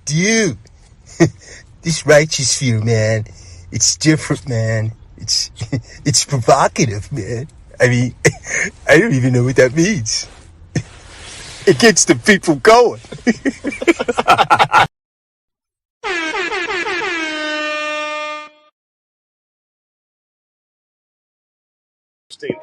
dude, this righteous fear, man, it's different, man. It's provocative, man. I mean, I don't even know what that means. It gets the people going.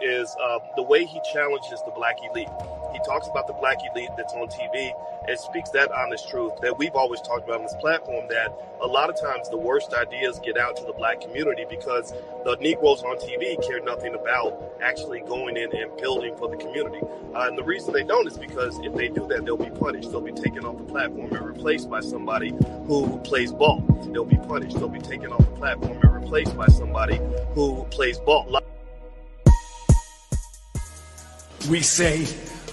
Is the way he challenges the black elite. He talks about the black elite that's on TV and speaks that honest truth that we've always talked about on this platform, that a lot of times the worst ideas get out to the black community because the Negroes on TV care nothing about actually going in and building for the community. And the reason they don't is because if they do that, they'll be punished. They'll be taken off the platform and replaced by somebody who plays ball. They'll be punished. They'll be taken off the platform and replaced by somebody who plays ball. We say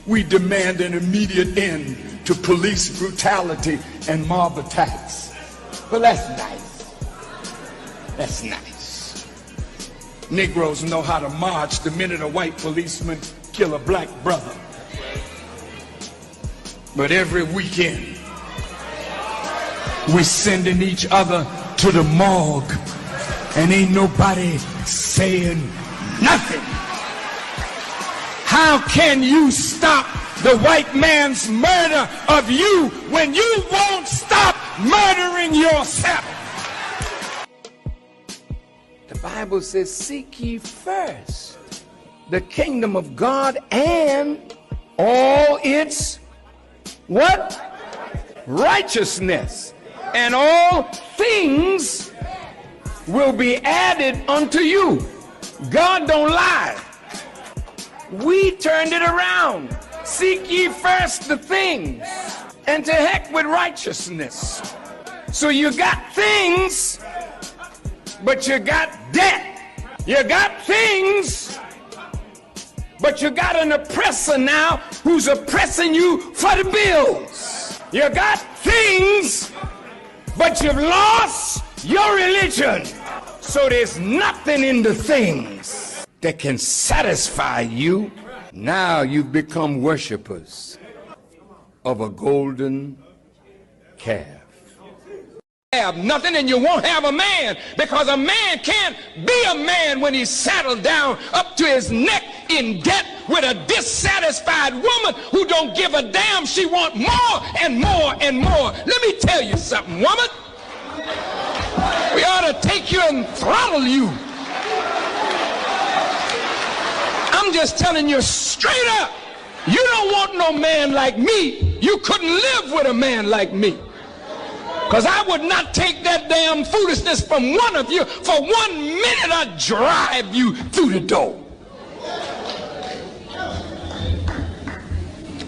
we demand an immediate end to police brutality and mob attacks. Well, that's nice. That's nice. Negroes know how to march the minute a white policeman kill a black brother. But every weekend, we're sending each other to the morgue, and ain't nobody saying nothing. How can you stop the white man's murder of you when you won't stop murdering yourself? The Bible says, seek ye first the kingdom of God and all its what? Righteousness. And all things will be added unto you. God don't lie. We turned it around. Seek ye first the things, and to heck with righteousness. So you got things, but you got debt. You got things, but you got an oppressor now who's oppressing you for the bills. You got things, but you've lost your religion. So there's nothing in the things that can satisfy you. Now you've become worshipers of a golden calf. Have nothing and you won't have a man, because a man can't be a man when he's saddled down up to his neck in debt with a dissatisfied woman who don't give a damn. She wants more and more and more. Let me tell you something, woman. We ought to take you and throttle you. I'm just telling you straight up, you don't want no man like me. You couldn't live with a man like me. Because I would not take that damn foolishness from one of you. For 1 minute I'd drive you through the door.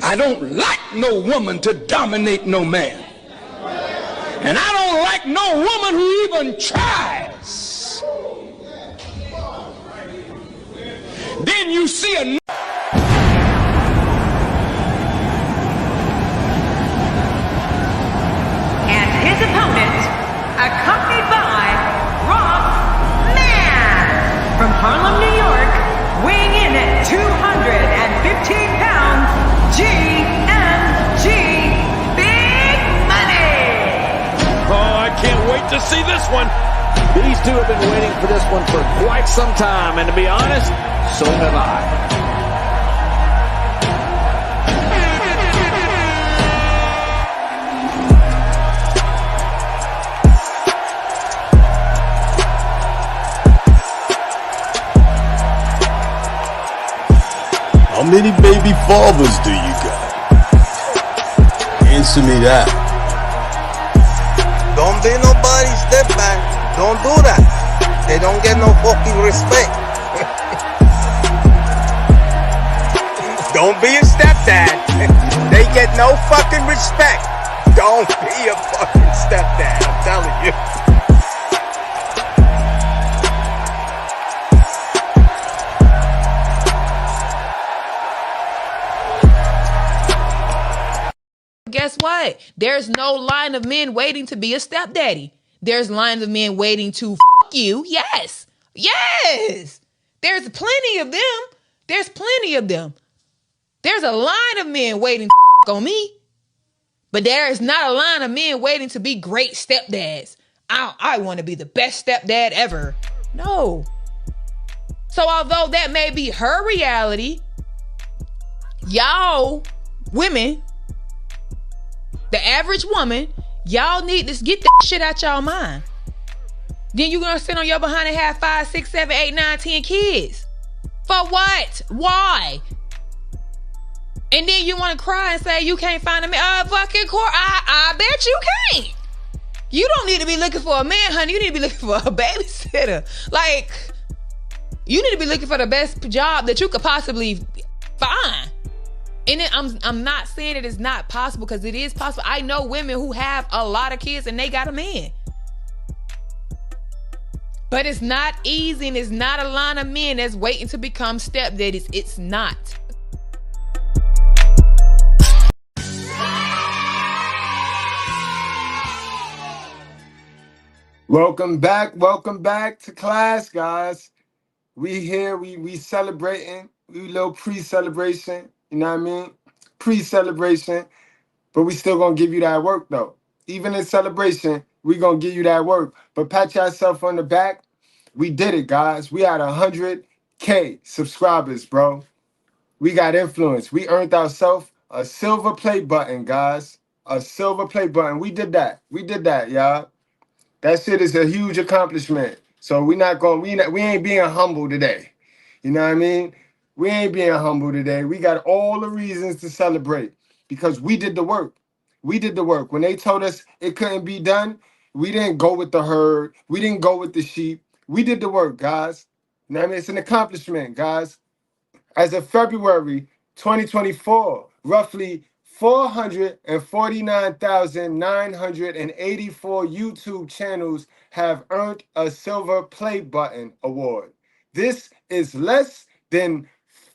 I don't like no woman to dominate no man. And I don't like no woman who even tries. Then you see a... And his opponent, accompanied by Rock Man, from Harlem, New York, weighing in at 215 pounds, GMG Big Money. Oh, I can't wait to see this one. These two have been waiting for this one for quite some time, and to be honest, so have I. How many baby fathers do you got? Answer me that. Don't be nobody's stepback. Don't do that. They don't get no fucking respect. Don't be a stepdad. They get no fucking respect. Don't be a fucking stepdad. I'm telling you. Guess what? There's no line of men waiting to be a stepdaddy. There's lines of men waiting to f*** you. Yes. Yes. There's plenty of them. There's plenty of them. There's a line of men waiting to f*** on me. But there is not a line of men waiting to be great stepdads. I want to be the best stepdad ever. No. So although that may be her reality, y'all women, the average woman, y'all need to get that shit out y'all mind. Then you're going to sit on your behind and have 5, 6, 7, 8, 9, 10 kids. For what? Why? And then you want to cry and say you can't find a man. Fucking course. I bet you can't. You don't need to be looking for a man, honey. You need to be looking for a babysitter. Like, you need to be looking for the best job that you could possibly find. And then I'm not saying it is not possible, because it is possible. I know women who have a lot of kids and they got a man. But it's not easy, and it's not a line of men that's waiting to become stepdaddies. It's not. Welcome back to class, guys. We here, we celebrating, we little pre-celebration, you know what I mean? Pre-celebration, but we still gonna give you that work though. Even in celebration, we gonna give you that work. But pat yourself on the back. We did it, guys. We had 100K subscribers, bro. We got influence. We earned ourselves a silver play button, guys. A silver play button. We did that. We did that, y'all. That shit is a huge accomplishment. So we ain't being humble today. You know what I mean? We ain't being humble today. We got all the reasons to celebrate because we did the work. We did the work. When they told us it couldn't be done, we didn't go with the herd. We didn't go with the sheep. We did the work, guys. You know what I mean? It's an accomplishment, guys. As of February 2024, roughly 449,984 YouTube channels have earned a silver play button award. This is less than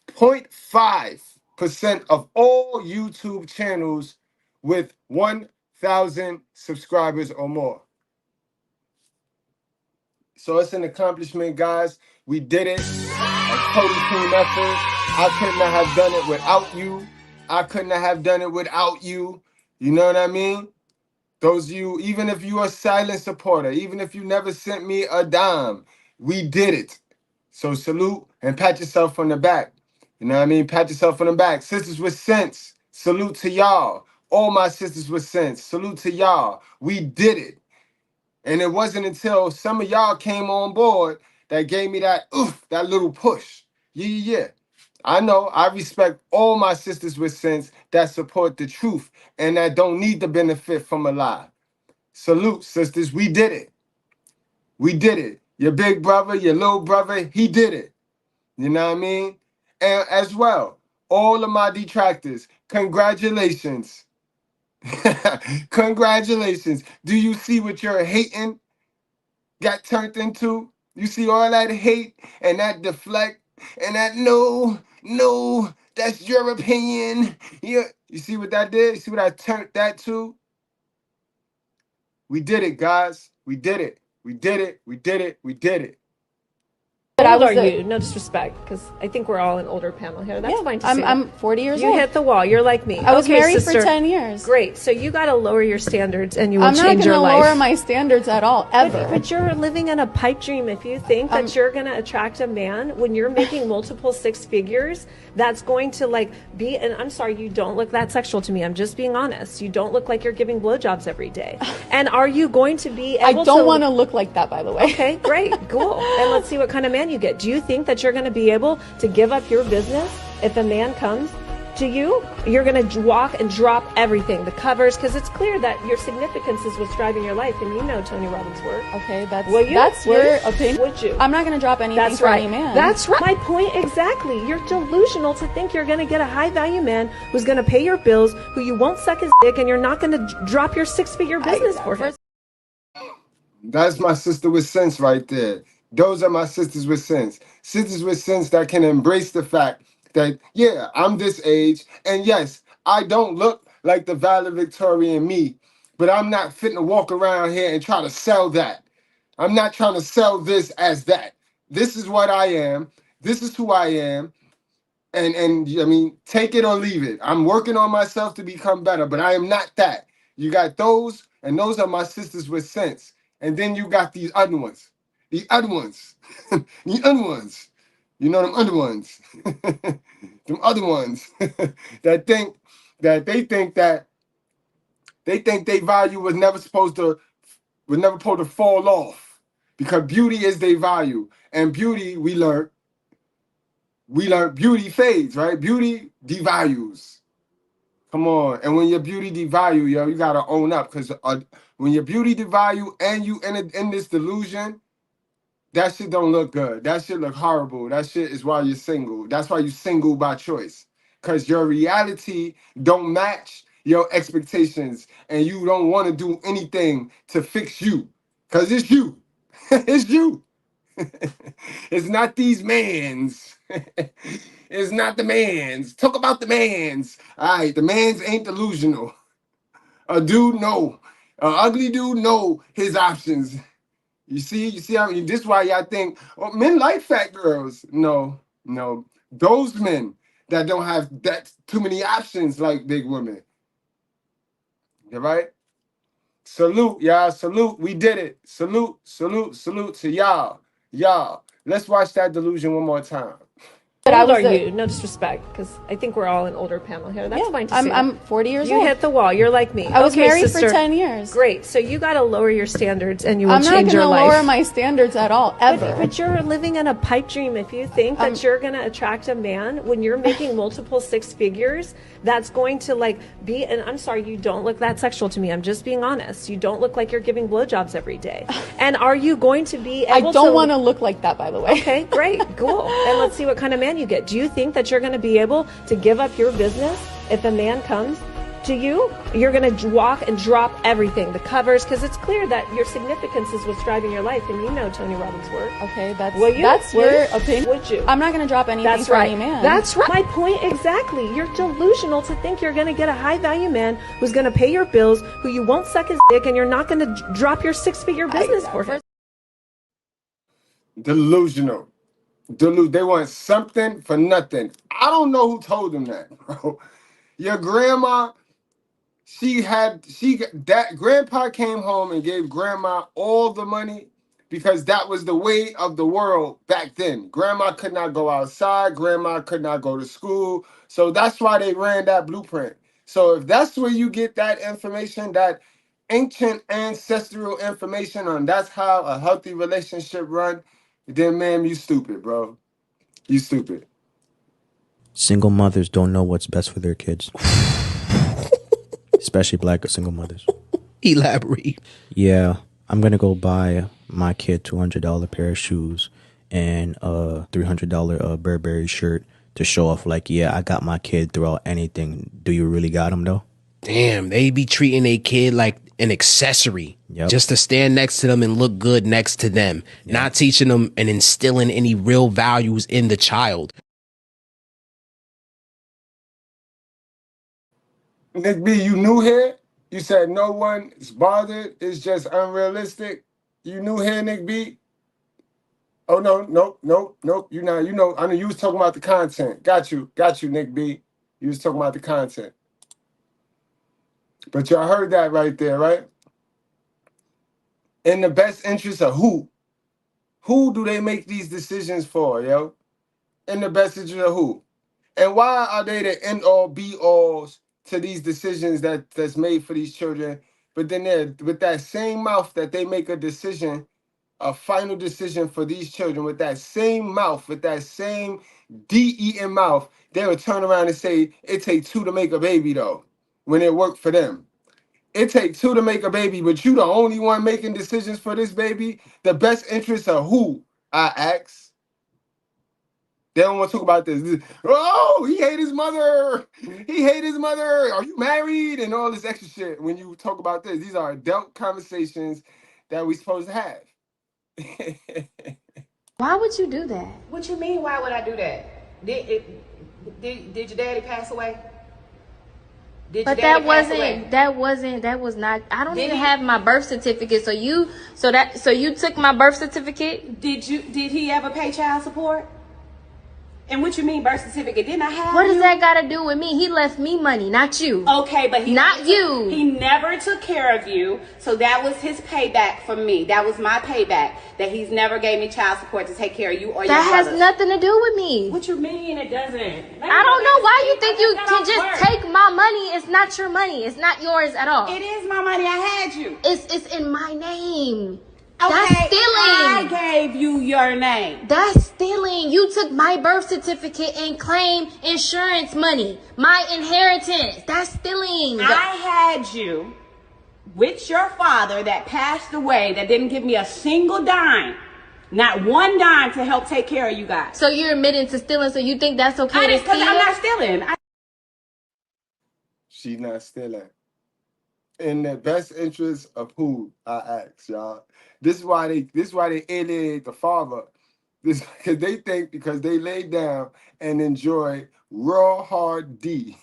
0.5% of all YouTube channels with 1,000 subscribers or more. So it's an accomplishment, guys. We did it. A total team effort. I couldn't have done it without you. I couldn't have done it without you. You know what I mean? Those of you, even if you're a silent supporter, even if you never sent me a dime, we did it. So salute and pat yourself on the back. You know what I mean? Pat yourself on the back. Sisters with sense, salute to y'all. All my sisters with sense, salute to y'all. We did it. And it wasn't until some of y'all came on board that gave me that that little push. Yeah. I know, I respect all my sisters with sense that support the truth and that don't need to benefit from a lie. Salute, sisters, we did it. We did it. Your big brother, your little brother, he did it. You know what I mean? And as well, all of my detractors, congratulations. Congratulations. Do you see what your hating got turned into? You see all that hate and that deflect and that no, that's your opinion. You see what that did? You see what I turned that to? We did it, guys. We did it. We did it. We did it. We did it. But how old are you? No disrespect, because I think we're all an older panel here. That's fine to say. I'm 40 years old. You hit the wall. You're like me. I was married for 10 years. Great. So you got to lower your standards and you will change your life. I'm not going to lower my standards at all, ever. But you're living in a pipe dream if you think that you're going to attract a man when you're making multiple six figures that's going to be, and I'm sorry, you don't look that sexual to me. I'm just being honest. You don't look like you're giving blowjobs every day. And are you going to be able to... I don't want to look like that, by the way. Okay, great. Cool. And let's see what kind of man you get. Do you think that you're going to be able to give up your business if a man comes to you? You're going to walk and drop everything, the covers, because it's clear that your significance is what's driving your life, and you know Tony Robbins' work. Okay, that's your opinion. Would you? I'm not going to drop anything for any man. That's right. My point exactly. You're delusional to think you're going to get a high-value man who's going to pay your bills, who you won't suck his dick, and you're not going to drop your six-figure business for him. That's my sister with sense right there. Those are my sisters with sense. Sisters with sense that can embrace the fact that, yeah, I'm this age. And yes, I don't look like the valedictorian me, but I'm not fitting to walk around here and try to sell that. I'm not trying to sell this as that. This is what I am. This is who I am. And I mean, take it or leave it. I'm working on myself to become better, but I am not that. You got those, and those are my sisters with sense. And then you got these other ones. The other ones. The other ones. You know them other ones. Them other ones that think that they think their value was never supposed to fall off. Because beauty is their value. And beauty, we learned beauty fades, right? Beauty devalues. Come on. And when your beauty devalue, yo, you gotta own up. Because when your beauty devalue and you in this delusion, that shit don't look good. That shit look horrible. That shit is why you're single. That's why you're single by choice. Because your reality don't match your expectations. And you don't want to do anything to fix you. Because it's you. It's you. It's not these mans. It's not the mans. Talk about the mans. All right, the mans ain't delusional. A dude know. An ugly dude know his options. You see how this is why y'all think, oh, men like fat girls. No. Those men that don't have that too many options like big women. You right? Salute, y'all. Salute. We did it. Salute to y'all. Y'all. Let's watch that delusion one more time. How old are you? No disrespect, because I think we're all an older panel here. That's fine to say. I'm 40 years old. You hit the wall. You're like me. I was married sister. for 10 years. Great. So you got to lower your standards, and you will change your life. I'm not going to lower my standards at all, ever. But you're living in a pipe dream if you think that you're going to attract a man when you're making multiple six figures. That's going to be, and I'm sorry, you don't look that sexual to me. I'm just being honest. You don't look like you're giving blowjobs every day. And are you going to be able to? I don't want to look like that, by the way. Okay, great, cool. And let's see what kind of man you get. Do you think that you're going to be able to give up your business if a man comes to you? You're going to walk and drop everything, the covers, because it's clear that your significance is what's driving your life, and you know Tony Robbins' work. Okay, that's your opinion. Would you? I'm not going to drop anything for any man. That's right. My point exactly. You're delusional to think you're going to get a high-value man who's going to pay your bills, who you won't suck his dick, and you're not going to drop your six-figure business for him. Delusional. They want something for nothing. I don't know who told them that, bro. Your grandma, grandpa came home and gave grandma all the money because that was the way of the world back then. Grandma could not go outside. Grandma could not go to school. So that's why they ran that blueprint. So if that's where you get that information, that ancient ancestral information on that's how a healthy relationship run, then man, you stupid, bro. You stupid. Single mothers don't know what's best for their kids. Especially black single mothers. Elaborate. Yeah, I'm going to go buy my kid $200 pair of shoes and a $300 Burberry shirt to show off yeah, I got my kid throughout anything. Do you really got him though? Damn, they be treating a kid like an accessory just to stand next to them and look good next to them, not teaching them and instilling any real values in the child. Nick B, you new here? You said no one is bothered. It's just unrealistic. You new here, Nick B? Oh, nope. You not. You know, I know you was talking about the content. Got you, Nick B. You was talking about the content. But y'all heard that right there, right? In the best interest of who? Who do they make these decisions for, yo? In the best interest of who? And why are they the end-all, be-alls to these decisions that's made for these children? But then they're with that same mouth that they make a decision, a final decision for these children, with that same mouth, with that same D-eating mouth, they would turn around and say, it takes two to make a baby, though, when it worked for them. It takes two to make a baby, but you the only one making decisions for this baby? The best interest of who, I ask? They don't want to talk about this. Oh, he hate his mother. He hate his mother. Are you married? And all this extra shit when you talk about this. These are adult conversations that we supposed to have. Why would you do that? What you mean, why would I do that? Did your daddy pass away? But that was not, I don't even have my birth certificate. So you took my birth certificate? Did he ever pay child support? And what you mean birth certificate? Didn't I have What you? does that got to do with me? He left me money, not you. Okay, but he never took care of you. So that was his payback for me. That was my payback. That he's never gave me child support to take care of you or your brothers. That has nothing to do with me. What you mean it doesn't? I don't know why you think you can just take my money. It's not your money. It's not yours at all. It is my money. I had you. It's in my name. Okay, that's stealing. I gave you your name. That's stealing. You took my birth certificate and claimed insurance money. My inheritance. That's stealing. I had you with your father that passed away that didn't give me a single dime. Not one dime to help take care of you guys. So you're admitting to stealing, so you think that's okay to steal? Because I'm not stealing. She's not stealing. In the best interest of who, I ask, y'all. This is why they alienate the father. This because they think because they lay down and enjoy raw hard D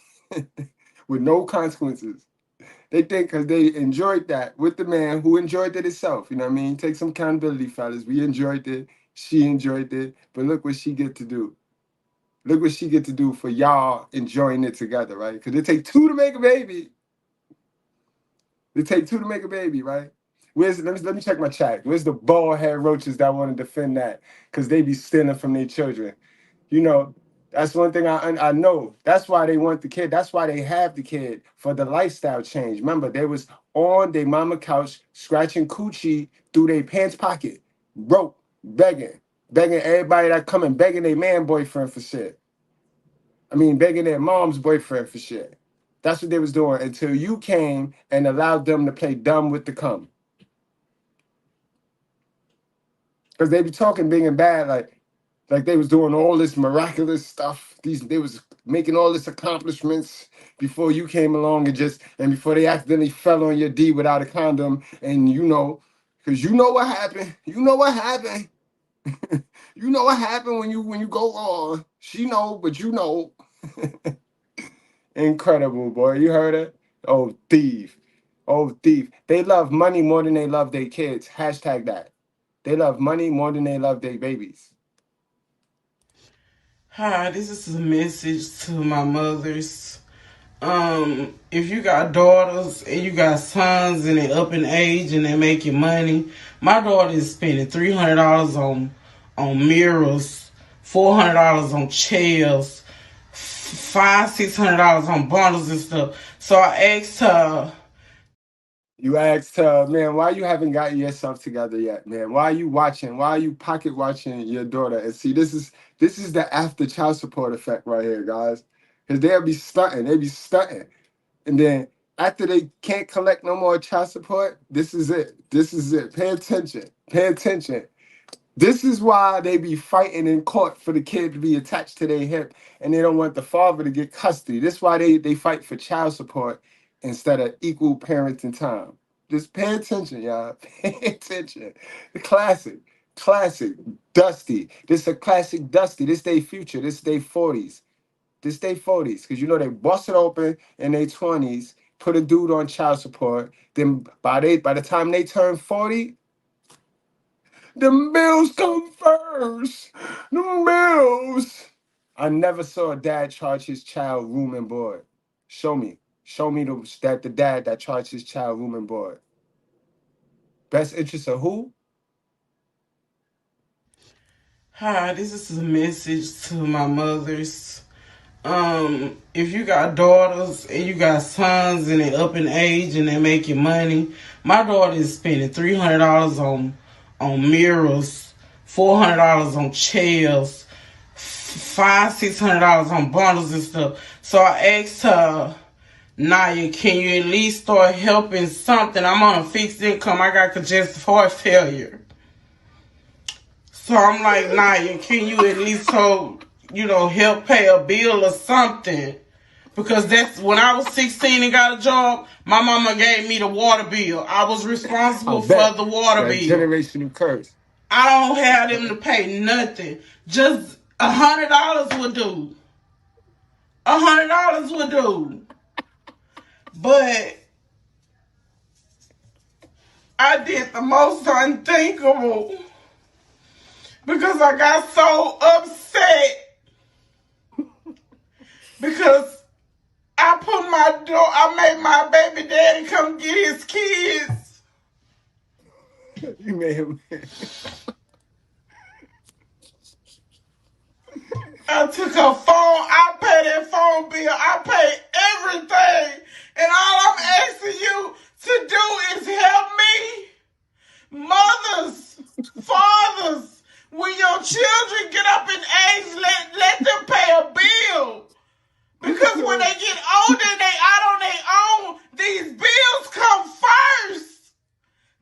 with no consequences. They think because they enjoyed that with the man who enjoyed it himself. You know what I mean? Take some accountability, fellas. We enjoyed it. She enjoyed it. But look what she get to do. Look what she get to do for y'all enjoying it together, right? Because it take two to make a baby. It take two to make a baby, right? Let me check my chat. Where's the bald head roaches that want to defend that? Because they be stealing from their children. You know, that's one thing I know. That's why they want the kid. That's why they have the kid, for the lifestyle change. Remember, they was on their mama couch, scratching coochie through their pants pocket, broke, begging everybody that come and begging their man boyfriend for shit. I mean, begging their mom's boyfriend for shit. That's what they was doing until you came and allowed them to play dumb with the cum. Because they be talking big and bad, like they was doing all this miraculous stuff. They was making all this accomplishments before you came along and before they accidentally fell on your D without a condom. And you know, because you know what happened. You know what happened. You know what happened when you go wrong. She know, but you know. Incredible, boy. You heard it? Oh, thief. Oh, thief. They love money more than they love their kids. Hashtag that. They love money more than they love their babies. Hi, this is a message to my mothers. If you got daughters and you got sons and they up in age and they making money, my daughter is spending $300 on mirrors, $400 on chairs, $500-$600 on bundles and stuff. So I asked her. You asked her, man, why you haven't gotten yourself together yet, man? Why are you watching? Why are you pocket watching your daughter? And see, this is the after child support effect right here, guys. Because they'll be stunting. They be stunting. And then after they can't collect no more child support, this is it. This is it. Pay attention. Pay attention. This is why they be fighting in court for the kid to be attached to their hip, and they don't want the father to get custody. This is why they fight for child support instead of equal parenting time. Just pay attention, y'all. Pay attention. The classic, Dusty. This is a classic Dusty. This they future. This they 40s. This they 40s. Because you know they bust it open in their 20s, put a dude on child support. Then by the time they turn 40, the bills come first. The bills. I never saw a dad charge his child room and board. Show me. Show me the dad that charged his child room and board. Best interest of who? Hi, this is a message to my mothers. If you got daughters and you got sons and they up in age and they making money, my daughter is spending $300 on mirrors, $400 on chairs, $500-$600 on bundles and stuff. So I asked her, Naya, can you at least start helping something? I'm on a fixed income. I got congestive heart failure. So I'm like, Naya, can you at least help pay a bill or something? Because that's when I was 16 and got a job, my mama gave me the water bill. I was responsible for the water bill. Generational curse. I don't have them to pay nothing. Just $100 would do. $100 would do. But I did the most unthinkable because I got so upset because I made my baby daddy come get his kids. You made him. I took her phone. I paid that phone bill. I paid everything. And all I'm asking you to do is help me. Mothers, fathers, when your children get up in age, let them pay a bill. Because when they get older and they out on their own, these bills come first.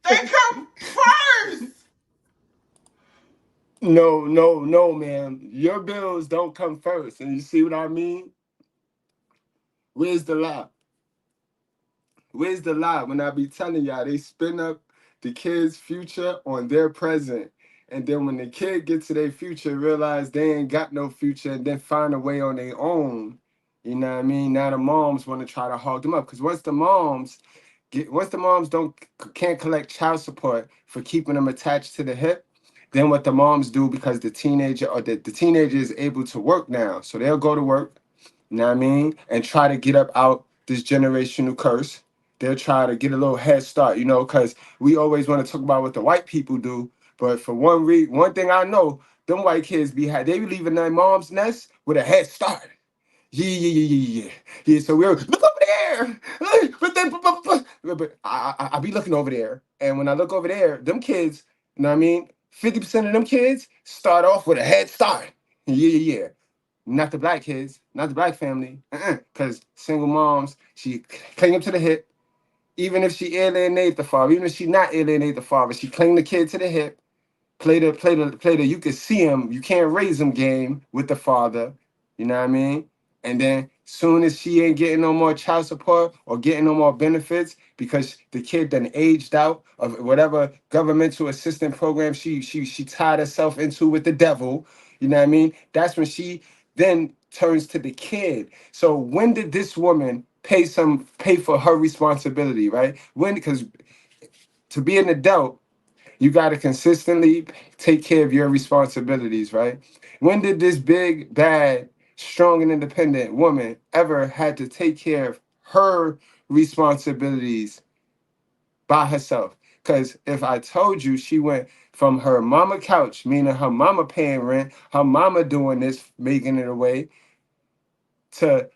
They come first. No, man. Your bills don't come first. And you see what I mean? Where's the lie? Where's the lie when I be telling y'all they spin up the kids' future on their present? And then when the kid gets to their future, realize they ain't got no future and then find a way on their own. You know what I mean? Now the moms want to try to hog them up. Because once the moms can't collect child support for keeping them attached to the hip, then what the moms do, because the teenager is able to work now. So they'll go to work, you know what I mean, and try to get up out this generational curse. They'll try to get a little head start, because we always want to talk about what the white people do. But for one thing I know, them white kids they be leaving their mom's nest with a head start. Yeah. So we're look over there. But I be looking over there, and when I look over there, them kids, you know what I mean, 50% of them kids start off with a head start. Yeah. Not the black kids, not the black family, because single moms, she cling up to the hip. Even if she alienate the father, even if she not alienate the father, she cling the kid to the hip. Play the you can see him, you can't raise him game with the father, you know what I mean? And then soon as she ain't getting no more child support or getting no more benefits because the kid done aged out of whatever governmental assistance program she tied herself into with the devil, you know what I mean? That's when she then turns to the kid. So when did this woman pay for her responsibility, right? Because to be an adult, you got to consistently take care of your responsibilities, right? When did this big, bad, strong, and independent woman ever had to take care of her responsibilities by herself? Because if I told you she went from her mama couch, meaning her mama paying rent, her mama doing this, making it away, to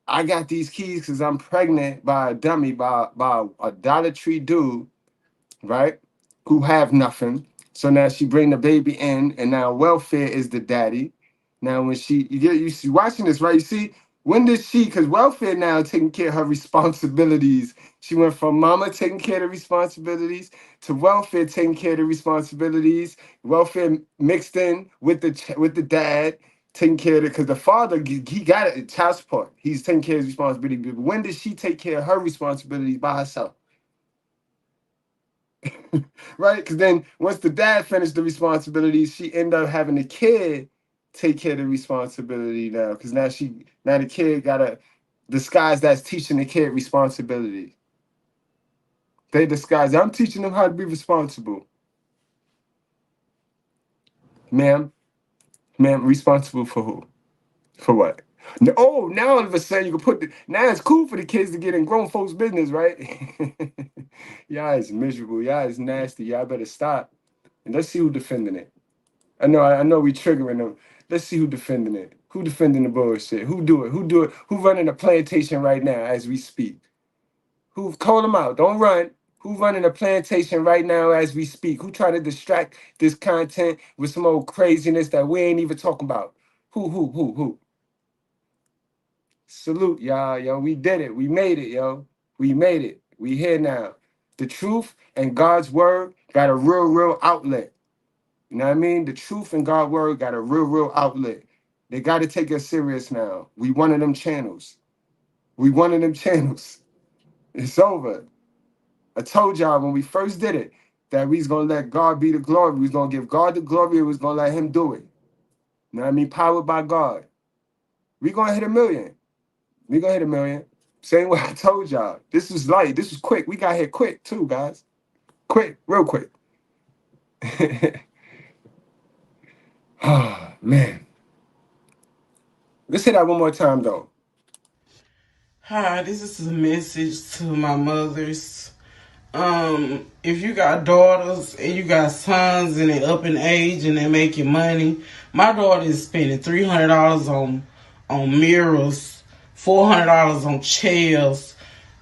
I got these keys because I'm pregnant by a dummy, by a Dollar Tree dude, right? Who have nothing. So now she bring the baby in, and now welfare is the daddy. Now when you see watching this, right? You see, when did she, because welfare now taking care of her responsibilities. She went from mama taking care of the responsibilities to welfare taking care of the responsibilities. Welfare mixed in with the dad taking care of it, because the father, he got it, child support. He's taking care of his responsibility. But when did she take care of her responsibilities by herself? Right? Because then once the dad finished the responsibilities, she ended up having the kid take care of the responsibility now. Because now the kid got a disguise that's teaching the kid responsibility. They disguise, I'm teaching them how to be responsible. Ma'am, responsible for who? For what? Oh, now all of a sudden you can now it's cool for the kids to get in grown folks' business, right? Y'all is miserable. Y'all is nasty. Y'all better stop. And let's see who defending it. I know we triggering them. Let's see who defending it. Who defending the bullshit? Who do it? Who running a plantation right now as we speak? Who call them out? Don't run. Who running a plantation right now as we speak? Who trying to distract this content with some old craziness that we ain't even talking about? Who? Salute, y'all. Yo, we did it. We made it, yo. We made it. We here now. The truth and God's word got a real outlet. You know what I mean? The truth and God's word got a real outlet. They got to take us serious now. We one of them channels. It's over. I told y'all when we first did it that we was going to let God be the glory. We was going to give God the glory. We was going to let him do it. You know what I mean? Powered by God. We going to hit 1 million. Same way I told y'all. This was light. This was quick. We got here quick too, guys. Quick. Real quick. Oh, man. Let's say that one more time, though. Hi, this is a message to my mothers. If you got daughters and you got sons and they up in age and they making money, my daughter is spending $300 on mirrors, $400 on chairs,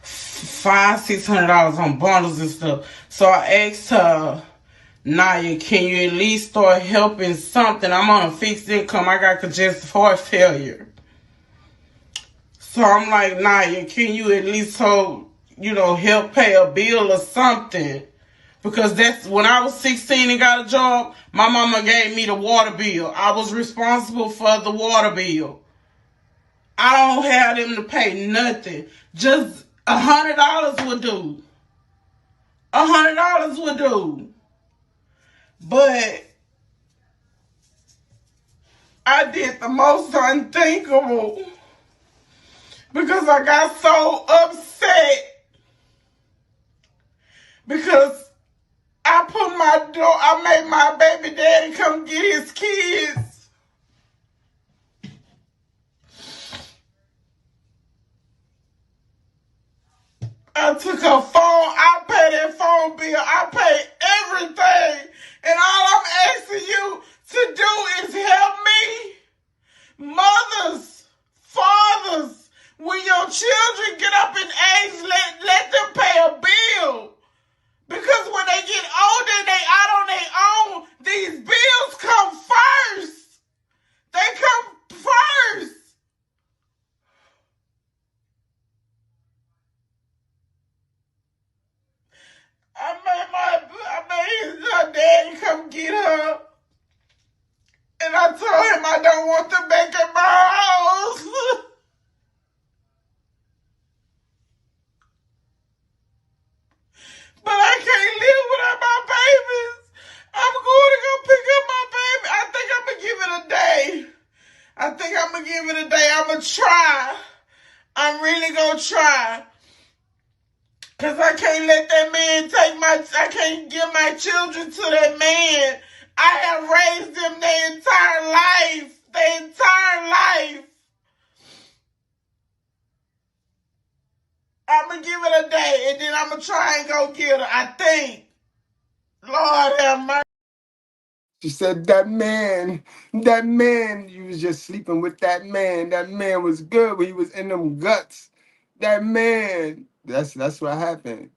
$600 on bundles and stuff. So I asked her, Naya, can you at least start helping something? I'm on a fixed income. I got congestive heart failure. So I'm like, Naya, can you at least help pay a bill or something? Because that's when I was 16 and got a job, my mama gave me the water bill. I was responsible for the water bill. I don't have them to pay nothing. Just $100 would do. $100 would do. But I did the most unthinkable because I got so upset because I made my baby daddy come get his kids. I took her phone, I paid that phone bill, I paid everything. And all I'm asking you to do is help me. Mothers, fathers, when your children get up in age, let them pay a bill. Because when they get older and they out on their own, these bills come first. They come first. I made her daddy come get her. And I told him I don't want them back at my house. But I can't live without my babies. I'm going to go pick up my baby. I think I'm going to give it a day. I'm going to try. I'm really going to try. Because I can't let that man I can't give my children to that man. I have raised them their entire life. I'm going to give it a day, and then I'm going to try and go get her, I think. Lord have mercy. She said, that man, you was just sleeping with that man. That man was good when he was in them guts. That man, that's what happened.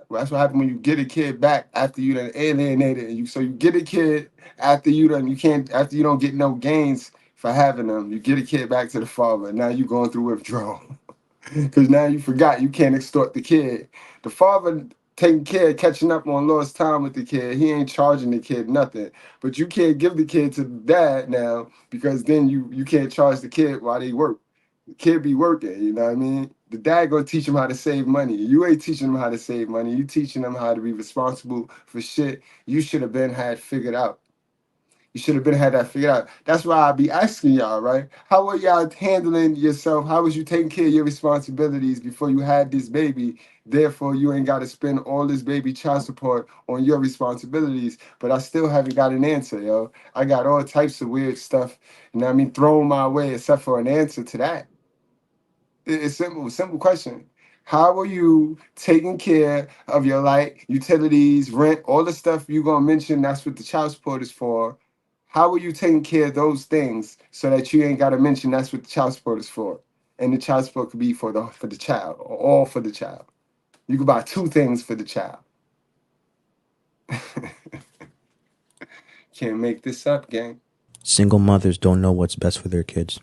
That's what happened when you get a kid back after you done alienated. So you get a kid after you don't get no gains for having them. You get a kid back to the father. Now you going through withdrawal. Because now you forgot you can't extort the kid. The father taking care, catching up on lost time with the kid. He ain't charging the kid nothing. But you can't give the kid to the dad now because then you can't charge the kid while they work. The kid be working, you know what I mean? The dad gonna teach him how to save money. You ain't teaching him how to save money. You teaching him how to be responsible for shit you should have been had figured out. You should have been had that figured out. That's why I be asking y'all, right? How are y'all handling yourself? How was you taking care of your responsibilities before you had this baby? Therefore, you ain't got to spend all this baby child support on your responsibilities. But I still haven't got an answer, yo. I got all types of weird stuff, you know what I mean, thrown my way except for an answer to that. It's simple question. How are you taking care of your light, utilities, rent, all the stuff you're going to mention? That's what the child support is for. How are you taking care of those things so that you ain't got to mention that's what the child support is for? And the child support could be for the child or all for the child. You could buy two things for the child. Can't make this up, gang. Single mothers don't know what's best for their kids.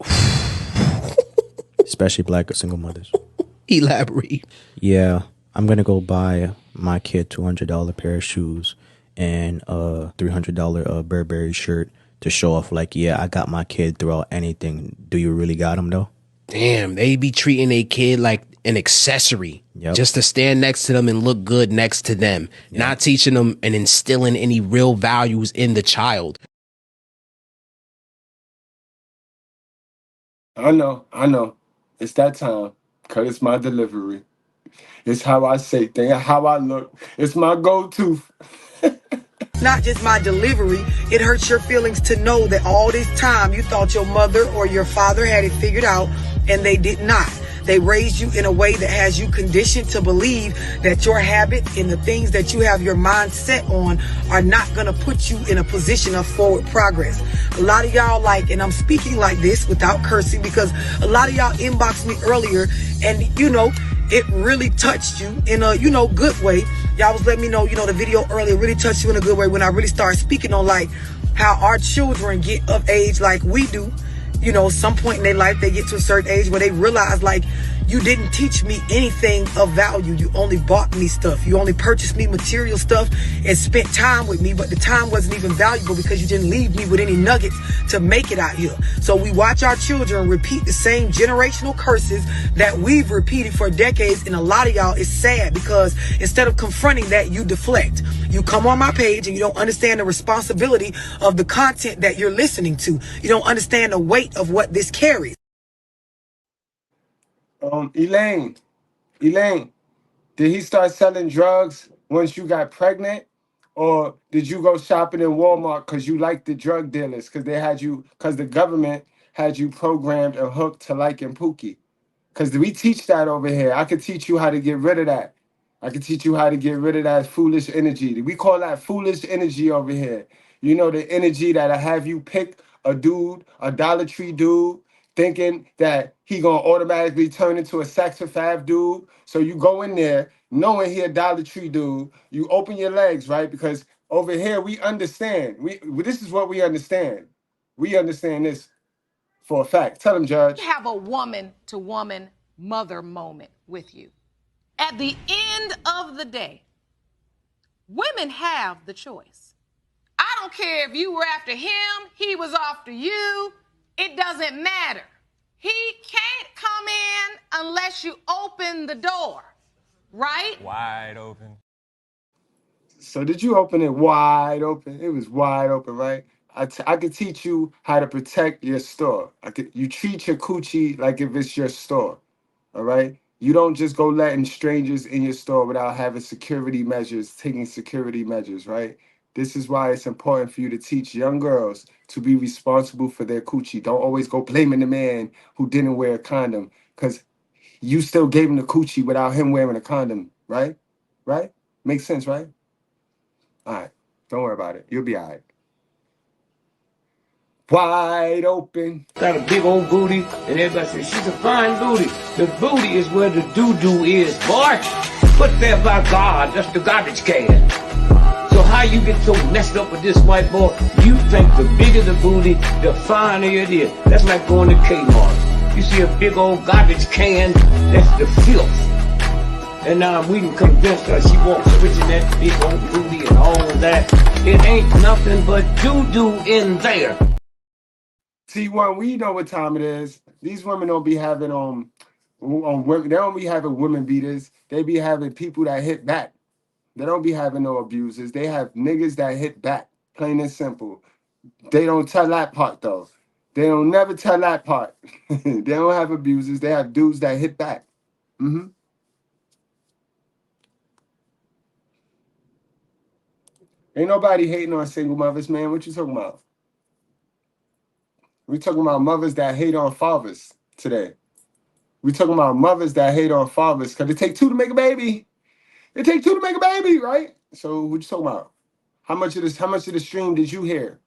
Especially black single mothers. Elaborate. Yeah, I'm going to go buy my kid $200 pair of shoes and a $300 Burberry shirt to show off like, yeah, I got my kid throughout anything. Do you really got him though? Damn, they be treating a kid like an accessory. Yep. Just to stand next to them and look good next to them. Yep. Not teaching them and instilling any real values in the child. I know. It's that time, because it's my delivery. It's how I say things, how I look. It's my go-to. not just my delivery. It hurts your feelings to know that all this time you thought your mother or your father had it figured out, and they did not. They raised you in a way that has you conditioned to believe that your habits and the things that you have your mind set on are not going to put you in a position of forward progress. A lot of y'all and I'm speaking like this without cursing because a lot of y'all inboxed me earlier and, it really touched you in a, good way. Y'all was letting me know, the video earlier really touched you in a good way when I really started speaking on how our children get of age like we do. Some point in their life, they get to a certain age where they realize, you didn't teach me anything of value. You only bought me stuff. You only purchased me material stuff and spent time with me, but the time wasn't even valuable because you didn't leave me with any nuggets to make it out here. So we watch our children repeat the same generational curses that we've repeated for decades, and a lot of y'all is sad because instead of confronting that, you deflect. You come on my page and you don't understand the responsibility of the content that you're listening to. You don't understand the weight of what this carries. Elaine, did he start selling drugs once you got pregnant? Or did you go shopping in Walmart because you liked the drug dealers, because the government had you programmed and hooked to liking Pookie? Because we teach that over here. I could teach you how to get rid of that. I could teach you how to get rid of that foolish energy. We call that foolish energy over here. The energy that'll have you pick a dude, a Dollar Tree dude, thinking that he gonna automatically turn into a sex for fab dude. So you go in there knowing he a Dollar Tree dude. You open your legs, right? Because over here we understand. This is what we understand. We understand this for a fact. Tell him, Judge. Have a woman-to-woman mother moment with you. At the end of the day, women have the choice. I don't care if you were after him, he was after you. It doesn't matter. He can't come in unless you open the door, right? Wide open. So did you open it wide open? It was wide open, right? I could teach you how to protect your store. You treat your coochie like if it's your store, all right? You don't just go letting strangers in your store without having taking security measures, right? This is why it's important for you to teach young girls to be responsible for their coochie. Don't always go blaming the man who didn't wear a condom, because you still gave him the coochie without him wearing a condom, right? Right? Makes sense, right? All right. Don't worry about it. You'll be all right. Wide open. Got a big old booty, and everybody says, she's a fine booty. The booty is where the doo-doo is, boy. Put there by God, that's the garbage can. So how you get so messed up with this white boy? You think the bigger the booty, the finer it is. That's like going to Kmart. You see a big old garbage can, that's the filth. And now we can convince her she wants switching that big old booty and all of that. It ain't nothing but doo-doo in there. T1, we know what time it is. These women don't be having women. They don't be having women beaters. They be having people that hit back. They don't be having no abusers. They have niggas that hit back. Plain and simple. They don't tell that part though. They don't never tell that part. They don't have abusers. They have dudes that hit back. Mm-hmm. Ain't nobody hating on single mothers, man. What you talking about? We talking about mothers that hate on fathers today. We talking about mothers that hate on fathers because it take two to make a baby. It take two to make a baby, right? So what you talking about? How much of the stream did you hear?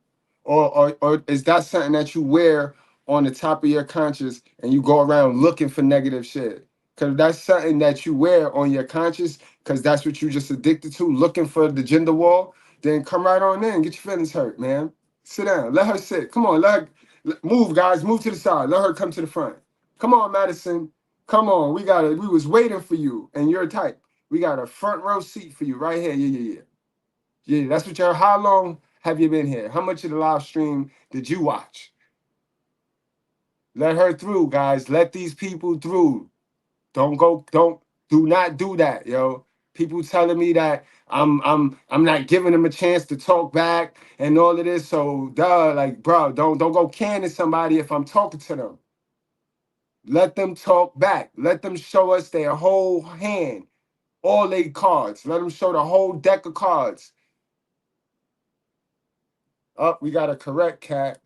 Or is that something that you wear on the top of your conscience and you go around looking for negative shit? Because that's something that you wear on your conscience because that's what you just addicted to, looking for the gender war, then come right on in and get your feelings hurt, man. Sit down. Let her sit. Come on. Let her move, guys. Move to the side. Let her come to the front. Come on, Madison. Come on. We was waiting for you and your type. We got a front row seat for you right here. Yeah. Yeah, that's what how long have you been here? How much of the live stream did you watch? Let her through, guys. Let these people through. Do not do that, yo. People telling me that I'm not giving them a chance to talk back and all of this. So bro, don't go canning somebody if I'm talking to them. Let them talk back. Let them show us their whole hand, all their cards. Let them show the whole deck of cards. Oh, we got a correct cat.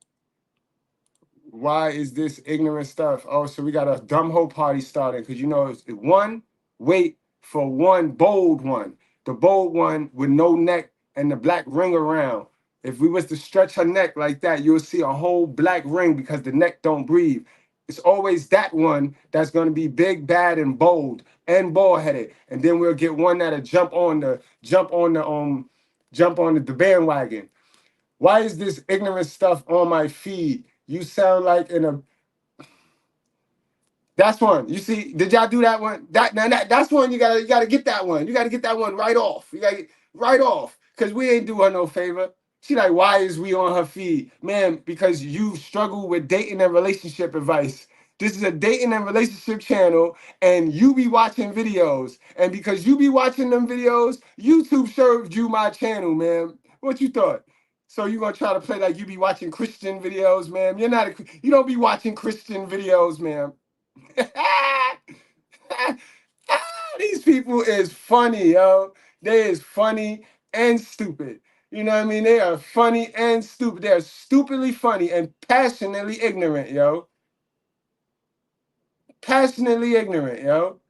Why is this ignorant stuff? Oh, so we got a dumb hoe party starting because you know it's one. Wait for one bold one. The bold one with no neck and the black ring around. If we was to stretch her neck like that, you'll see a whole black ring because the neck don't breathe. It's always that one that's gonna be big, bad, and bold and bald headed. And then we'll get one that'll jump on the bandwagon. Why is this ignorant stuff on my feed? You sound like in a. That's one. You see, did y'all do that one? That's one. You gotta get that one. You gotta get that one right off. You gotta get right off. Cause we ain't do her no favor. She like, why is we on her feed? Man, because you struggle with dating and relationship advice. This is a dating and relationship channel, and you be watching videos. And because you be watching them videos, YouTube served you my channel, man. What you thought? So you gonna try to play like you be watching Christian videos, man? You don't be watching Christian videos, man. These people is funny, yo. They is funny and stupid. You know what I mean? They are funny and stupid. They are stupidly funny and passionately ignorant, yo. Passionately ignorant, yo.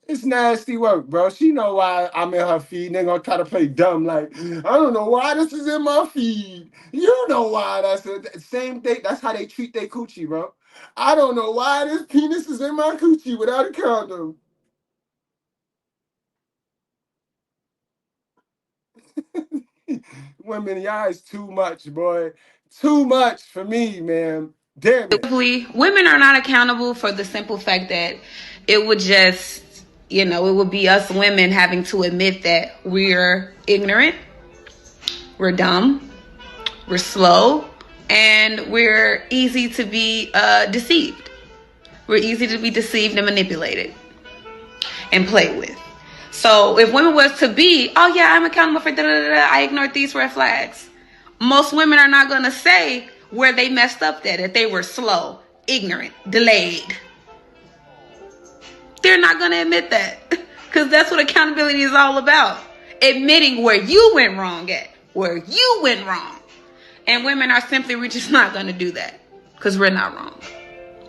It's nasty work, bro. She know why I'm in her feed. And they gonna try to play dumb like, I don't know why this is in my feed. You know why that's the same thing. That's how they treat their coochie, bro. I don't know why this penis is in my coochie without a condom. Women, y'all is too much, boy. Too much for me, man. Damn it. Women are not accountable for the simple fact that it would just, it would be us women having to admit that we're ignorant, we're dumb, we're slow, and we're easy to be deceived. We're easy to be deceived and manipulated and played with. So if women was to be, oh yeah, I'm accountable for I ignored these red flags. Most women are not going to say where they messed up that they were slow, ignorant, delayed. They're not going to admit that because that's what accountability is all about. Admitting where you went wrong at, where you went wrong. And women are simply, we're just not going to do that because we're not wrong.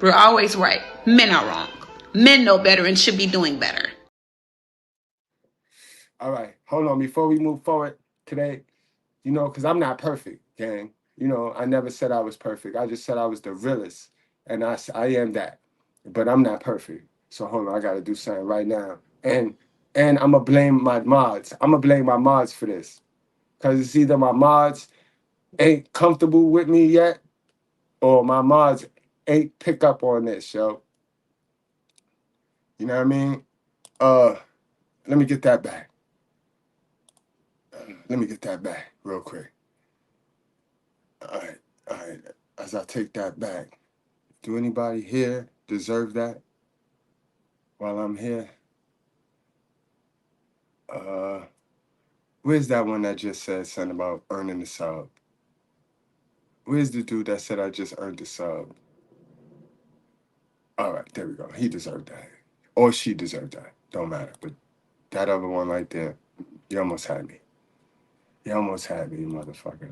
We're always right. Men are wrong. Men know better and should be doing better. All right, hold on. Before we move forward today, because I'm not perfect, gang. I never said I was perfect. I just said I was the realest. And I am that. But I'm not perfect. So hold on, I got to do something right now. And I'm going to blame my mods. I'm going to blame my mods for this. Because it's either my mods ain't comfortable with me yet, or my mods ain't pick up on this, yo. You know what I mean? Let me get that back. Let me get that back real quick. All right. As I take that back, do anybody here deserve that while I'm here? Where's that one that just said something about earning the sub? Where's the dude that said I just earned the sub? All right, there we go. He deserved that. Or she deserved that. Don't matter. But that other one right there, you almost had me. You almost had me, motherfucker.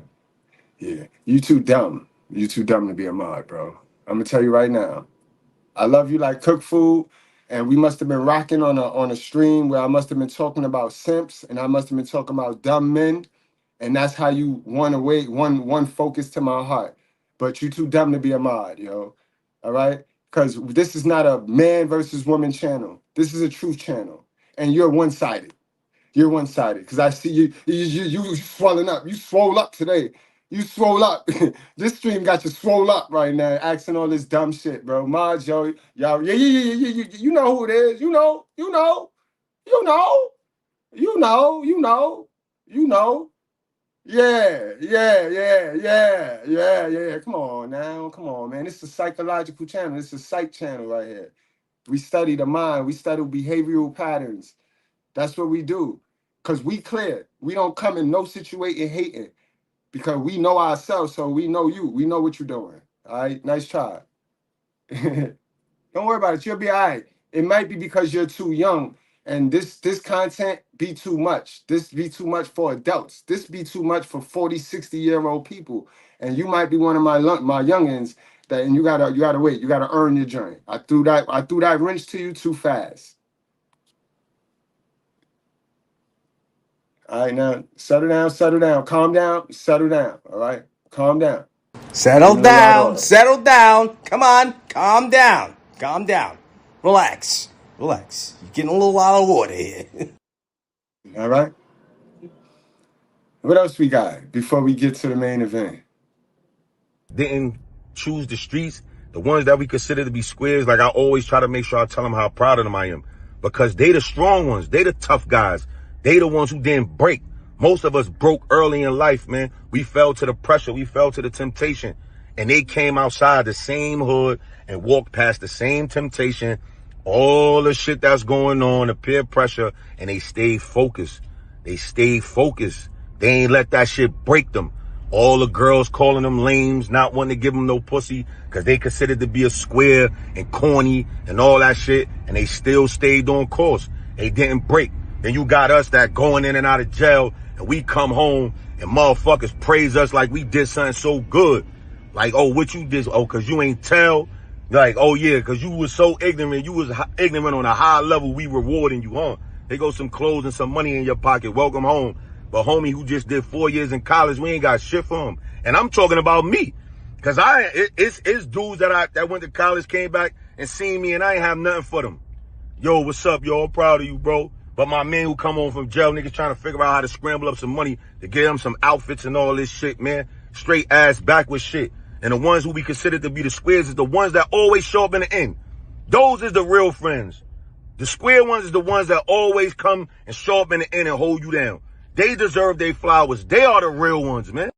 Yeah. You too dumb. You too dumb to be a mod, bro. I'm gonna tell you right now. I love you like cook food, and we must have been rocking on a stream where I must have been talking about simps, and I must have been talking about dumb men, and that's how you one focus to my heart. But you too dumb to be a mod, yo. All right? Because this is not a man versus woman channel. This is a truth channel, and you're one-sided. You're one-sided because I see you swelling up. You swole up today. You swole up. This stream got you swole up right now, asking all this dumb shit, bro. Mods, y'all, yeah. You know who it is. You know. Yeah. Come on now. Come on, man. This is a psychological channel. This is a psych channel right here. We study the mind. We study behavioral patterns. That's what we do. Because we clear. We don't come in no situation hating. Because we know ourselves, so we know you. We know what you're doing. All right? Nice try. Don't worry about it. You'll be all right. It might be because you're too young and this content be too much. This be too much for adults. This be too much for 40, 60-year-old people. And you might be one of my youngins that, and you gotta wait. You gotta earn your journey. I threw that wrench to you too fast. All right, now settle down, calm down, settle down. All right, calm down. Settle down. Come on, calm down. Relax. You're getting a little out of order here. All right. What else we got before we get to the main event? Didn't choose the streets, the ones that we consider to be squares. Like I always try to make sure I tell them how proud of them I am, because they the strong ones. They the tough guys. They the ones who didn't break. Most of us broke early in life, man. We fell to the pressure. We fell to the temptation. And they came outside the same hood and walked past the same temptation, all the shit that's going on, the peer pressure, and they stayed focused. They ain't let that shit break them. All the girls calling them lames, not wanting to give them no pussy because they considered to be a square and corny and all that shit, and they still stayed on course. They didn't break. Then you got us that going in and out of jail, and we come home and motherfuckers praise us like we did something so good. Like, oh, what you did? Oh, because you ain't tell? Like, oh, yeah, because you was so ignorant. You was ignorant on a high level. We rewarding you, huh? They go some clothes and some money in your pocket. Welcome home. But homie who just did 4 years in college, we ain't got shit for him. And I'm talking about me. Because it's dudes that went to college, came back and seen me, and I ain't have nothing for them. Yo, what's up, yo? I'm proud of you, bro. But my man who come home from jail, niggas trying to figure out how to scramble up some money to get him some outfits and all this shit, man. Straight ass backwards shit. And the ones who we consider to be the squares is the ones that always show up in the end. Those is the real friends. The square ones is the ones that always come and show up in the end and hold you down. They deserve their flowers. They are the real ones, man.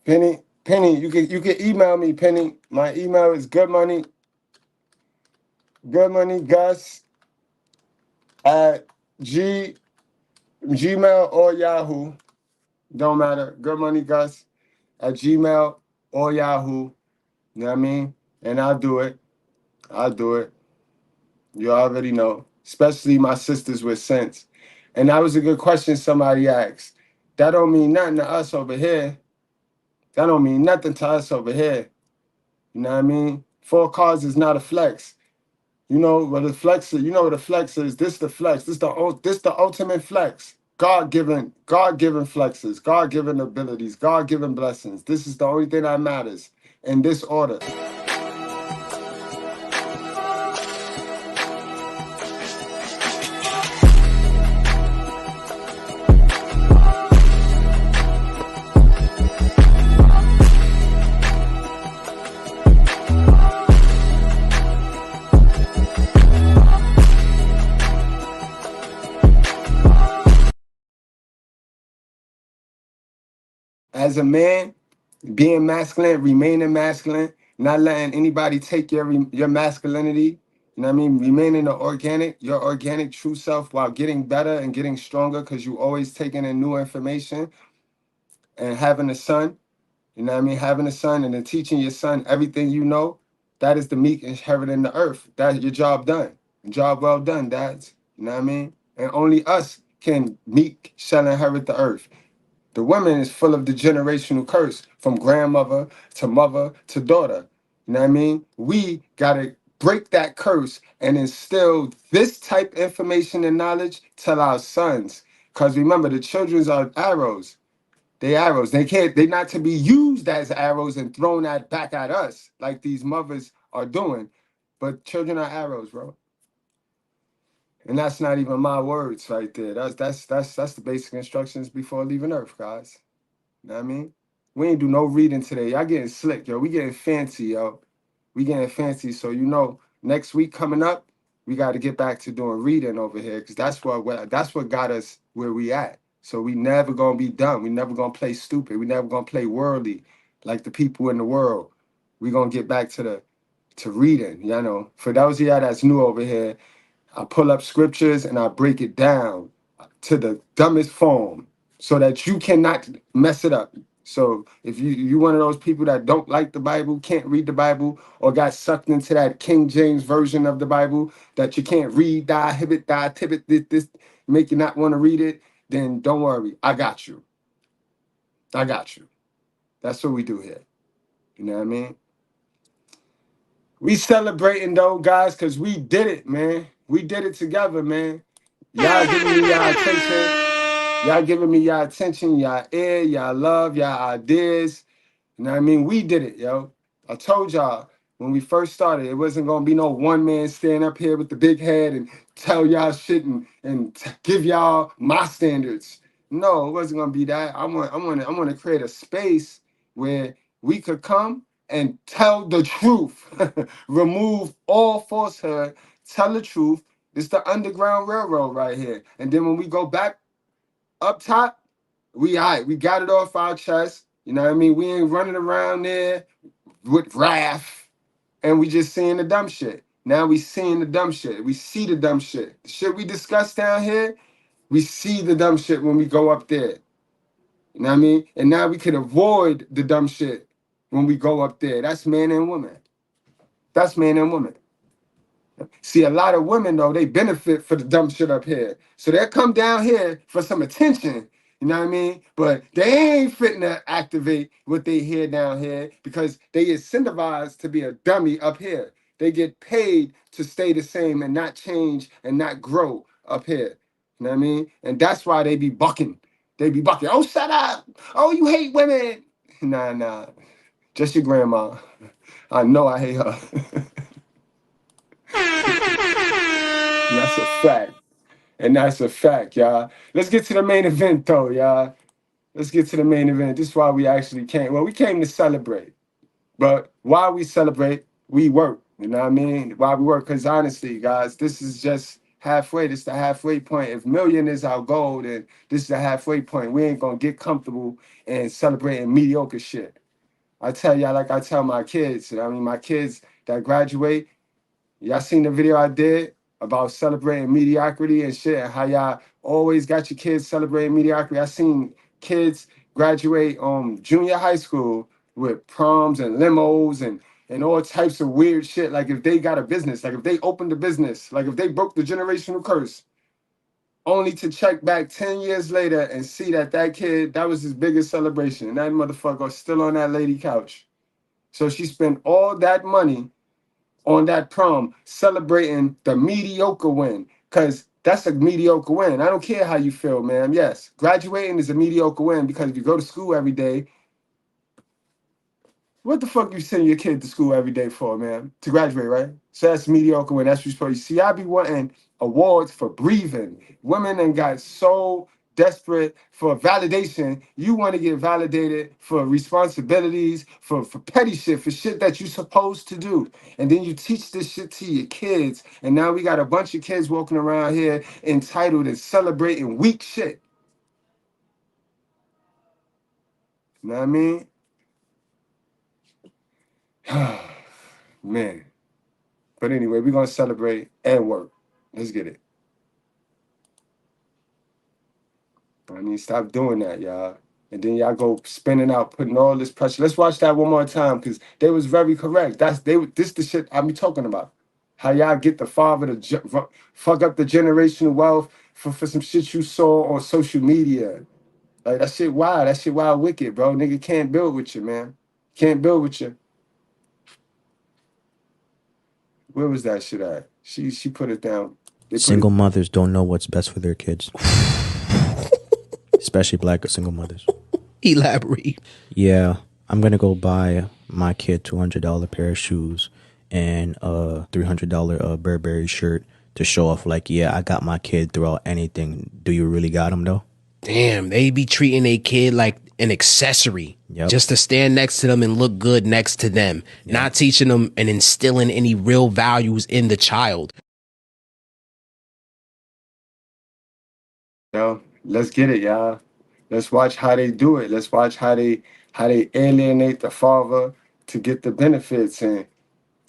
Penny, you can email me, Penny. My email is goodmoneygus at Gmail or Yahoo. Don't matter. Goodmoneygus at Gmail or Yahoo. You know what I mean? And I'll do it. You already know. Especially my sisters with sense. And that was a good question somebody asked. That don't mean nothing to us over here. That don't mean nothing to us over here. You know what I mean? 4 cars is not a flex. You know what the flex is? You know what the flex is? This the flex. This the ultimate flex. God-given flexes, God-given abilities, God-given blessings. This is the only thing that matters in this order. As a man, being masculine, remaining masculine, not letting anybody take your masculinity, you know what I mean? Remaining your organic true self while getting better and getting stronger because you always taking in new information and having a son, you know what I mean? Having a son and then teaching your son everything you know, that is the meek inheriting the earth. That's your job done. Job well done, dads. You know what I mean? And only us can meek shall inherit the earth. The woman is full of the generational curse from grandmother to mother to daughter. You know what I mean? We got to break that curse and instill this type of information and knowledge to our sons. Because remember, the children are arrows. They arrows. They're not to be used as arrows and thrown back at us like these mothers are doing. But children are arrows, bro. And that's not even my words right there. That's the basic instructions before leaving Earth, guys. You know what I mean? We ain't do no reading today. Y'all getting slick, yo. We getting fancy, yo. We getting fancy. So, you know, next week coming up, we got to get back to doing reading over here because that's what got us where we at. So we never going to be done. We never going to play stupid. We never going to play worldly like the people in the world. We going to get back to reading, you know. For those of y'all that's new over here, I pull up scriptures and I break it down to the dumbest form so that you cannot mess it up. So if you one of those people that don't like the Bible, can't read the Bible, or got sucked into that King James version of the Bible that you can't read, this make you not want to read it, then don't worry. I got you. I got you. That's what we do here. You know what I mean? We celebrating though, guys, because we did it, man. We did it together, man. Y'all giving me y'all attention. Y'all giving me y'all attention, y'all ear, y'all love, y'all ideas. You know what I mean? We did it, yo. I told y'all when we first started, it wasn't gonna be no one man stand up here with the big head and tell y'all shit and give y'all my standards. No, it wasn't gonna be that. I want to create a space where we could come and tell the truth, remove all falsehood, tell the truth. It's the Underground Railroad right here. And then when we go back up top, we all right, we got it off our chest. You know what I mean? We ain't running around there with wrath and we just seeing the dumb shit. Now we seeing the dumb shit. We see the dumb shit. The shit we discuss down here, we see the dumb shit when we go up there. You know what I mean? And now we can avoid the dumb shit when we go up there. That's man and woman. That's man and woman. See, a lot of women, though, they benefit for the dumb shit up here. So they'll come down here for some attention, you know what I mean? But they ain't fitting to activate what they hear down here because they incentivized to be a dummy up here. They get paid to stay the same and not change and not grow up here. You know what I mean? And that's why they be bucking. They be bucking. Oh, shut up. Oh, you hate women. Nah. Just your grandma. I know I hate her. That's a fact. And that's a fact, y'all. Let's get to the main event, though, y'all. Let's get to the main event. This is why we actually came. Well, we came to celebrate. But while we celebrate, we work. You know what I mean? Why we work? Because honestly, guys, this is just halfway. This is the halfway point. If million is our goal, then this is the halfway point. We ain't going to get comfortable and celebrating mediocre shit. I tell y'all like I tell my kids. I mean, my kids that graduate, y'all seen the video I did about celebrating mediocrity and shit, and how y'all always got your kids celebrating mediocrity. I seen kids graduate junior high school with proms and limos and all types of weird shit. Like if they got a business, like if they opened a business, like if they broke the generational curse, only to check back 10 years later and see that kid, that was his biggest celebration. And that motherfucker still on that lady couch. So she spent all that money on that prom celebrating the mediocre win, because that's a mediocre win. I don't care how you feel, man. Yes, graduating is a mediocre win because if you go to school every day, what the fuck you send your kid to school every day for, man? To graduate, right? So that's mediocre win. That's what you're supposed to see. I be wanting awards for breathing. Women and got so desperate for validation. You want to get validated for responsibilities, for petty shit, for shit that you're supposed to do. And then you teach this shit to your kids. And now we got a bunch of kids walking around here entitled and celebrating weak shit. You know what I mean? Man. But anyway, we're going to celebrate and work. Let's get it. I mean, stop doing that, y'all. And then y'all go spinning out, putting all this pressure. Let's watch that one more time because they was very correct. This the shit I be talking about. How y'all get the father to fuck up the generational wealth for some shit you saw on social media. Like, that shit wild. That shit wild wicked, bro. Nigga can't build with you, man. Can't build with you. Where was that shit at? She put it down. Single mothers don't know what's best for their kids. Especially black single mothers. Elaborate. Yeah, I'm going to go buy my kid $200 pair of shoes and a $300 Burberry shirt to show off like, yeah, I got my kid throughout anything. Do you really got him though? Damn, they be treating a kid like an accessory just to stand next to them and look good next to them, not teaching them and instilling any real values in the child. Yo, let's get it, y'all. Let's watch how they do it. Let's watch how they alienate the father to get the benefits. And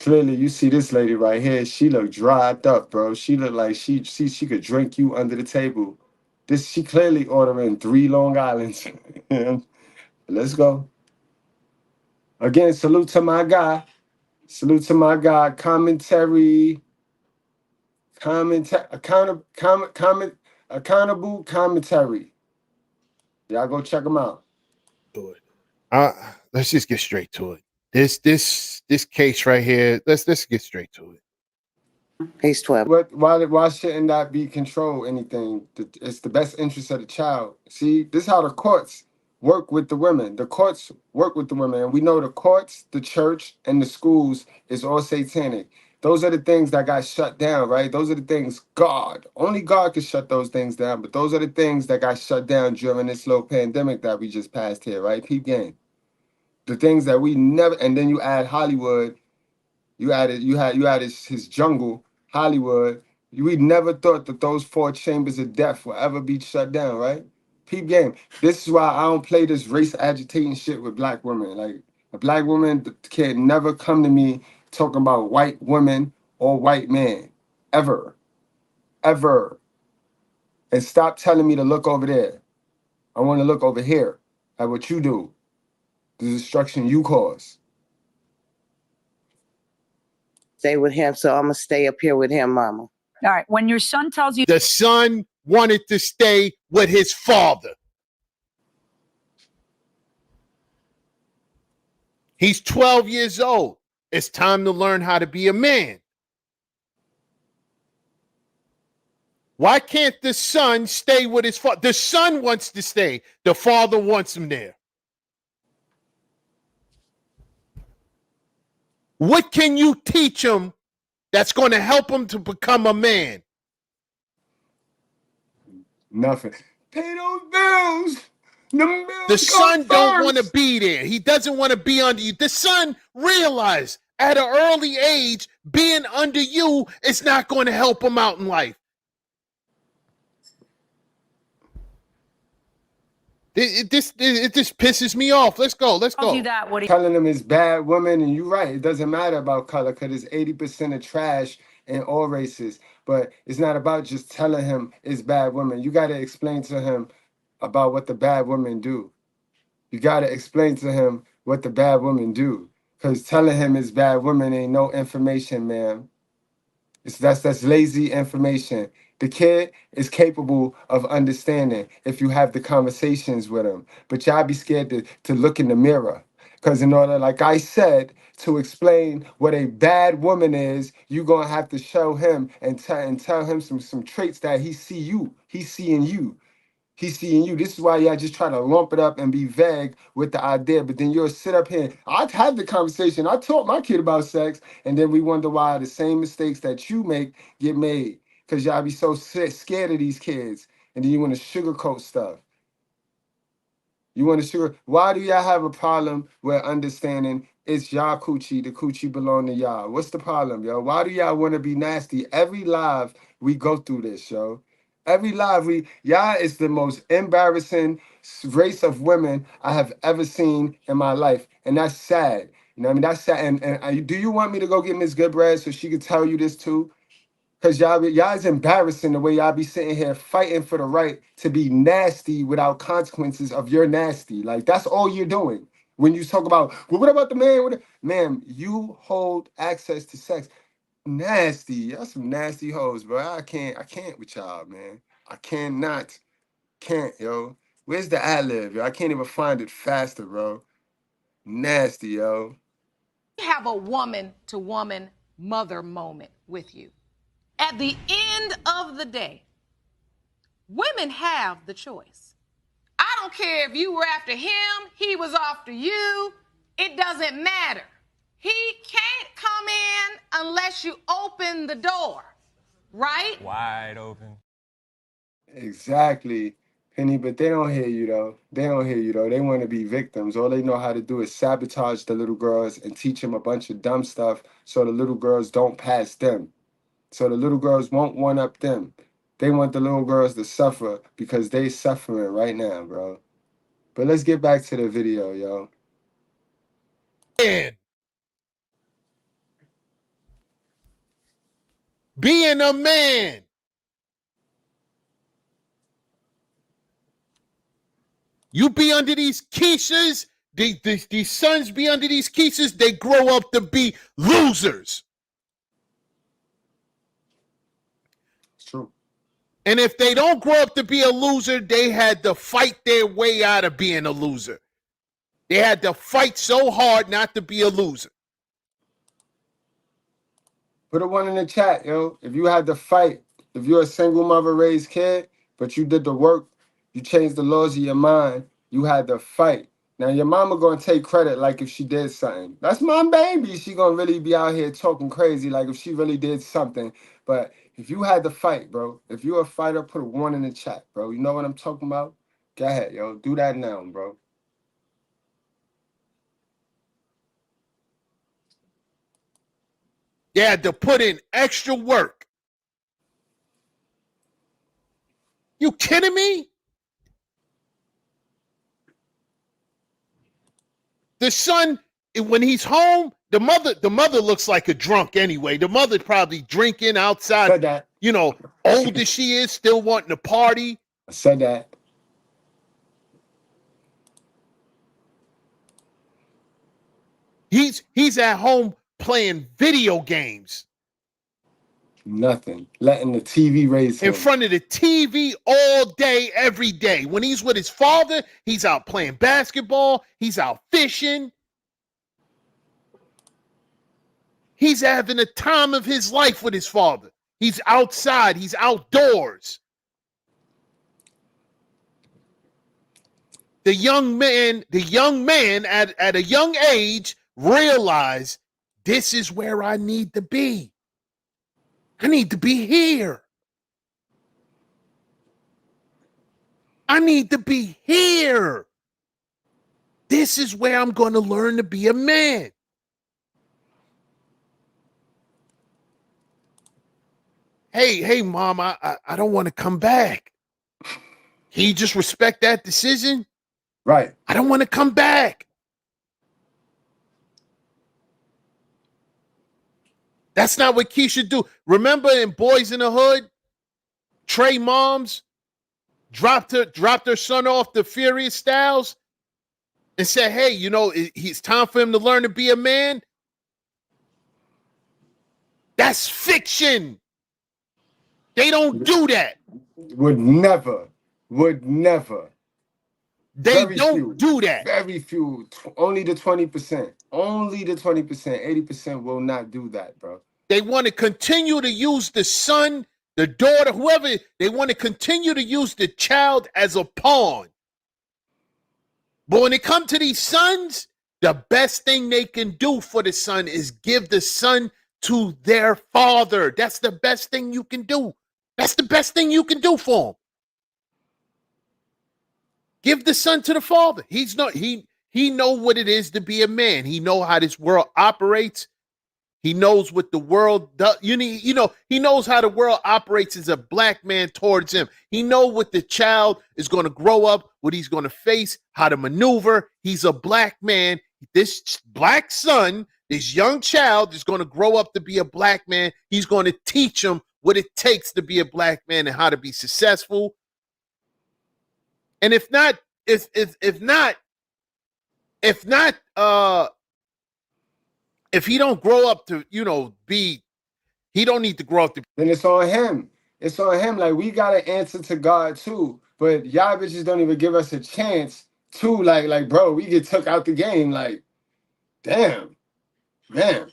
clearly, you see this lady right here. She look dried up, bro. She look like she could drink you under the table. She clearly ordering 3 Long Islands. Let's go. Again, salute to my guy. Salute to my guy. Accountable commentary. Y'all go check him out. Let's just get straight to it. This case right here. Let's get straight to it. He's 12. Why shouldn't that be control anything? It's the best interest of the child. See, this is how the courts work with the women. The courts work with the women. And we know the courts, the church, and the schools is all satanic. Those are the things that got shut down, right? Those are the things only God could shut those things down. But those are the things that got shut down during this little pandemic that we just passed here, right? Peep game. The things that we never, and then you add Hollywood. You added his jungle, Hollywood. We never thought that those 4 chambers of death will ever be shut down, right? Peep game. This is why I don't play this race agitating shit with black women. Like a black woman can never come to me talking about white women or white men. Ever. Ever. And stop telling me to look over there. I want to look over here at what you do. The destruction you cause. Stay with him, so I'm gonna stay up here with him, mama. All right. When your son tells you The son wanted to stay with his father. He's 12 years old. It's time to learn how to be a man. Why can't the son stay with his father? The son wants to stay. The father wants him there. What can you teach him that's going to help him to become a man? Nothing. Pay those bills. The son don't want to be there. He doesn't want to be under you. The son realized at an early age, being under you is not going to help him out in life. It just pisses me off. Let's go. Telling him it's bad women, and you're right. It doesn't matter about color because it's 80% of trash in all races. But it's not about just telling him it's bad women. You got to explain to him about what the bad women do. You got to explain to him what the bad women do. Because telling him it's bad women ain't no information, man. That's lazy information. The kid is capable of understanding if you have the conversations with him. But y'all be scared to look in the mirror. Because in order, like I said, to explain what a bad woman is, you're going to have to show him and tell him some traits that he see you. He's seeing you. He's seeing you. This is why y'all just try to lump it up and be vague with the idea. But then you'll sit up here. I've had the conversation. I taught my kid about sex. And then we wonder why the same mistakes that you make get made. Because y'all be so scared of these kids. And then you want to sugarcoat stuff. Why do y'all have a problem with understanding it's y'all coochie, the coochie belong to y'all? What's the problem, yo? Why do y'all want to be nasty? Every live we go through this, yo. Every live y'all is the most embarrassing race of women I have ever seen in my life. And that's sad. You know what I mean? That's sad. And do you want me to go get Miss Goodbread so she could tell you this too? Because y'all is embarrassing the way y'all be sitting here fighting for the right to be nasty without consequences of your nasty. Like, that's all you're doing. When you talk about, well, what about the man? Ma'am, you hold access to sex. Nasty. Y'all some nasty hoes, bro. I can't with y'all, man. I can't, yo. Where's the ad-lib, yo? I can't even find it faster, bro. Nasty, yo. Have a woman to woman mother moment with you. At the end of the day, women have the choice. I don't care if you were after him, he was after you. It doesn't matter. He can't come in unless you open the door, right? Wide open. Exactly, Penny, but they don't hear you, though. They want to be victims. All they know how to do is sabotage the little girls and teach them a bunch of dumb stuff so the little girls don't pass them. So the little girls won't one-up them. They want the little girls to suffer because they suffering right now, bro. But let's get back to the video, yo. Man. Being a man. You be under these Keishas, these sons be under these Keishas, they grow up to be losers. It's true. And if they don't grow up to be a loser, they had to fight their way out of being a loser. They had to fight so hard not to be a loser. Put a 1 in the chat, yo. If you had to fight, if you're a single mother raised kid, but you did the work, you changed the laws of your mind, you had to fight. Now your mama gonna take credit like if she did something. That's my baby. She gonna really be out here talking crazy like if she really did something. But if you had to fight, bro, if you're a fighter, put a 1 in the chat, bro. You know what I'm talking about? Go ahead, yo. Do that now, bro. They had to put in extra work. You kidding me? The son, when he's home, the mother looks like a drunk anyway. The mother probably drinking outside. Said that. You know, old as she is, still wanting to party. I said that. He's at home playing video games. Nothing. Letting the TV raise him. In front of the TV all day, every day. When he's with his father, he's out playing basketball. He's out fishing. He's having the time of his life with his father. He's outside. He's outdoors. The young man at a young age realized this is where I need to be. I need to be here. I need to be here. This is where I'm going to learn to be a man. Hey, mom, I don't want to come back. Can you just respect that decision? Right. I don't want to come back. That's not what Keisha do. Remember in Boys in the Hood, Trey moms dropped her son off to Furious Styles and said, hey, you know, it's time for him to learn to be a man. That's fiction. They don't do that. Would never. They don't do that. Very few. Only the 20%. Only the 20%. 80% will not do that, bro. They want to continue to use the son, the daughter, whoever. They want to continue to use the child as a pawn. But when it comes to these sons, the best thing they can do for the son is give the son to their father. That's the best thing you can do. That's the best thing you can do for him. Give the son to the father. He know what it is to be a man. He know how this world operates. He knows what the world does. He knows how the world operates as a black man towards him. He knows what the child is going to grow up, what he's going to face, how to maneuver. He's a black man. This black son, this young child is going to grow up to be a black man. He's going to teach him what it takes to be a black man and how to be successful. And if he don't grow up to, he don't need to grow up to. Then it's on him. It's on him. Like, we got to answer to God too. But y'all bitches don't even give us a chance to, like, bro, we get took out the game. Like, damn, man.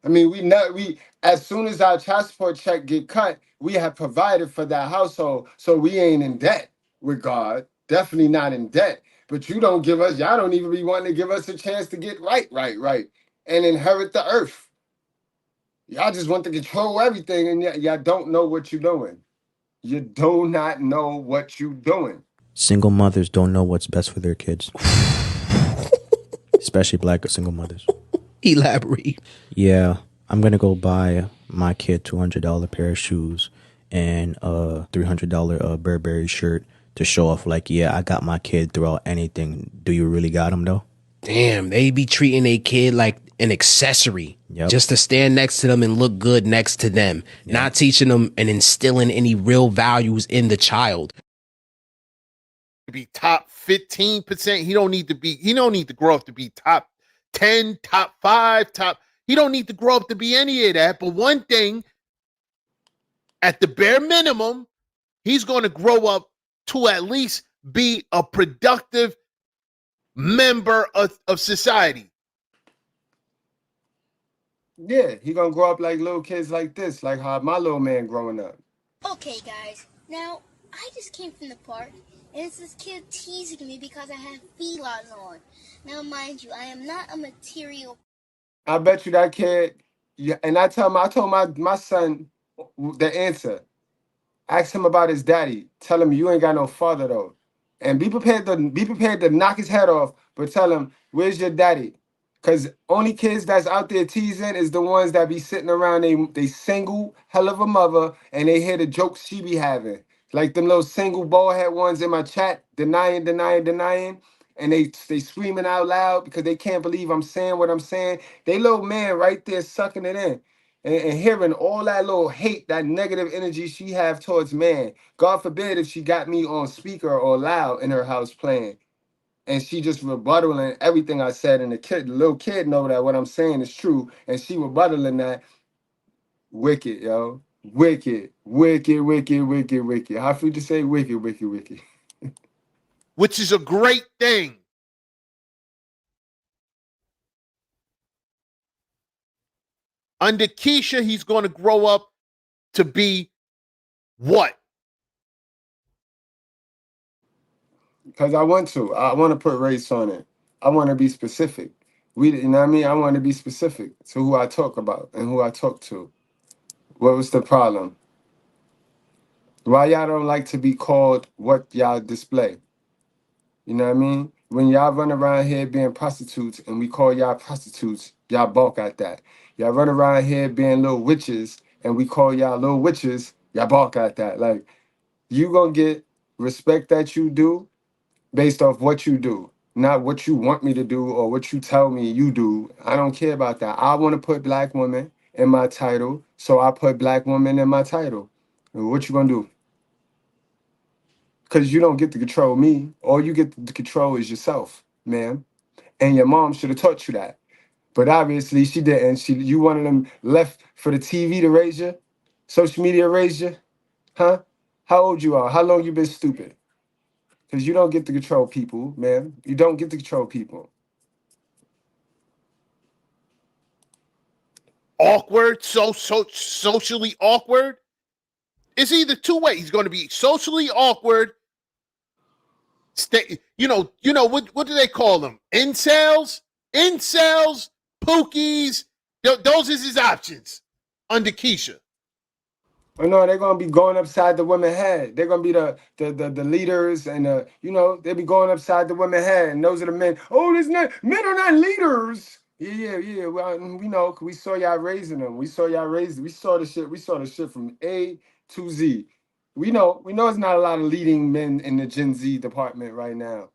I mean, we as soon as our child support check get cut, we have provided for that household. So we ain't in debt with God. Definitely not in debt. But you don't give us, y'all don't even be wanting to give us a chance to get right. And inherit the earth. Y'all just want to control everything, and y'all don't know what you're doing. You do not know what you're doing. Single mothers don't know what's best for their kids. Especially black single mothers. Elaborate. Yeah, I'm going to go buy my kid $200 pair of shoes and a $300 Burberry shirt to show off like, yeah, I got my kid throughout anything. Do you really got him though? Damn, they be treating a kid like an accessory just to stand next to them and look good next to them, not teaching them and instilling any real values in the child. to be top 15%. He don't need to grow up to be top 10, top 5, he don't need to grow up to be any of that. But one thing, at the bare minimum, he's going to grow up to at least be a productive member of society. Yeah, he gonna grow up like little kids like this, like how my little man growing up. Okay, guys. Now, I just came from the park, and it's this kid teasing me because I have felines on. Now, mind you, I am not a material. I bet you that kid, yeah, and I told my son the answer. Ask him about his daddy. Tell him you ain't got no father though. And be prepared to knock his head off, but tell him, where's your daddy? Because only kids that's out there teasing is the ones that be sitting around they single hell of a mother and they hear the jokes she be having. Like them little single bald head ones in my chat, denying. And they screaming out loud because they can't believe I'm saying what I'm saying. They little man right there sucking it in. And hearing all that little hate, that negative energy she have towards man. God forbid if she got me on speaker or loud in her house playing. And she just rebuttaling everything I said. And the little kid know that what I'm saying is true. And she rebuttaling that. Wicked, yo. Wicked. How free to say wicked. Which is a great thing. Under Keisha, he's going to grow up to be what? Because I want to put race on it. I want to be specific. You know what I mean? I want to be specific to who I talk about and who I talk to. What was the problem? Why y'all don't like to be called what y'all display? You know what I mean? When y'all run around here being prostitutes and we call y'all prostitutes, y'all balk at that. Y'all run around here being little witches and we call y'all little witches, y'all balk at that. Like, you gonna get respect that you do based off what you do, not what you want me to do or what you tell me you do. I don't care about that. I want to put black women in my title, so I put black women in my title. And what you gonna do? Because you don't get to control me. All you get to control is yourself, ma'am. And your mom should have taught you that. But obviously she didn't. You one of them left for the TV to raise you? Social media raise you? Huh? How old you are? How long you been stupid? Because you don't get to control people, man. You don't get to control people. Awkward, socially awkward. It's either two ways. He's going to be socially awkward. You know what do they call them? Incels, pookies. Those is his options under Keisha. Oh no, they're gonna be going upside the women's head. They're gonna be the leaders, and they'll be going upside the women's head. And those are the men. Oh, men are not leaders. Yeah. Well, we know, 'cause we saw y'all raising them. We saw the shit from A to Z. We know it's not a lot of leading men in the Gen Z department right now.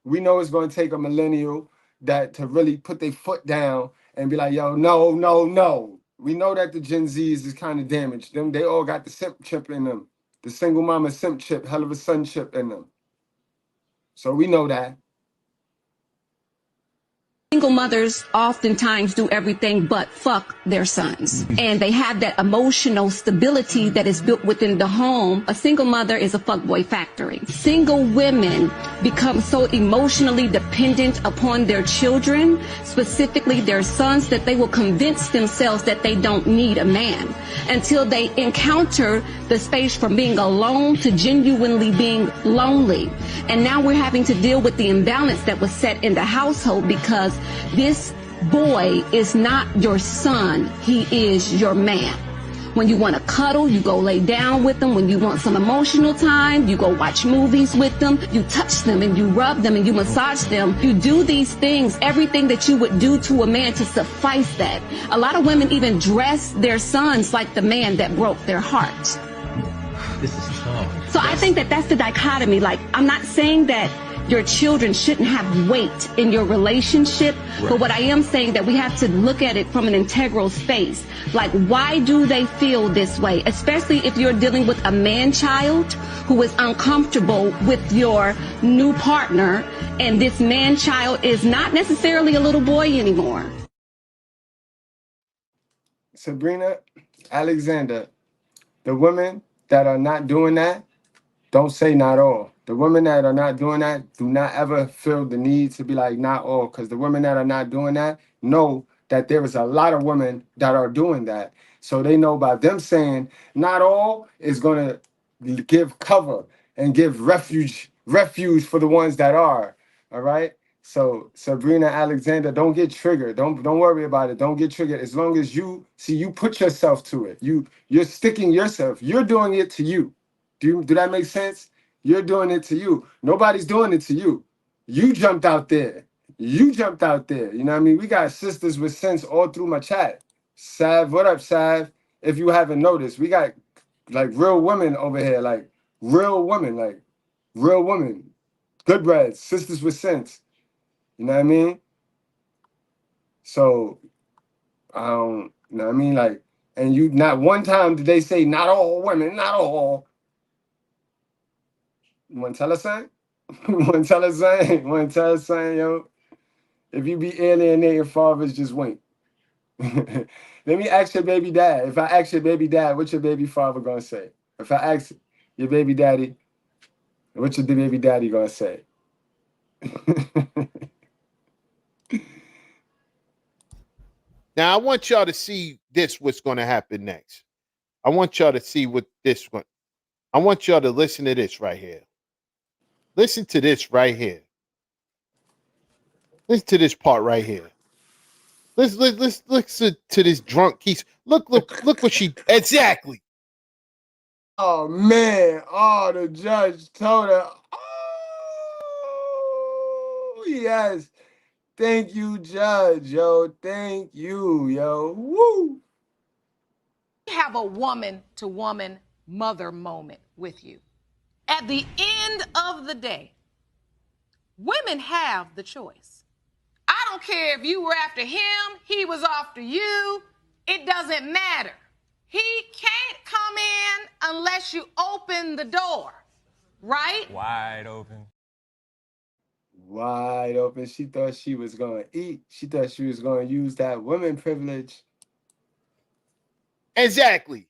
We know it's going to take a millennial to really put their foot down and be like, yo, no. We know that the Gen Zs is kind of damaged. They all got the simp chip in them. The single mama simp chip, hell of a son chip in them. So we know that. Single mothers oftentimes do everything but fuck their sons. And they have that emotional stability that is built within the home. A single mother is a fuckboy factory. Single women become so emotionally dependent upon their children, specifically their sons, that they will convince themselves that they don't need a man until they encounter the space from being alone to genuinely being lonely. And now we're having to deal with the imbalance that was set in the household, because this boy is not your son, he is your man. When you want to cuddle, you go lay down with them. When you want some emotional time, you go watch movies with them. You touch them and you rub them and you massage them. You do these things, everything that you would do to a man to suffice that. A lot of women even dress their sons like the man that broke their heart. This is tough. So I think that that's the dichotomy. Like, I'm not saying that your children shouldn't have weight in your relationship. Right. But what I am saying that we have to look at it from an integral space. Like, why do they feel this way? Especially if you're dealing with a man-child who is uncomfortable with your new partner, and this man-child is not necessarily a little boy anymore. Sabrina Alexander, the women that are not doing that, don't say not all. The women that are not doing that, do not ever feel the need to be like not all, because the women that are not doing that know that there is a lot of women that are doing that. So they know by them saying not all is going to give cover and give refuge for the ones that are. All right. So Sabrina Alexander, don't get triggered. Don't worry about it. Don't get triggered. As long as you put yourself to it. You're sticking yourself. You're doing it to you. Do that make sense? You're doing it to you. Nobody's doing it to you. You jumped out there. You jumped out there. You know what I mean? We got sisters with sense all through my chat. Sav, what up, Sav? If you haven't noticed, we got like real women over here, like real women. Goodbread, sisters with sense. You know what I mean? So, you know what I mean? Like, and you not one time did they say not all women, not all. You want to tell us something? You want to tell us something? You want to tell us something, yo? If you be alienating fathers, just wink. Let me ask your baby dad. If I ask your baby dad, what's your baby father going to say? If I ask your baby daddy, what's your baby daddy going to say? Now, I want y'all to see this, what's going to happen next. I want y'all to see what this one. I want y'all to listen to this right here. Listen to this right here. Listen to this part right here. Let's listen to this drunk Keith. Look what she exactly. Oh man! Oh, the judge told her. Oh yes, thank you, judge. Yo, thank you, yo. Woo! Have a woman-to-woman mother moment with you. At the end of the day, women have the choice. I don't care if you were after him, he was after you. It doesn't matter. He can't come in unless you open the door, right? Wide open. Wide open. She thought she was going to eat. She thought she was going to use that woman privilege. Exactly.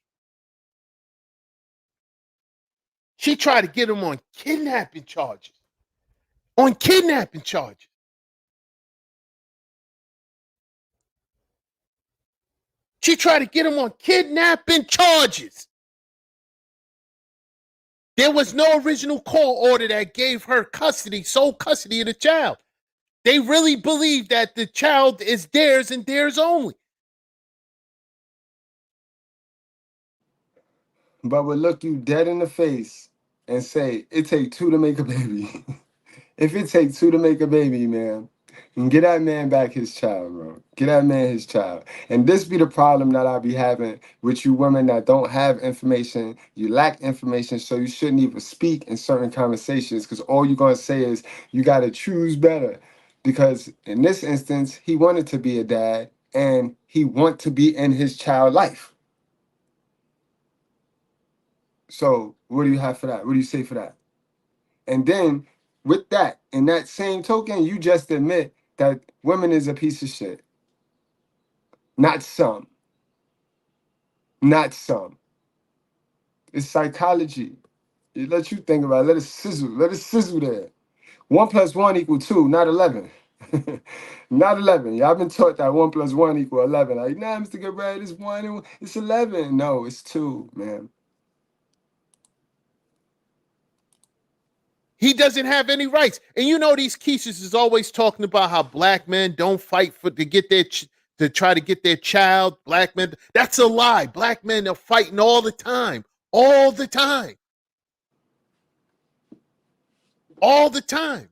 She tried to get him on kidnapping charges. On kidnapping charges. She tried to get him on kidnapping charges. There was no original court order that gave her sole custody of the child. They really believe that the child is theirs and theirs only. But would look you dead in the face and say, it take two to make a baby. If it takes two to make a baby, man, and get that man back his child, bro. Get that man his child. And this be the problem that I be having with you women that don't have information. You lack information, so you shouldn't even speak in certain conversations, because all you're going to say is you got to choose better. Because in this instance, he wanted to be a dad, and he want to be in his child life. So what do you have for that? What do you say for that? And then with that, in that same token, you just admit that women is a piece of shit. Not some. Not some. It's psychology. It let you think about it. Let it sizzle. Let it sizzle there. 1 + 1 = 2, not 11. Not 11. Y'all been taught that 1 + 1 = 11. Like, nah, Mr. Goodbread, it's 1 and 1. It's 11. No, it's 2, man. He doesn't have any rights. And you know these Keishas is always talking about how black men don't fight to try to get their child. Black men, that's a lie. Black men are fighting all the time. All the time. All the time.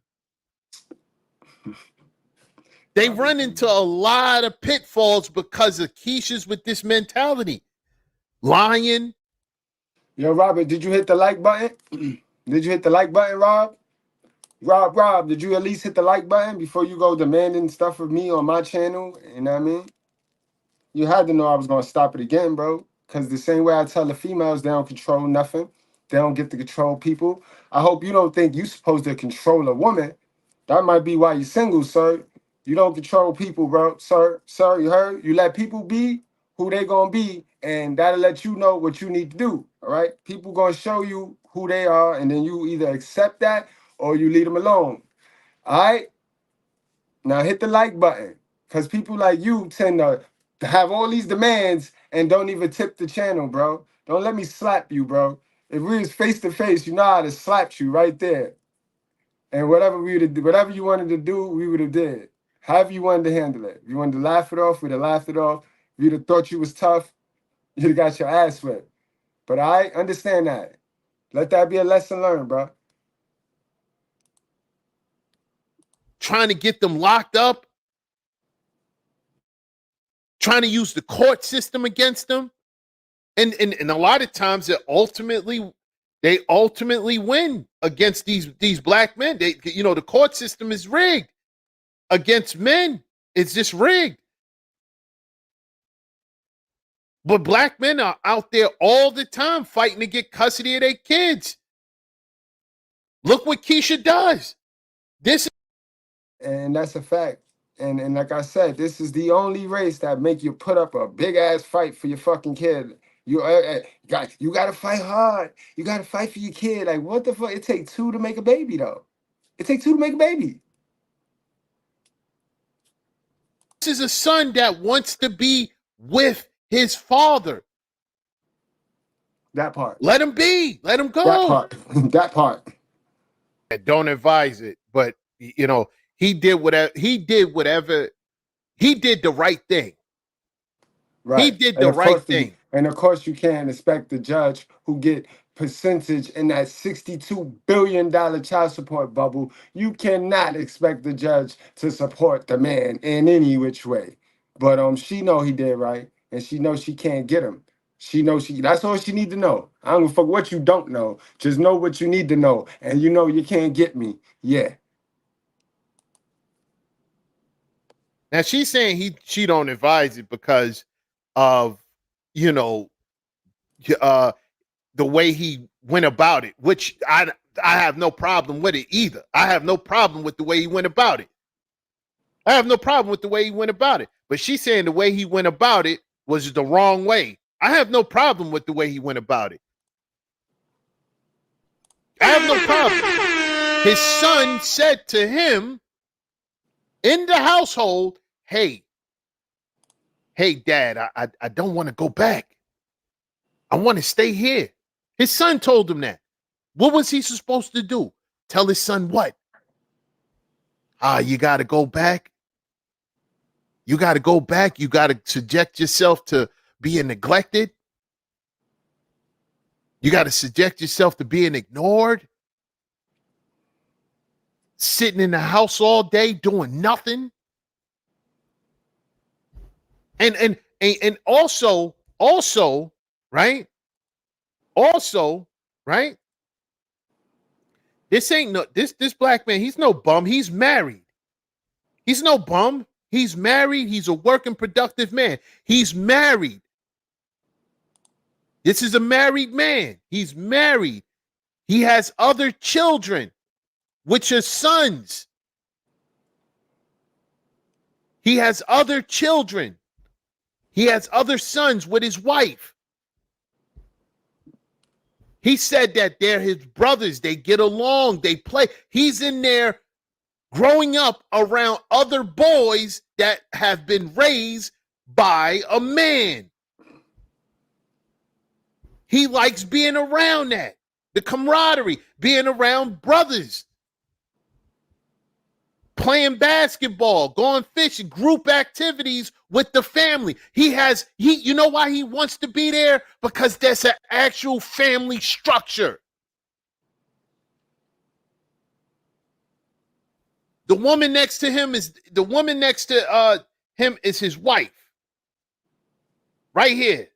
They run into a lot of pitfalls because of Keishas with this mentality. Lying. Yo, Robert, did you hit the like button? Did you hit the like button, Rob? Rob, did you at least hit the like button before you go demanding stuff of me on my channel? You know what I mean? You had to know I was gonna stop it again, bro. Cause the same way I tell the females they don't control nothing, they don't get to control people. I hope you don't think you supposed to control a woman. That might be why you're single, sir. You don't control people, bro. Sir, you heard? You let people be who they gonna be, and that'll let you know what you need to do. All right? People gonna show you who they are, and then you either accept that or you leave them alone. All right? Now hit the like button. Cause people like you tend to have all these demands and don't even tip the channel, bro. Don't let me slap you, bro. If we was face to face, you know I'd have slapped you right there. And whatever you wanted to do, we would have did. However you wanted to handle it. If you wanted to laugh it off, we'd have laughed it off. If you'd have thought you was tough, you'd have got your ass whipped. But I understand that. Let that be a lesson learned, bro. Trying to get them locked up, trying to use the court system against them. And a lot of times they ultimately win against these black men. The court system is rigged against men. It's just rigged. But black men are out there all the time fighting to get custody of their kids. Look what Keisha does. And that's a fact. And like I said, this is the only race that make you put up a big ass fight for your fucking kid. You gotta fight hard. You gotta fight for your kid. Like what the fuck? It take two to make a baby though. It take two to make a baby. This is a son that wants to be with his father. That part. Let him be. Let him go. That part. That part. Don't advise it, but he did whatever. He did the right thing. Right. He did the right thing. And of course, you can't expect the judge who get percentage in that $62 billion child support bubble. You cannot expect the judge to support the man in any which way. But she know he did right, and she knows she can't get him. She knows that's all she need to know. I don't give a fuck what you don't know. Just know what you need to know. And you know you can't get me. Yeah. Now she's saying she don't advise it because of the way he went about it, which I have no problem with it either. I have no problem with the way he went about it. But she's saying the way he went about it was the wrong way. I have no problem with the way he went about it. I have no problem. His son said to him in the household, hey, Dad, I don't want to go back. I want to stay here. His son told him that. What was he supposed to do? Tell his son what? You got to go back. You got to go back. You got to subject yourself to being neglected. You got to subject yourself to being ignored. Sitting in the house all day doing nothing. And also, right? Also, right? This black man, he's no bum. He's married. He's no bum. He's married. He's a working, productive man. He's married. This is a married man. He's married. He has other children, which are sons. He has other children. He has other sons with his wife. He said that they're his brothers. They get along. They play. He's in there growing up around other boys that have been raised by a man. He likes being around that. The camaraderie, being around brothers. Playing basketball, going fishing, group activities with the family. You know why he wants to be there? Because there's an actual family structure. The woman next to him is his wife. Right here.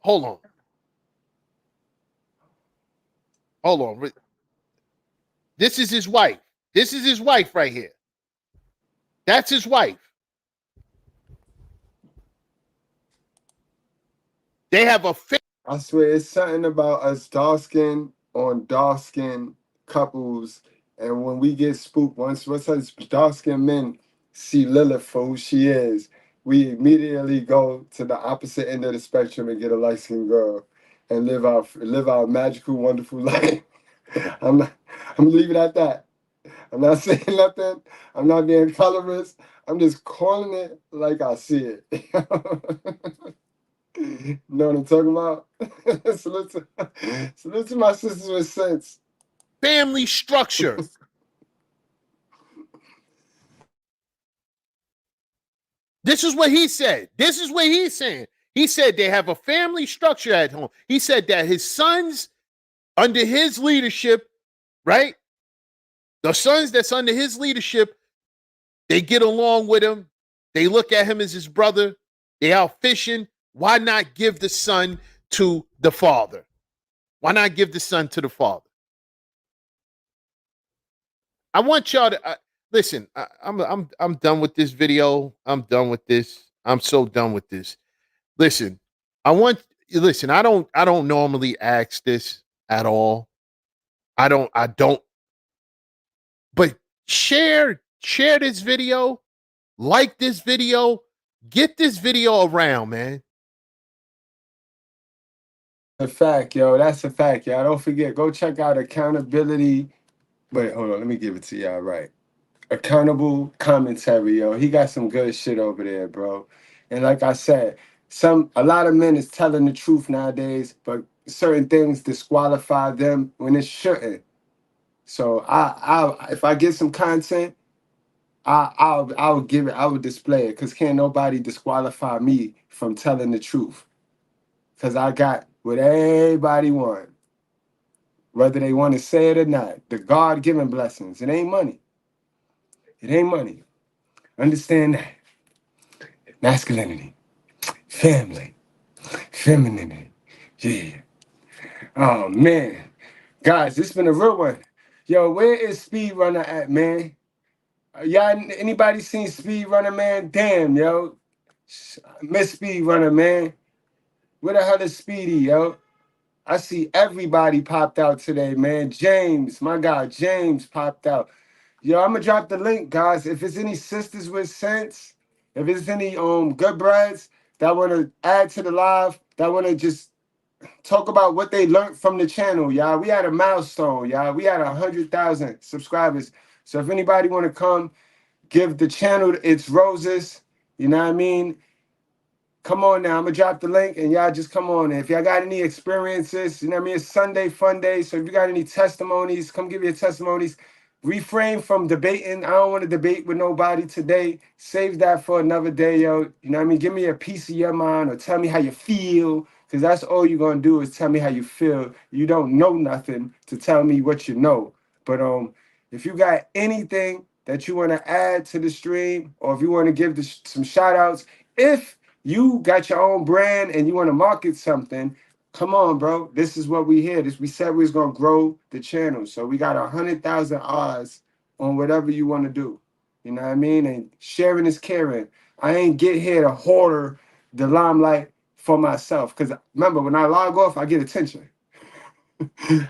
Hold on. This is his wife. This is his wife right here. That's his wife. They have a I swear, it's something about us dark-skinned on dark-skinned couples, and when we get spooked, once us dark-skinned men see Lilith for who she is, we immediately go to the opposite end of the spectrum and get a light-skinned girl and live our magical, wonderful life. I'm leaving it at that. I'm not saying nothing. I'm not being colorist. I'm just calling it like I see it. Know what I'm talking about? Salute to my sisters with sense. family structure. This is what he said. This is what he's saying. He said they have a family structure at home. He said that his sons, under his leadership, right? The sons that's under his leadership, they get along with him. They look at him as his brother. They out fishing. Why not give the son to the father? Why not give the son to the father? I want y'all to listen. I'm done with this video. I'm done with this. I'm so done with this. Listen, I don't normally ask this at all. I don't. But share this video, like this video, get this video around, man. A fact, yo. That's a fact, y'all. Don't forget, go check out accountability. Wait, hold on. Let me give it to y'all right. Accountable commentary, yo. He got some good shit over there, bro. And like I said, a lot of men is telling the truth nowadays, but certain things disqualify them when it shouldn't. So if I get some content, I'll give it. I will display it, because can't nobody disqualify me from telling the truth. Because I got what everybody want, whether they want to say it or not. The God-given blessings. It ain't money. It ain't money. Understand that. Masculinity, family, femininity. Yeah. Oh man, guys, this been a real one. Yo, where is Speedrunner at, man? Y'all, anybody seen Speedrunner, man? Damn, yo. Miss Speedrunner, man. Where the hell is Speedy, yo? I see everybody popped out today, man. James, my guy, James popped out. Yo, I'm gonna drop the link, guys. If it's any sisters with sense, if it's any good breads that want to add to the live, that want to just talk about what they learned from the channel, y'all. We had a milestone, y'all. We had 100,000 subscribers. So if anybody want to come, give the channel its roses, you know what I mean? Come on now, I'm gonna drop the link and y'all just come on. If y'all got any experiences, you know what I mean? It's Sunday fun day. So if you got any testimonies, come give your testimonies. Refrain from debating. I don't want to debate with nobody today. Save that for another day, yo. You know what I mean? Give me a piece of your mind or tell me how you feel, because that's all you're gonna do is tell me how you feel. You don't know nothing to tell me what you know. But if you got anything that you want to add to the stream, or if you want to give some shout outs, if you got your own brand and you want to market something, come on, bro. This is what we here. We said we was gonna grow the channel. So we got 100,000 odds on whatever you want to do. You know what I mean? And sharing is caring. I ain't get here to hoard the limelight for myself. Because remember, when I log off, I get attention.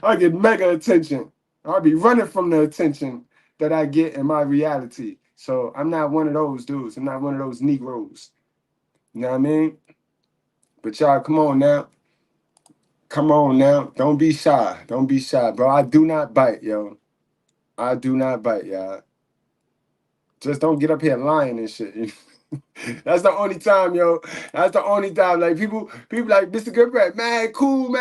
I get mega attention. I'll be running from the attention that I get in my reality. So I'm not one of those dudes. I'm not one of those Negroes. You know what I mean? But y'all, come on now. Come on now. Don't be shy. Don't be shy, bro. I do not bite, yo. I do not bite, y'all. Just don't get up here lying and shit. That's the only time, yo. That's the only time. Like people like Mr. Goodbread, man, cool,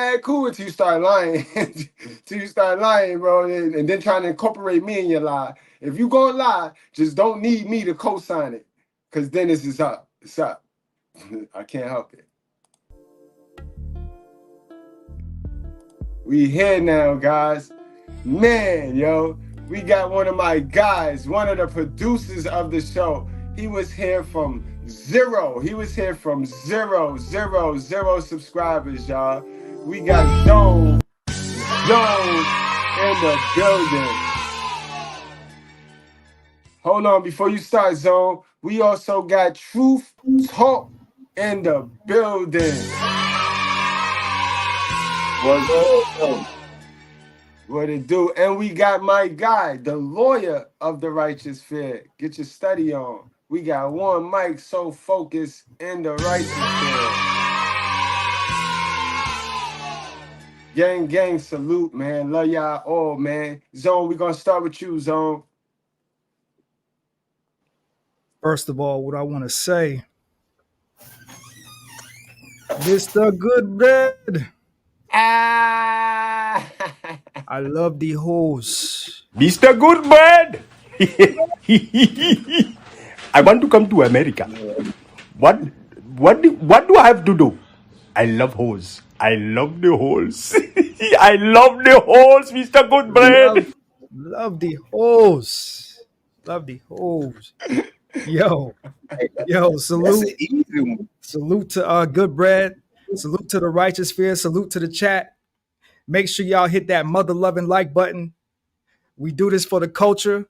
until you start lying. Until you start lying, bro, and then trying to incorporate me in your lie. If you gonna lie, just don't need me to co-sign it. Cause then it's up. It's up. I can't help it. We here now, guys. Man, yo, we got one of my guys, one of the producers of the show. He was here from zero. He was here from zero subscribers, y'all. We got Zone in the building. Hold on, before you start, Zone, we also got Truth Talk in the building. What it do? And we got my guy, the lawyer of the righteous fear. Get your study on. We got one mic so focused in the righteous fear. Gang, salute, man. Love y'all all, man. Zone, we gonna start with you, Zone. First of all, what I want to say, Mr. Goodbread. I love the hoes. Mr. Goodbread. I want to come to America. What do I have to do? I love hoes. I love the holes. I love the holes, Mr. Goodbread. Love the hoes. Love the hoes. Yo, salute. Salute to Goodbread. Salute to the righteous fear. Salute to the chat. Make sure y'all hit that mother loving like button. We do this for the culture.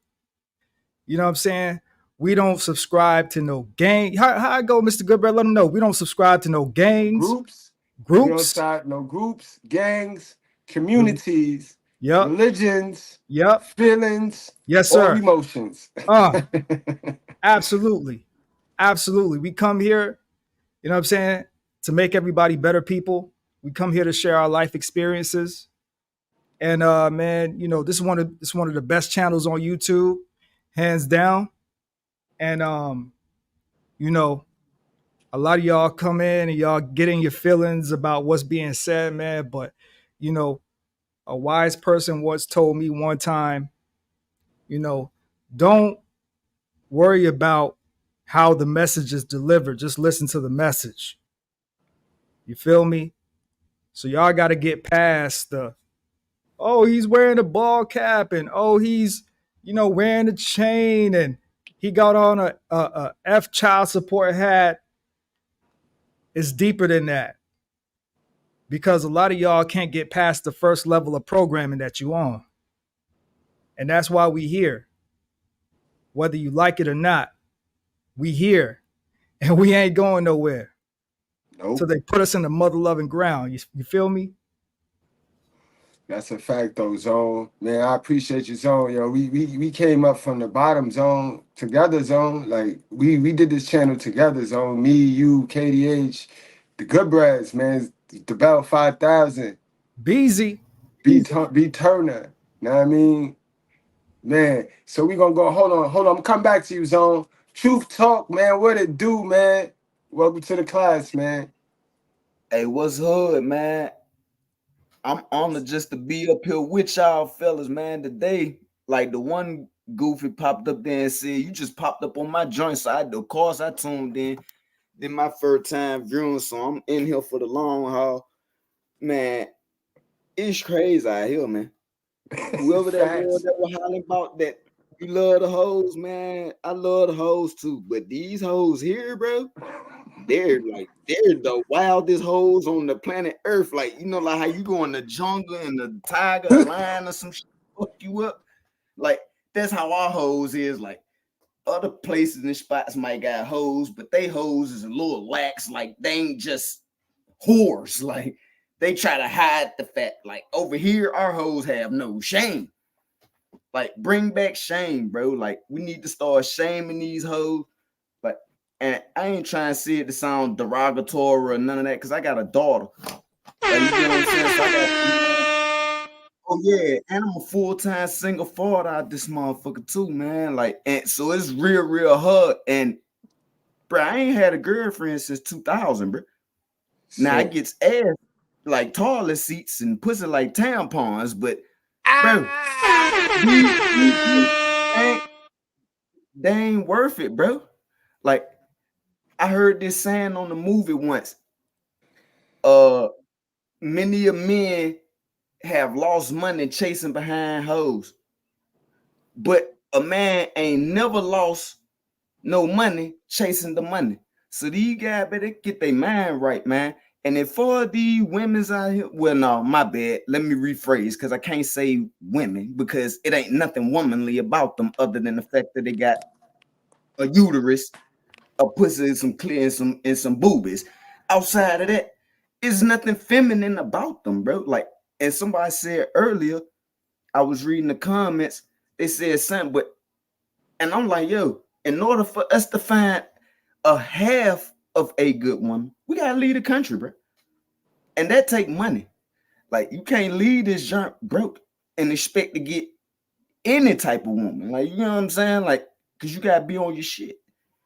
You know what I'm saying? We don't subscribe to no gang. How I go, Mr. Goodbread? Let them know. We don't subscribe to no gangs. Groups. No groups, gangs, communities, religions, feelings, yes, sir. All emotions. Absolutely. We come here, you know what I'm saying, to make everybody better people. We come here to share our life experiences. And man, you know, this is one of the best channels on YouTube, hands down. And you know, a lot of y'all come in and y'all get in your feelings about what's being said, man. But you know, a wise person once told me one time, you know, don't worry about how the message is delivered. Just listen to the message. You feel me? So y'all got to get past the, oh, he's wearing a ball cap, and oh, he's, you know, wearing a chain, and he got on a F child support hat. It's deeper than that, because a lot of y'all can't get past the first level of programming that you on. And that's why we here. Whether you like it or not, we here, and we ain't going nowhere. Nope. So they put us in the mother-loving ground. You feel me? That's a fact, though, Zone. Man, I appreciate you, Zone. Yo, we came up from the bottom, Zone, together, Zone. Like, we did this channel together, Zone. Me, you, KDH, the Goodbreads, man. The Bell 5000. Beezy. B Turner. Know what I mean? Man, so we gonna go, hold on. I'm come back to you, Zone. Truth Talk, man. What it do, man? Welcome to the class, man. Hey, what's hood, man? I'm honored just to be up here with y'all fellas, man. Today, like the one goofy popped up there and said, you just popped up on my joint. So of course I tuned in. Then my first time viewing, so I'm in here for the long haul. Man, it's crazy out here, man. Whoever that was hollering about that you love the hoes, man. I love the hoes too. But these hoes here, bro, they're the wildest hoes on the planet Earth. Like, you know, like how you go in the jungle and the tiger, a lion or some shit fuck you up. Like, that's how our hoes is. Like, other places and spots might got hoes, but they hoes is a little lax. Like, they ain't just whores. Like, they try to hide the fact. Like, over here, our hoes have no shame. Like, bring back shame, bro. Like, we need to start shaming these hoes. And I ain't trying to see it to sound derogatory or none of that, because I got a daughter. Like, you know what I'm saying? So oh yeah, and I'm a full-time single father out this motherfucker too, man. Like, and so it's real hard. And bro, I ain't had a girlfriend since 2000, bro. Now I gets ass like toilet seats and pussy like tampons, but bro, they ain't worth it, bro. Like, I heard this saying on the movie once. Many of men have lost money chasing behind hoes, but a man ain't never lost no money chasing the money. So these guys better get their mind right, man. And if for the women's out here, well, no, my bad. Let me rephrase because I can't say women because it ain't nothing womanly about them other than the fact that they got a uterus, a pussy, and some clear and some boobies. Outside of that, there's nothing feminine about them, bro. Like, and somebody said earlier, I was reading the comments, they said something, but and I'm like, yo, in order for us to find a half of a good one, we gotta leave the country, bro. And that take money. Like, you can't leave this junk broke and expect to get any type of woman. Like, you know what I'm saying? Like, because you gotta be on your shit.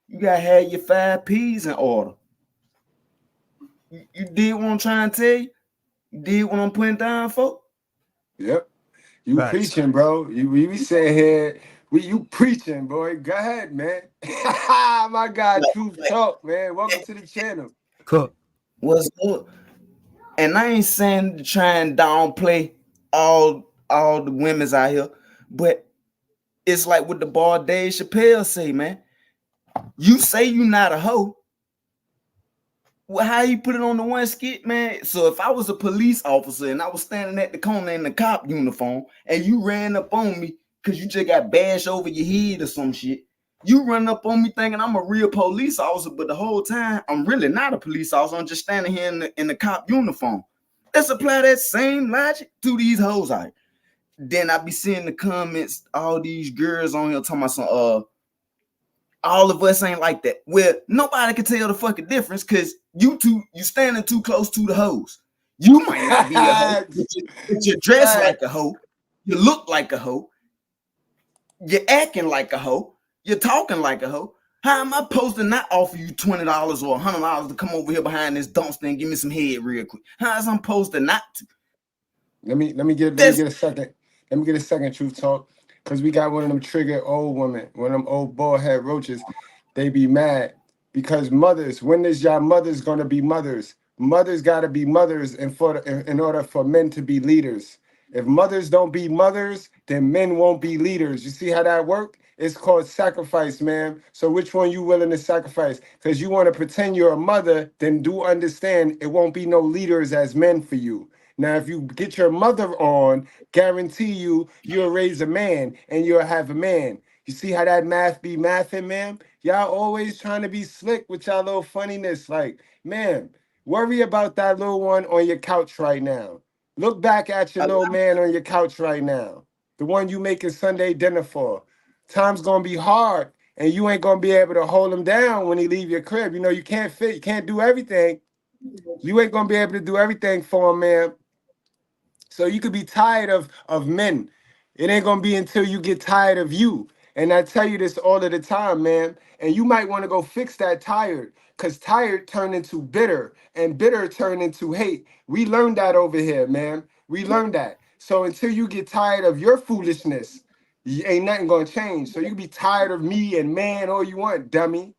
You gotta have your 5 P's in order. You did what I'm trying to tell you? You did what I'm putting down, folks? Yep. You preaching, bro. We sit here, you preaching, boy. Go ahead, man. My God, Truth Talk, man. Welcome to the channel. Cook. What's up? And I ain't saying to try and downplay all the women's out here, but it's like what the boy Dave Chappelle say, man. You say you not a hoe. Well, how you put it on the one skit, man? So if I was a police officer and I was standing at the corner in the cop uniform and you ran up on me because you just got bashed over your head or some shit, you run up on me thinking I'm a real police officer, but the whole time I'm really not a police officer. I'm just standing here in the cop uniform. Let's apply that same logic to these hoes out here. Then I be seeing the comments, all these girls on here talking about some all of us ain't like that. Well, nobody can tell the fucking difference because you standing too close to the hoes. You might not be a hoe, but you dress like a hoe. You look like a hoe. You're acting like a hoe. You're talking like a hoe. How am I supposed to not offer you $20 or $100 to come over here behind this dumpster and give me some head real quick? How is I'm supposed to not to? Let me get a second. Let me get a second, Truth Talk. Because we got one of them triggered old women, one of them old bald head roaches. They be mad because mothers, when is y'all mothers gonna be mothers? Mothers gotta be mothers in order for men to be leaders. If mothers don't be mothers, then men won't be leaders. You see how that work? It's called sacrifice, man. So which one you willing to sacrifice? Because you want to pretend you're a mother, then do understand it won't be no leaders as men for you. Now, if you get your mother on, guarantee you'll raise a man and you'll have a man. You see how that math be mathing, man? Y'all always trying to be slick with y'all little funniness. Like, man, worry about that little one on your couch right now. Look back at your little man on your couch right now. The one you making Sunday dinner for. Time's gonna be hard and you ain't gonna be able to hold him down when he leave your crib. You know, you can't do everything. You ain't gonna be able to do everything for him, man. So you could be tired of men. It ain't gonna be until you get tired of you. And I tell you this all of the time, man. And you might want to go fix that tired, because tired turned into bitter, and bitter turned into hate. We learned that over here, man. We learned that. So until you get tired of your foolishness, ain't nothing gonna change. So you can be tired of me and man all you want, dummy.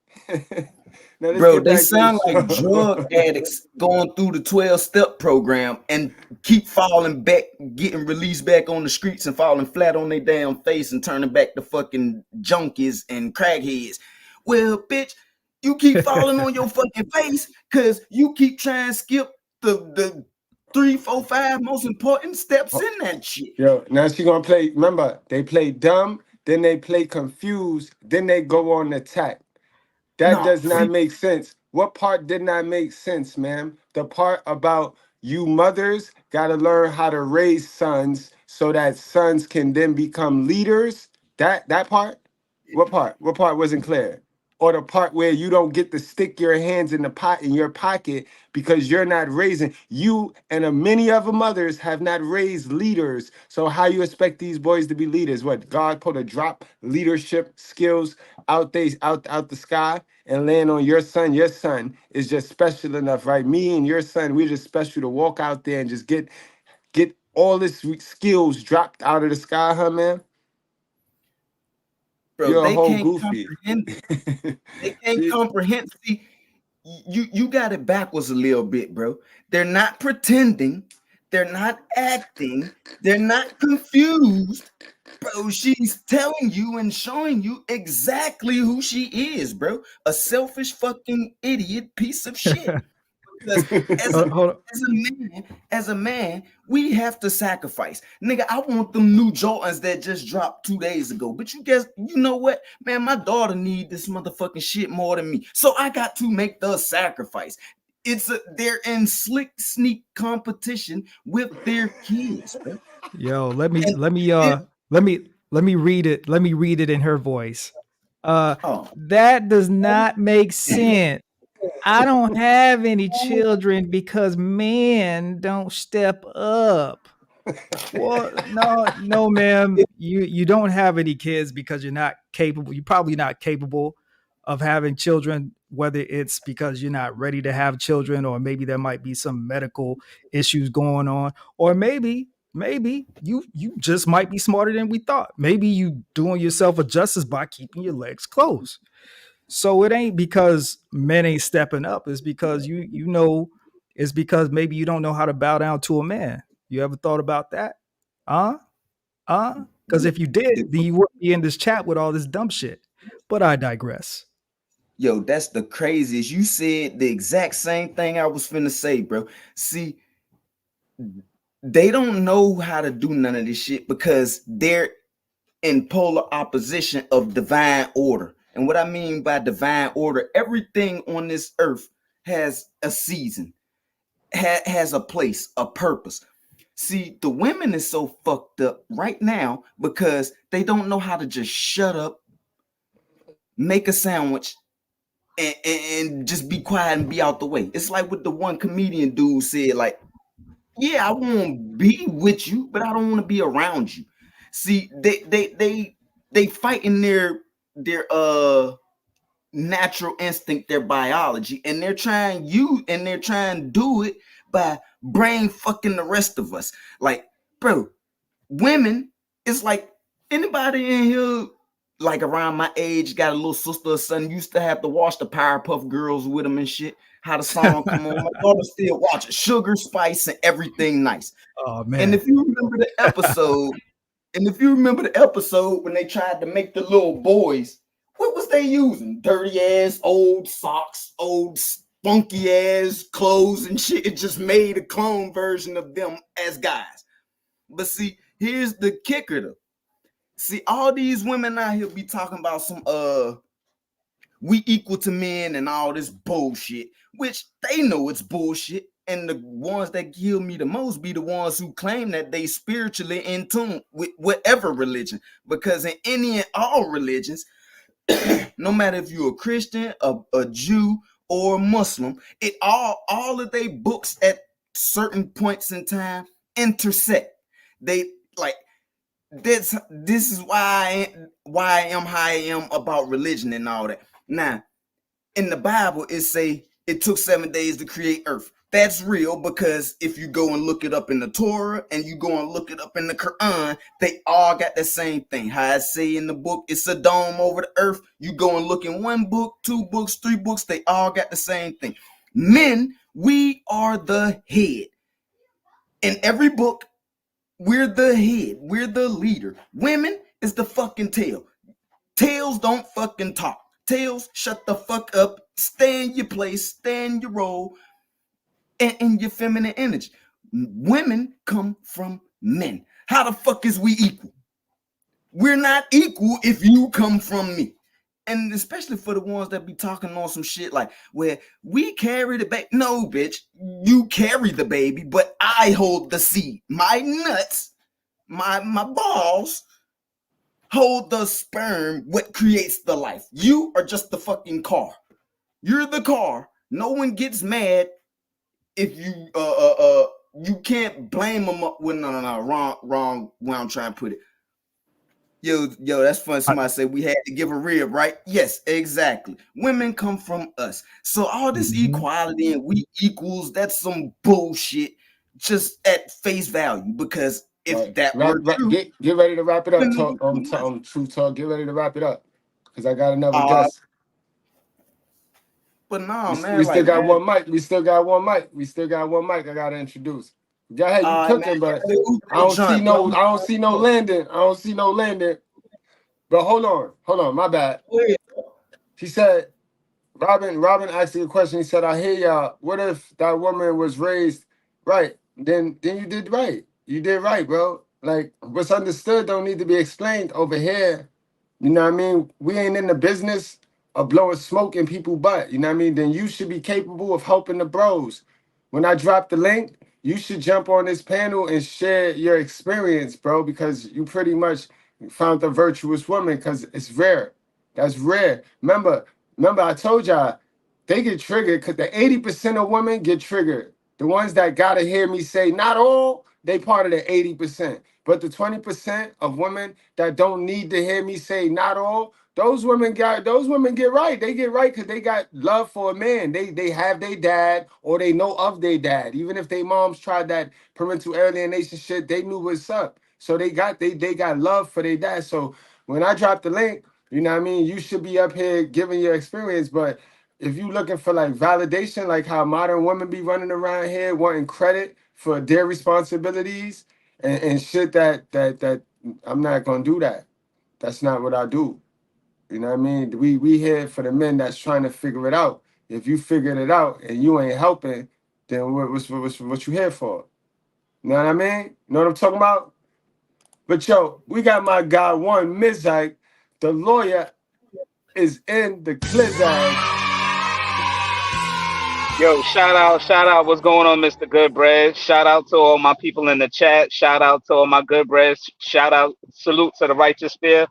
Bro, they sound like drug addicts going through the 12-step program and keep falling back, getting released back on the streets and falling flat on their damn face and turning back to fucking junkies and crackheads. Well, bitch, you keep falling on your fucking face because you keep trying to skip the 3, 4, 5 most important steps in that shit. Yo, now she gonna play, remember, they play dumb, then they play confused, then they go on attack. That does not make sense. What part did not make sense, ma'am? The part about you mothers got to learn how to raise sons so that sons can then become leaders. That part? What part? What part wasn't clear? Or the part where you don't get to stick your hands in the pot in your pocket because you're not raising. You and many other mothers have not raised leaders. So how you expect these boys to be leaders? What, God put a drop leadership skills out the sky and land on your son? Your son is just special enough, right? Me and your son, we're just special to walk out there and just get all this skills dropped out of the sky, huh, man? Bro, you're they a whole can't goofy. comprehend. They can't comprehend. See, you got it backwards a little bit, bro. They're not pretending. They're not acting. They're not confused. Bro, she's telling you and showing you exactly who she is, bro. A selfish fucking idiot piece of shit. Because as a man, we have to sacrifice. Nigga, I want them new Jordans that just dropped 2 days ago. But you know what? Man, my daughter need this motherfucking shit more than me. So I got to make the sacrifice. They're in sneak competition with their kids, bro. Yo, let me read it. Let me read it in her voice. That does not make sense. I don't have any children because men don't step up. Well, no, ma'am. You don't have any kids because you're not capable. You're probably not capable of having children, whether it's because you're not ready to have children, or maybe there might be some medical issues going on, or maybe you just might be smarter than we thought. Maybe you doing yourself a justice by keeping your legs closed. So it ain't because men ain't stepping up. It's because it's because maybe you don't know how to bow down to a man. You ever thought about that? Because if you did, then you wouldn't be in this chat with all this dumb shit. But I digress. Yo, that's the craziest. You said the exact same thing I was finna say, bro. See, they don't know how to do none of this shit because they're in polar opposition of divine order. And what I mean by divine order, everything on this earth has a season, has a place, a purpose. See, the women is so fucked up right now because they don't know how to just shut up, make a sandwich, and just be quiet and be out the way. It's like what the one comedian dude said, like, yeah, I want to be with you, but I don't want to be around you. See, they fight in their natural instinct, their biology, and they're trying to do it by brain fucking the rest of us. Like, bro, women, it's like anybody in here like around my age got a little sister or son used to have to watch the Powerpuff Girls with them and shit. How the song come on, my daughter still watch it. Sugar, spice, and everything nice. Oh man! And if you remember the episode, when they tried to make the little boys, what was they using? Dirty ass old socks, old funky ass clothes and shit. It just made a clone version of them as guys. But see, here's the kicker though. See, all these women out here be talking about some we equal to men and all this bullshit, which they know it's bullshit. And the ones that kill me the most be the ones who claim that they spiritually in tune with whatever religion. Because in any and all religions, no matter if you're a Christian, a Jew, or a Muslim, it all of their books at certain points in time intersect. They like this is why I am how I am about religion and all that. Now, in the Bible, it say it took 7 days to create earth. That's real because if you go and look it up in the Torah and you go and look it up in the Quran, they all got the same thing. How I say in the book, it's a dome over the earth. You go and look in one book, 2 books, 3 books, they all got the same thing. Men, we are the head. In every book, we're the head. We're the leader. Women is the fucking tail. Tails don't fucking talk. Tails, shut the fuck up. Stay in your place. Stay in your role. And in your feminine energy. Women come from men. How the fuck is we equal? We're not equal if you come from me. And especially for the ones that be talking on some shit like, where we carry the baby. No, bitch, you carry the baby, but I hold the seed. My nuts, my balls hold the sperm, what creates the life. You are just the fucking car. You're the car. No one gets mad if you you can't blame them up with wrong way I'm trying to put it. Yo, that's funny. Somebody said we had to give a rib, right? Yes, exactly. Women come from us. So all this equality and we equals, that's some bullshit just at face value. Because if that were true, get ready to wrap it up. Truth Talk, get ready to wrap it up. Because I got another guest. But no, man. We still got one mic. We still got one mic. I gotta introduce. Go ahead, you cooking, man. But I don't see no landing. But hold on. My bad. She said Robin asked you a question. He said, I hear y'all. What if that woman was raised right? Then you did right. You did right, bro. Like what's understood don't need to be explained over here. You know what I mean? We ain't in the business of blowing smoke in people's butt. You know what I mean? Then you should be capable of helping the bros. When I drop the link, you should jump on this panel and share your experience, bro, because you pretty much found a virtuous woman because it's rare. That's rare. Remember, I told y'all they get triggered because the 80% of women get triggered. The ones that gotta hear me say, not all, they part of the 80%. But the 20% of women that don't need to hear me say not all, those women get right. They get right because they got love for a man. They have their dad or they know of their dad. Even if their moms tried that parental alienation shit, they knew what's up. So they got love for their dad. So when I drop the link, you know what I mean, you should be up here giving your experience. But if you looking for like validation, like how modern women be running around here wanting credit for their responsibilities, and shit that I'm not gonna do that. That's not what I do. You know what I mean? We here for the men that's trying to figure it out. If you figured it out and you ain't helping, then what you here for? You know what I mean? You know what I'm talking about? But yo, we got my guy one Mizak, the lawyer is in the clizag. Yo, shout out. What's going on, Mr. Goodbread? Shout out to all my people in the chat. Shout out to all my Goodbreads. Shout out, salute to the righteous spear.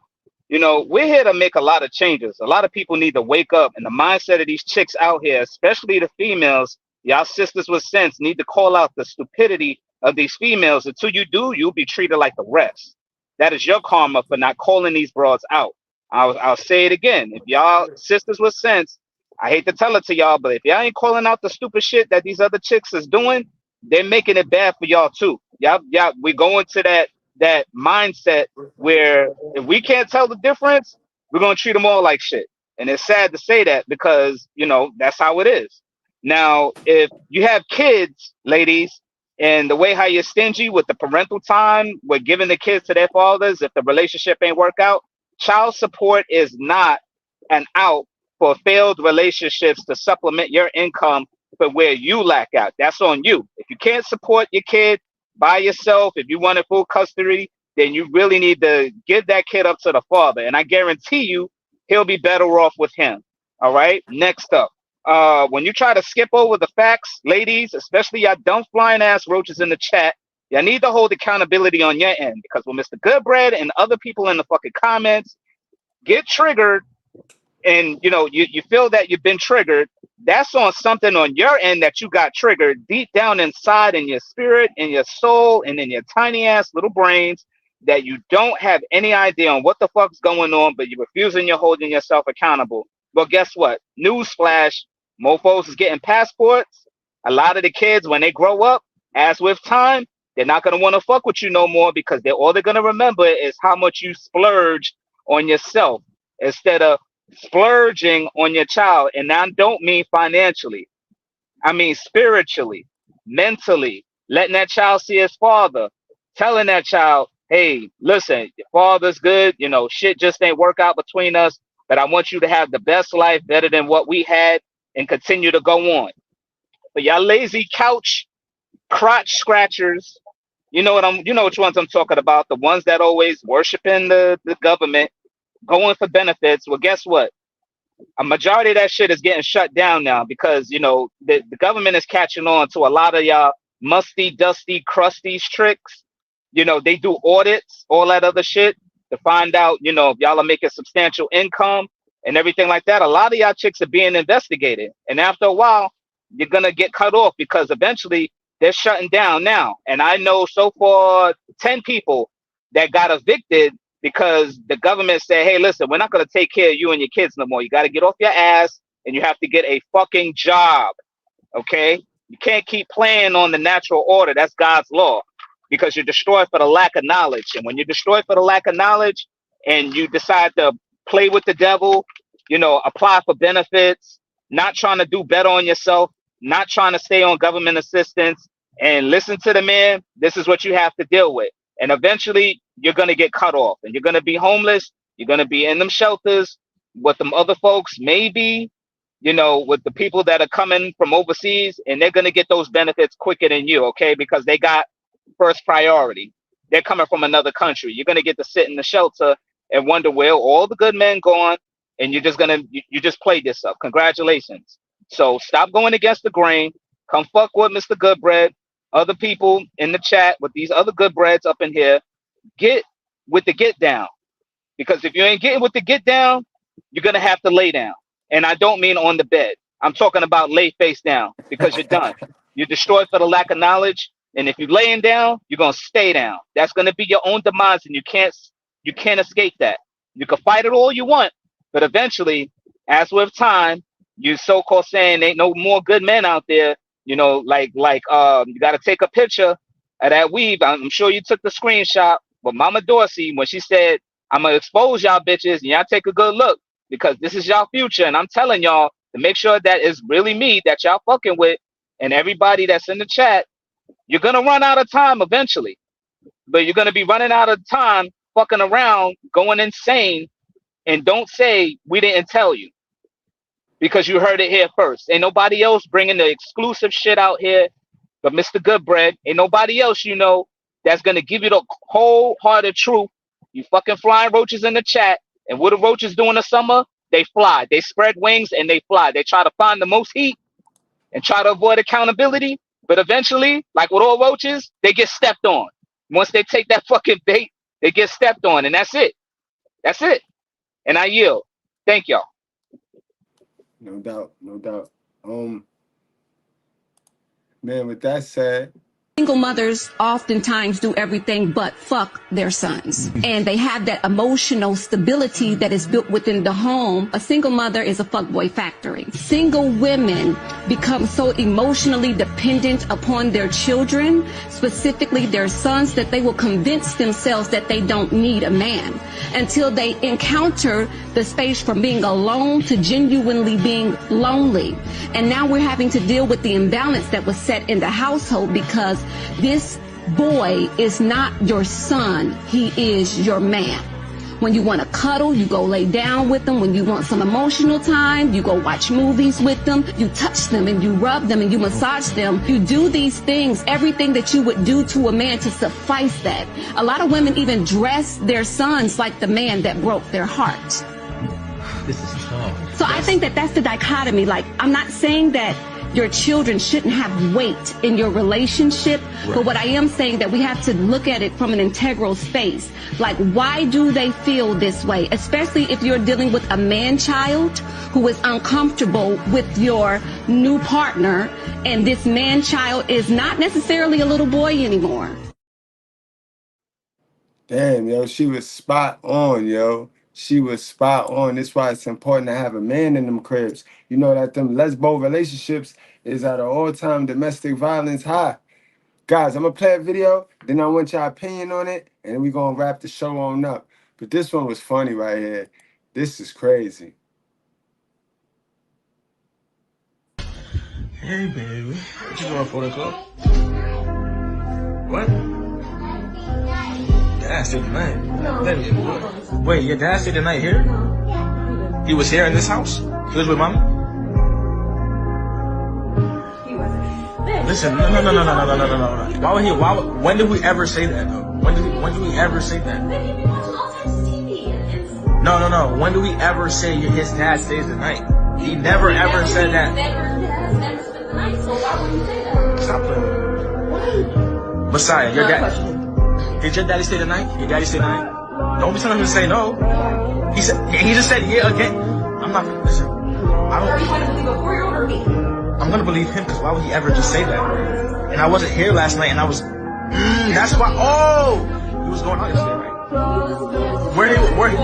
You know, we're here to make a lot of changes. A lot of people need to wake up, and the mindset of these chicks out here, especially the females, y'all sisters with sense, need to call out the stupidity of these females. Until you do, you'll be treated like the rest. That is your karma for not calling these broads out. I'll say it again. If y'all sisters with sense, I hate to tell it to y'all, but if y'all ain't calling out the stupid shit that these other chicks is doing, they're making it bad for y'all too. Y'all, we go into that mindset where if we can't tell the difference, we're gonna treat them all like shit. And it's sad to say that because you know that's how it is. Now, if you have kids, ladies, and the way how you're stingy with the parental time, with giving the kids to their fathers, if the relationship ain't work out, child support is not an out for failed relationships to supplement your income for where you lack out. That's on you. If you can't support your kid by yourself, if you want a full custody, then you really need to give that kid up to the father. And I guarantee you, he'll be better off with him. All right. Next up, when you try to skip over the facts, ladies, especially y'all dumb flying ass roaches in the chat, y'all need to hold accountability on your end because when Mr. Goodbread and other people in the fucking comments get triggered, and you know you feel that you've been triggered, that's on something on your end that you got triggered deep down inside in your spirit, in your soul, and in your tiny ass little brains that you don't have any idea on what the fuck's going on, but you're refusing, you're holding yourself accountable. Well, guess what? Newsflash, mofos is getting passports. A lot of the kids, when they grow up, as with time, they're not going to want to fuck with you no more because all they're going to remember is how much you splurge on yourself instead of splurging on your child. And I don't mean financially, I mean spiritually, mentally, letting that child see his father, telling that child, hey, listen, your father's good, you know, shit just ain't work out between us, but I want you to have the best life, better than what we had, and continue to go on. But y'all lazy couch crotch scratchers, you know which ones I'm talking about, the ones that always worshiping the government, going for benefits. Well, guess what? A majority of that shit is getting shut down now because, you know, the government is catching on to a lot of y'all musty, dusty, crusty tricks. You know, they do audits, all that other shit to find out, you know, if y'all are making substantial income and everything like that. A lot of y'all chicks are being investigated. And after a while, you're going to get cut off because eventually they're shutting down now. And I know so far 10 people that got evicted because the government said, hey, listen, we're not going to take care of you and your kids no more. You got to get off your ass and you have to get a fucking job. Okay? You can't keep playing on the natural order. That's God's law because you're destroyed for the lack of knowledge. And when you're destroyed for the lack of knowledge and you decide to play with the devil, you know, apply for benefits, not trying to do better on yourself, not trying to stay on government assistance and listen to the man, this is what you have to deal with. And eventually you're going to get cut off and you're going to be homeless. You're going to be in them shelters with them other folks, maybe with the people that are coming from overseas, and they're going to get those benefits quicker than you, okay? Because they got first priority. They're coming from another country. You're going to get to sit in the shelter and wonder where all the good men gone, and you just played this up. Congratulations. So stop going against the grain. Come fuck with Mr. Goodbread, other people in the chat with these other Goodbreads up in here. Get with the get down. Because if you ain't getting with the get down, you're going to have to lay down. And I don't mean on the bed. I'm talking about lay face down, because you're done. You're destroyed for the lack of knowledge. And if you're laying down, you're going to stay down. That's going to be your own demise, and you can't escape that. You can fight it all you want, but eventually, as with time, you so-called saying ain't no more good men out there, you got to take a picture of that weave. I'm sure you took the screenshot with Mama Dorsey when she said, I'm going to expose y'all bitches, and y'all take a good look, because this is y'all future. And I'm telling y'all to make sure that it's really me that y'all fucking with, and everybody that's in the chat. You're going to run out of time eventually, but you're going to be running out of time fucking around, going insane, and don't say we didn't tell you, because you heard it here first. Ain't nobody else bringing the exclusive shit out here but Mr. Goodbread. Ain't nobody else that's going to give you the wholehearted truth. You fucking flying roaches in the chat, and what do roaches do in the summer? They fly. They spread wings and they fly. They try to find the most heat and try to avoid accountability. But eventually, like with all roaches, they get stepped on. Once they take that fucking bait, they get stepped on, and that's it. That's it. And I yield. Thank y'all. No doubt. Man, with that said, Single mothers oftentimes do everything but fuck their sons. And they have that emotional stability that is built within the home. A single mother is a fuckboy factory. Single women become so emotionally dependent upon their children, specifically their sons, that they will convince themselves that they don't need a man until they encounter the space from being alone to genuinely being lonely. And now we're having to deal with the imbalance that was set in the household, because this boy is not your son, he is your man. When you want to cuddle, you go lay down with them. When you want some emotional time, you go watch movies with them. You touch them and you rub them and you massage them. You do these things, everything that you would do to a man to suffice that. A lot of women even dress their sons like the man that broke their heart. This is tough. So I think that that's the dichotomy. Like, I'm not saying that your children shouldn't have weight in your relationship, but what I am saying that we have to look at it from an integral space. Like, why do they feel this way? Especially if you're dealing with a man-child who is uncomfortable with your new partner, and this man-child is not necessarily a little boy anymore. Damn, yo, she was spot on, yo. She was spot on. That's why it's important to have a man in them cribs. You know that them lesbo relationships is at an all-time domestic violence high. Guys, I'm going to play a video, then I want your opinion on it, and then we're going to wrap the show on up. But this one was funny right here. This is crazy. Hey, baby. What you doing for the club? What? Dad stayed the night. Wait, your dad stayed the night here? He was here in this house? He was with mommy? Listen, no. Why would he? When did we ever say that, though? When did we ever say that? No. When do we ever say his dad stays the night? He never ever said that. Stop playing. Messiah, your dad. Did your daddy stay the night? Your daddy stay the night? Don't be telling him to say no. He just said yeah again. I'm not gonna listen. I'm gonna believe him, because why would he ever just say that? And I wasn't here last night, and I was. That's why. Oh, he was going out yesterday, right? Where he?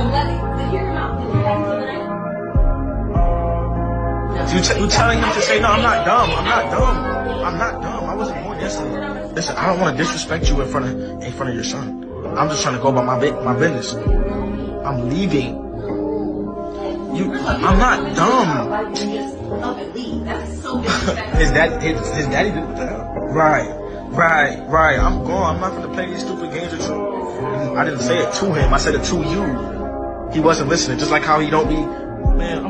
You telling him to say no? I'm not dumb. I wasn't born yesterday. Listen, I don't want to disrespect you in front of your son. I'm just trying to go about my business. I'm leaving. I'm not dumb. His daddy did what the hell? Right. I'm gone. I'm not gonna play these stupid games with you. I didn't say it to him. I said it to you. He wasn't listening. Just like how he don't be. Man,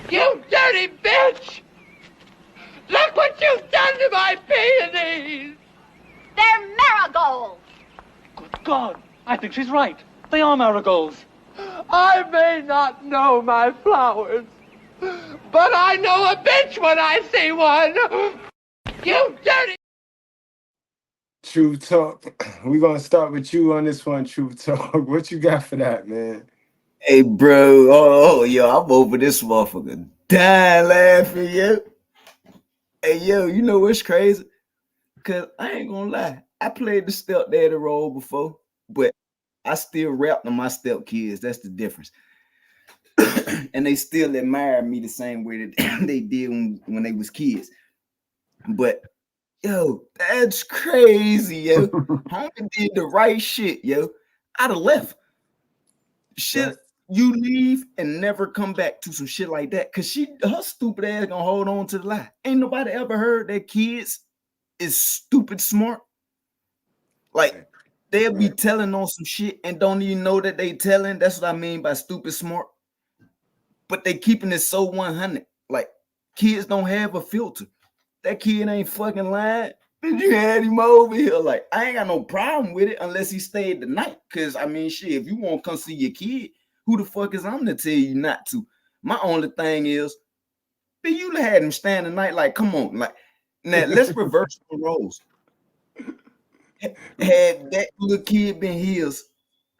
You dirty bitch! Look what you've done to my peonies! They're marigolds! Good God, I think she's right. They are marigolds. I may not know my flowers, but I know a bitch when I see one! You dirty... Truth Talk. We're gonna start with you on this one, Truth Talk. What you got for that, man? Hey, bro. Oh, yo, I'm over this motherfucker dying laughing, yo. Hey, yo, you know what's crazy? Because I ain't gonna lie. I played the stepdaddy role before, but I still rap to my stepkids. That's the difference. And they still admire me the same way that they did when they was kids. But, yo, that's crazy, yo. Homie did the right shit, yo. I'd have left. Shit, you leave and never come back to some shit like that. Cause her stupid ass gonna hold on to the lie. Ain't nobody ever heard that kids is stupid smart. Like they'll be telling on some shit and don't even know that they telling. That's what I mean by stupid smart. But they keeping it so 100. Like kids don't have a filter. That kid ain't fucking lying. Did you had him over here? Like, I ain't got no problem with it unless he stayed the night. Cause I mean, shit, if you want to come see your kid, who the fuck is I'm to tell you not to? My only thing is, but you had him stand the night. Like, come on, like, now let's reverse the roles. Had that little kid been his,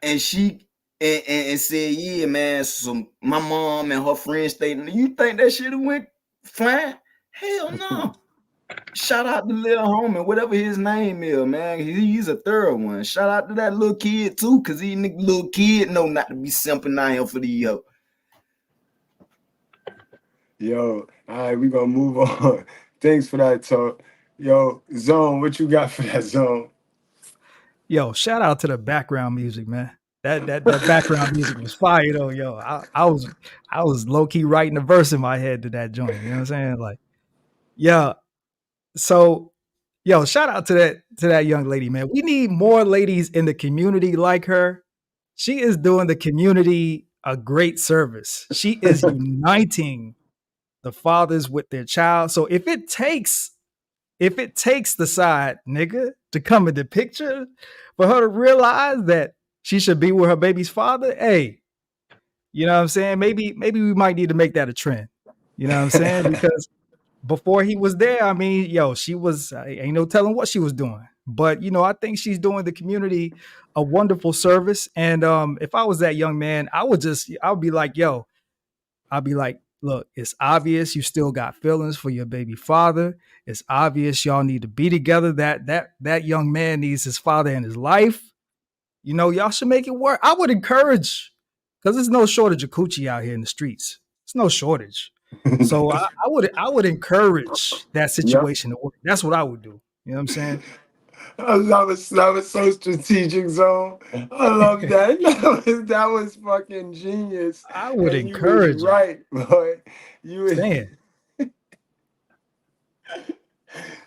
and she and said, yeah, man, so my mom and her friends stayed. You think that shit went fine? Hell no. Shout out to little homie, whatever his name is, man. He's a third one. Shout out to that little kid too, cause he little kid know not to be simping out here for the yo. Yo, all right, we gonna move on. Thanks for that talk. Yo, Zone, what you got for that, Zone? Yo, shout out to the background music, man. That background music was fire though, yo. I was low key writing a verse in my head to that joint. You know what I'm saying? Like, yeah. So, yo, shout out to that young lady, man. We need more ladies in the community like her. She is doing the community a great service. She is uniting the fathers with their child. So if it takes the side nigga to come in the picture for her to realize that she should be with her baby's father, hey, you know what I'm saying? Maybe we might need to make that a trend. You know what I'm saying? Because before he was there, I mean, yo, she was, ain't no telling what she was doing. But, you know, I think she's doing the community a wonderful service. And if I was that young man, I would be like, yo, I'll be like, look, it's obvious you still got feelings for your baby father. It's obvious y'all need to be together. That young man needs his father in his life. You know, y'all should make it work. I would encourage, because there's no shortage of coochie out here in the streets. It's no shortage. So I would encourage that situation to work. That's what I would do. You know what I'm saying? That was so strategic, Zone. I love that. That was fucking genius. I would encourage. Right, boy. You was saying.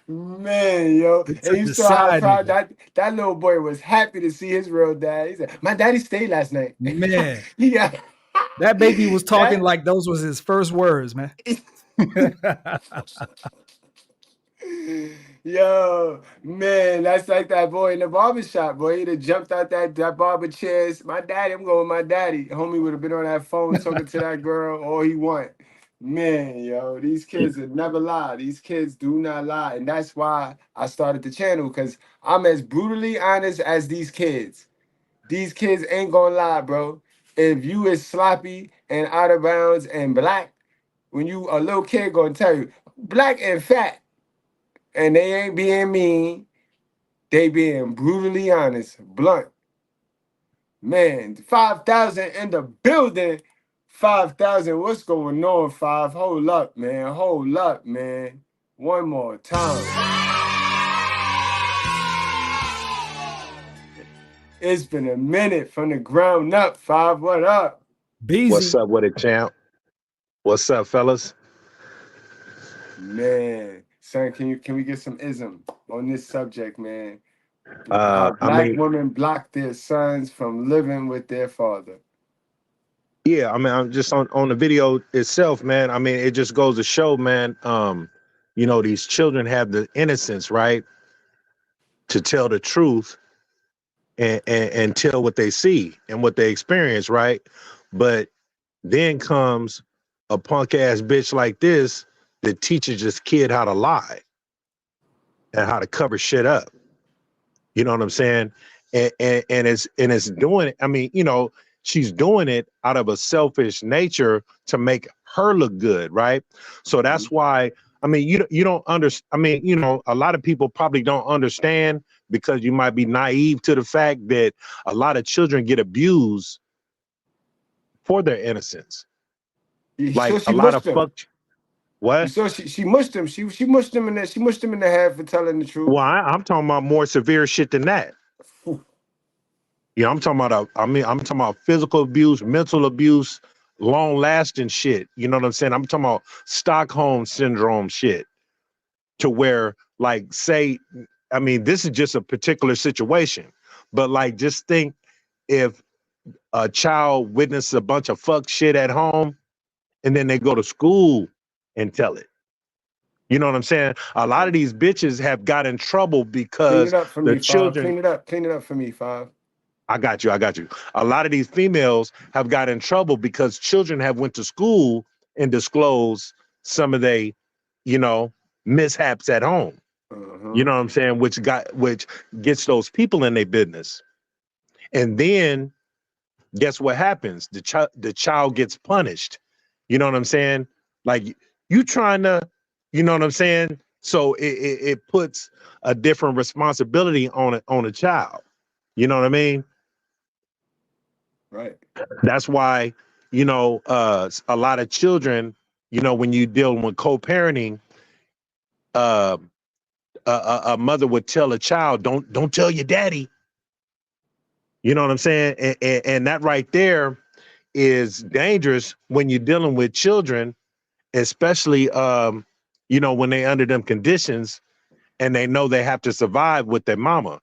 Man, yo. And you saw how proud that little boy was happy to see his real dad. He said, my daddy stayed last night. Man. Yeah. That baby was talking like those was his first words, man. Yo, man, that's like that boy in the barbershop, boy. He'd have jumped out that barber chairs. My daddy, I'm going with my daddy. Homie would have been on that phone talking to that girl all he want. Man, yo, these kids would never lie. These kids do not lie. And that's why I started the channel, because I'm as brutally honest as these kids. These kids ain't gonna lie, bro. If you is sloppy and out of bounds and black, when you a little kid gonna tell you, black and fat, and they ain't being mean, they being brutally honest, blunt. Man, 5,000 in the building. 5,000, what's going on, 5? Hold up, man. Hold up, man. One more time. It's been a minute from the ground up, 5. What up? Beezy. What's up with it, champ? What's up, fellas? Man, son, can we get some ism on this subject, man? How black women block their sons from living with their father. Yeah, I mean, I'm just on the video itself, man. I mean, it just goes to show, man. You know, these children have the innocence, right, to tell the truth and tell what they see and what they experience, right? But then comes a punk ass bitch like this that teaches this kid how to lie and how to cover shit up. You know what I'm saying? And it's doing it. I mean, you know, she's doing it out of a selfish nature to make her look good, right? So that's why. I mean, you don't understand. I mean, you know, a lot of people probably don't understand because you might be naive to the fact that a lot of children get abused for their innocence. So Like she a lot mushed of him. fuck. What? So she mushed him. She mushed him in the head for telling the truth. Well, I'm talking about more severe shit than that. Yeah, I'm talking about. I'm talking about physical abuse, mental abuse, long lasting shit. You know what I'm saying? I'm talking about Stockholm syndrome shit. To where, like, say, I mean, this is just a particular situation, but like, just think if a child witnesses a bunch of fuck shit at home, and then they go to school and tell it. You know what I'm saying? A lot of these bitches have got in trouble Clean because it up for the me, Five. children. Clean it up for me, Five. I got you. A lot of these females have got in trouble because children have went to school and disclosed some of they, you know, mishaps at home. You know what I'm saying? Which gets those people in their business. And then guess what happens? The child gets punished. You know what I'm saying? Like you trying to, you know what I'm saying? So it puts a different responsibility on a child. You know what I mean? Right. That's why, you know, a lot of children, you know, when you deal with co-parenting, uh, a mother would tell a child, don't tell your daddy. You know what I'm saying? And that right there is dangerous when you're dealing with children, especially, you know, when they under them conditions and they know they have to survive with their mama.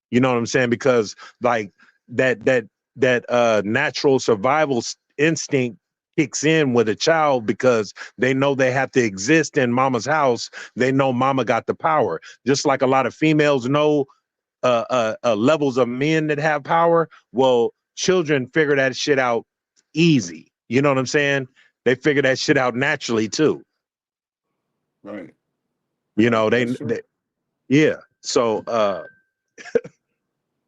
You know what I'm saying? Because like that natural survival instinct kicks in with a child because they know they have to exist in mama's house. They know mama got the power. Just like a lot of females know levels of men that have power. Well, children figure that shit out easy. You know what I'm saying? They figure that shit out naturally too. Right. You know, That's true. they yeah. So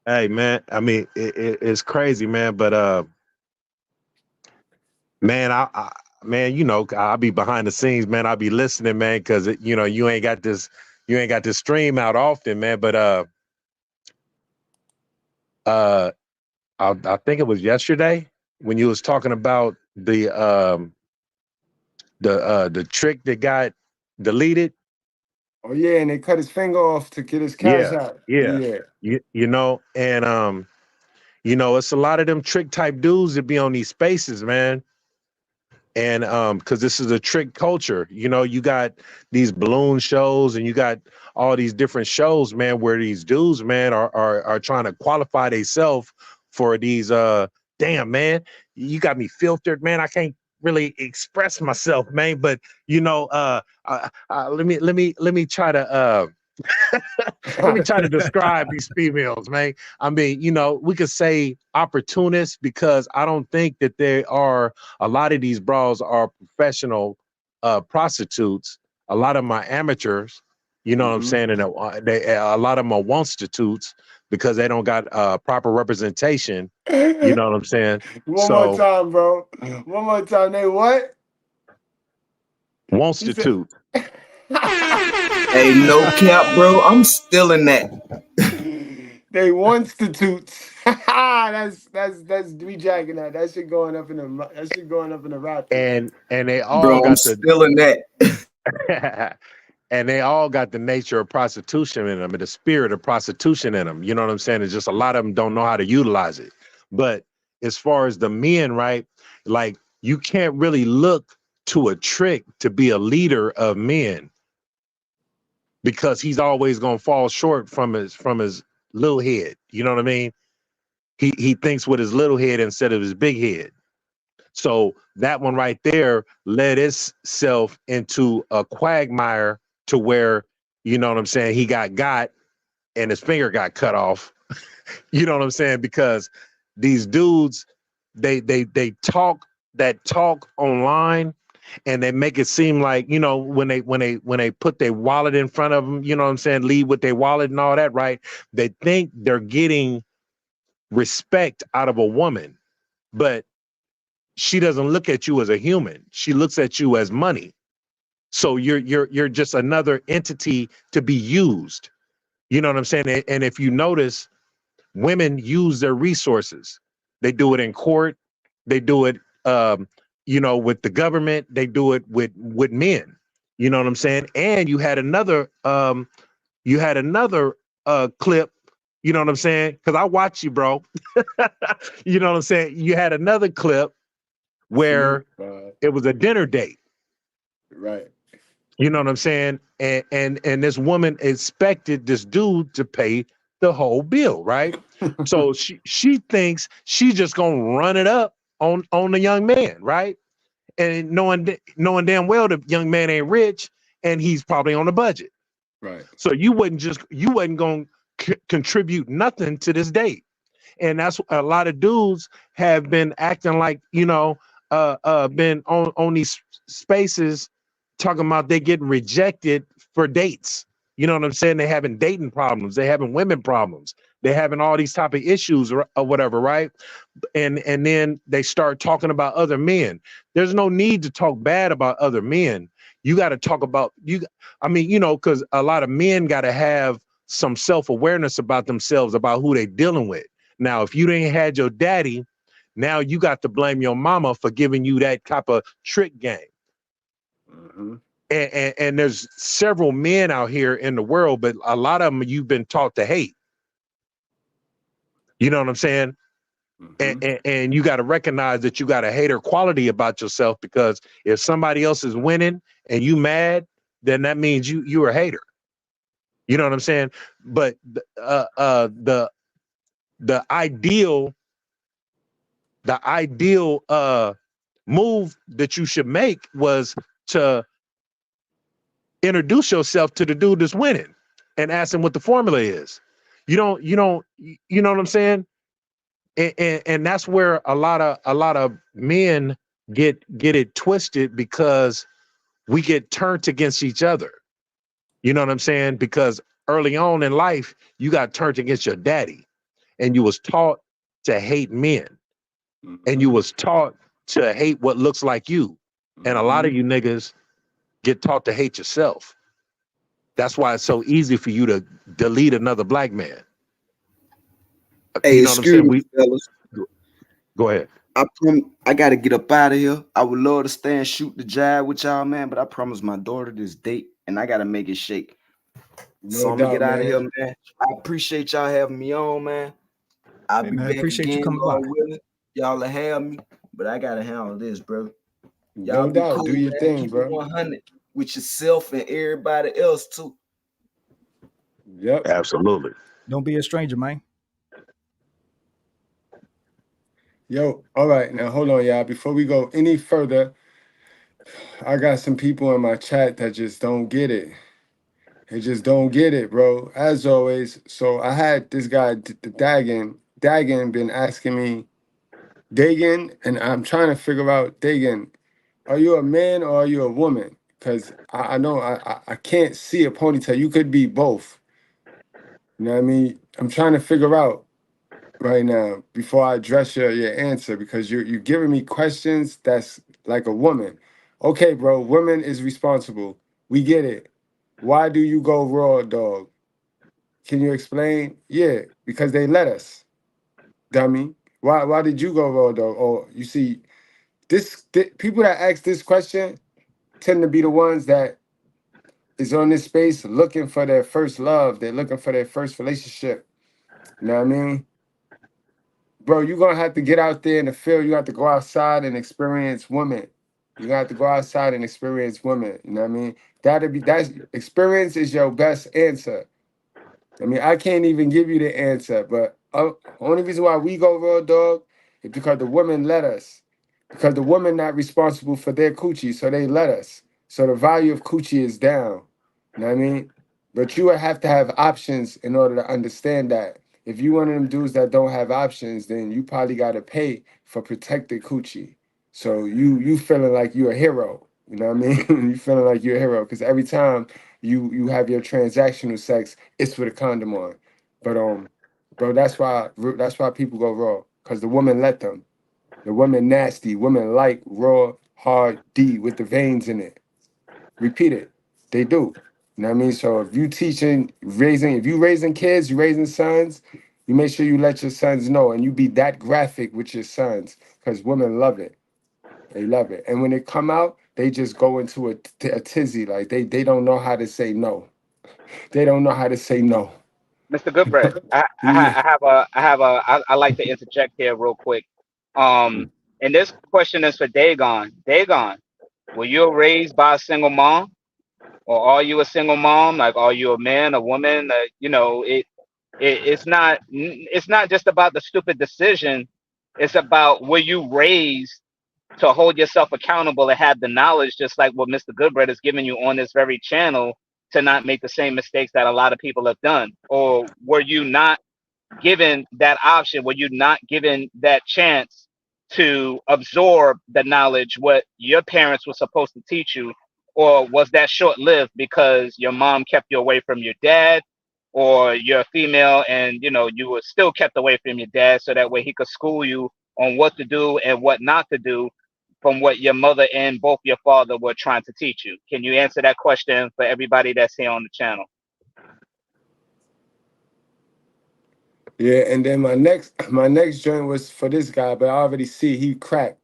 hey man, I mean it's crazy, man. But man, man, you know, I'll be behind the scenes, man. I'll be listening, man, because you know you ain't got this stream out often, man. But I think it was yesterday when you was talking about the trick that got deleted. Oh yeah, and they cut his finger off to get his cash Yeah, out. yeah. Yeah. You know, and you know, it's a lot of them trick type dudes that be on these spaces, man. And because this is a trick culture, you know, you got these balloon shows and you got all these different shows, man, where these dudes, man, are trying to qualify themselves for these damn man, you got me filtered, man. I can't really express myself, man. But you know, let me try to let me try to describe these females, man. I mean, you know, we could say opportunists because I don't think that there are a lot of these bras are professional prostitutes. A lot of them are amateurs. You know what I'm saying? And a lot of them are wonstitutes because they don't got proper representation. You know what I'm saying? One more time, bro. One more time. They what? Wonstitute. Hey, no cap, bro. I'm still in that. They wonstitutes. That's we jacking that. That shit going up in the rap. And they all Bro, I'm got still in that. And they all got the nature of prostitution in them and the spirit of prostitution in them. You know what I'm saying? It's just a lot of them don't know how to utilize it. But as far as the men, right? Like you can't really look to a trick to be a leader of men because he's always gonna fall short from his little head. You know what I mean? He thinks with his little head instead of his big head. So that one right there led itself into a quagmire to where, you know what I'm saying, he got and his finger got cut off. You know what I'm saying? Because these dudes, they talk that talk online, and they make it seem like, you know, when they put their wallet in front of them, you know what I'm saying, lead with their wallet and all that, right? They think they're getting respect out of a woman, but she doesn't look at you as a human. She looks at you as money. So you're just another entity to be used. You know what I'm saying? And if you notice, women use their resources. They do it in court. They do it, you know, with the government. They do it with men. You know what I'm saying? And you had another clip. You know what I'm saying? Because I watch you, bro. You know what I'm saying? You had another clip where it was a dinner date. Right. You know what I'm saying? And this woman expected this dude to pay the whole bill, right? So she thinks she's just gonna run it up on the young man, right? And knowing damn well the young man ain't rich and he's probably on a budget. Right. So you wasn't gonna contribute nothing to this date. And that's a lot of dudes have been acting like, you know, been on these spaces talking about they getting rejected for dates. You know what I'm saying? They having dating problems. They having women problems. They having all these type of issues or whatever, right? And then they start talking about other men. There's no need to talk bad about other men. You got to talk about you. I mean, you know, because a lot of men got to have some self-awareness about themselves, about who they dealing with. Now, if you didn't had your daddy, now you got to blame your mama for giving you that type of trick game. Mm-hmm. And there's several men out here in the world, but a lot of them you've been taught to hate. You know what I'm saying? Mm-hmm. And you got to recognize that you got a hater quality about yourself, because if somebody else is winning and you mad, then that means you're a hater. You know what I'm saying? But the ideal move that you should make was to introduce yourself to the dude that's winning and ask him what the formula is. You know what I'm saying? And that's where a lot of men get it twisted, because we get turned against each other. You know what I'm saying? Because early on in life, you got turned against your daddy, and you was taught to hate men, and you was taught to hate what looks like you. And a lot of you niggas get taught to hate yourself. That's why it's so easy for you to delete another black man. Hey, you know what I'm saying? me, fellas. Go ahead. I gotta get up out of here. I would love to stay and shoot the jive with y'all, man, but I promised my daughter this date, and I gotta make it shake. So I'm gonna get out of here, man. I appreciate y'all having me on, man. I'll be back appreciate again, you coming Lord by. willing. Y'all will have me, but I gotta handle this, bro. Y'all No be doubt. cool, Do your man. thing, Keep bro. it 100 with yourself and everybody else too. Yep. Absolutely. Don't be a stranger, man. Yo, all right. Now, hold on, y'all. Before we go any further, I got some people in my chat that just don't get it. They just don't get it, bro. As always. So I had this guy, Dagan. Dagan been asking me, Dagan, and I'm trying to figure out, Dagan, are you a man or are you a woman? Because I know I can't see a ponytail. You could be both. You know what I mean? I'm trying to figure out right now before I address your answer, because you're giving me questions that's like a woman. Okay, bro, woman is responsible. We get it. Why do you go raw, dog? Can you explain? Yeah, because they let us, dummy. Why did you go raw, dog? Oh, you see, people that ask this question tend to be the ones that is on this space looking for their first love. They're looking for their first relationship. You know what I mean? Bro, you're gonna have to get out there in the field. You have to go outside and experience women. You have to go outside and experience women. You know what I mean? That's experience is your best answer. I mean, I can't even give you the answer, but only reason why we go raw, dog, is because the women let us. because the woman not responsible for their coochie, so they let us. So the value of coochie is down. You know what I mean? But you would have to have options in order to understand that. If you one of them dudes that don't have options, then you probably got to pay for protected coochie. So you feeling like you're a hero. You know what I mean? You feeling like you're a hero because every time you have your transactional sex, it's with a condom on. But bro, that's why people go raw because the woman let them. The women nasty. Women like raw, hard D with the veins in it. Repeat it. They do. You know what I mean? So if you if you raising kids, you raising sons, you make sure you let your sons know and you be that graphic with your sons because women love it. They love it. And when it come out, they just go into a tizzy. Like they don't know how to say no. They don't know how to say no. Mr. Goodbread, Yeah. I like to interject here real quick. And this question is for Dagon. Dagon, were you raised by a single mom, or are you a single mom? Like, are you a man, a woman? It's not just about the stupid decision. It's about were you raised to hold yourself accountable and have the knowledge, just like what Mr. Goodbread is giving you on this very channel, to not make the same mistakes that a lot of people have done? Or were you not given that option? Were you not given that chance to absorb the knowledge, what your parents were supposed to teach you? Or was that short lived because your mom kept you away from your dad, or you're female and you were still kept away from your dad so that way he could school you on what to do and what not to do from what your mother and both your father were trying to teach you? Can you answer that question for everybody that's here on the channel? Yeah, and then my next joint was for this guy, but I already see he cracked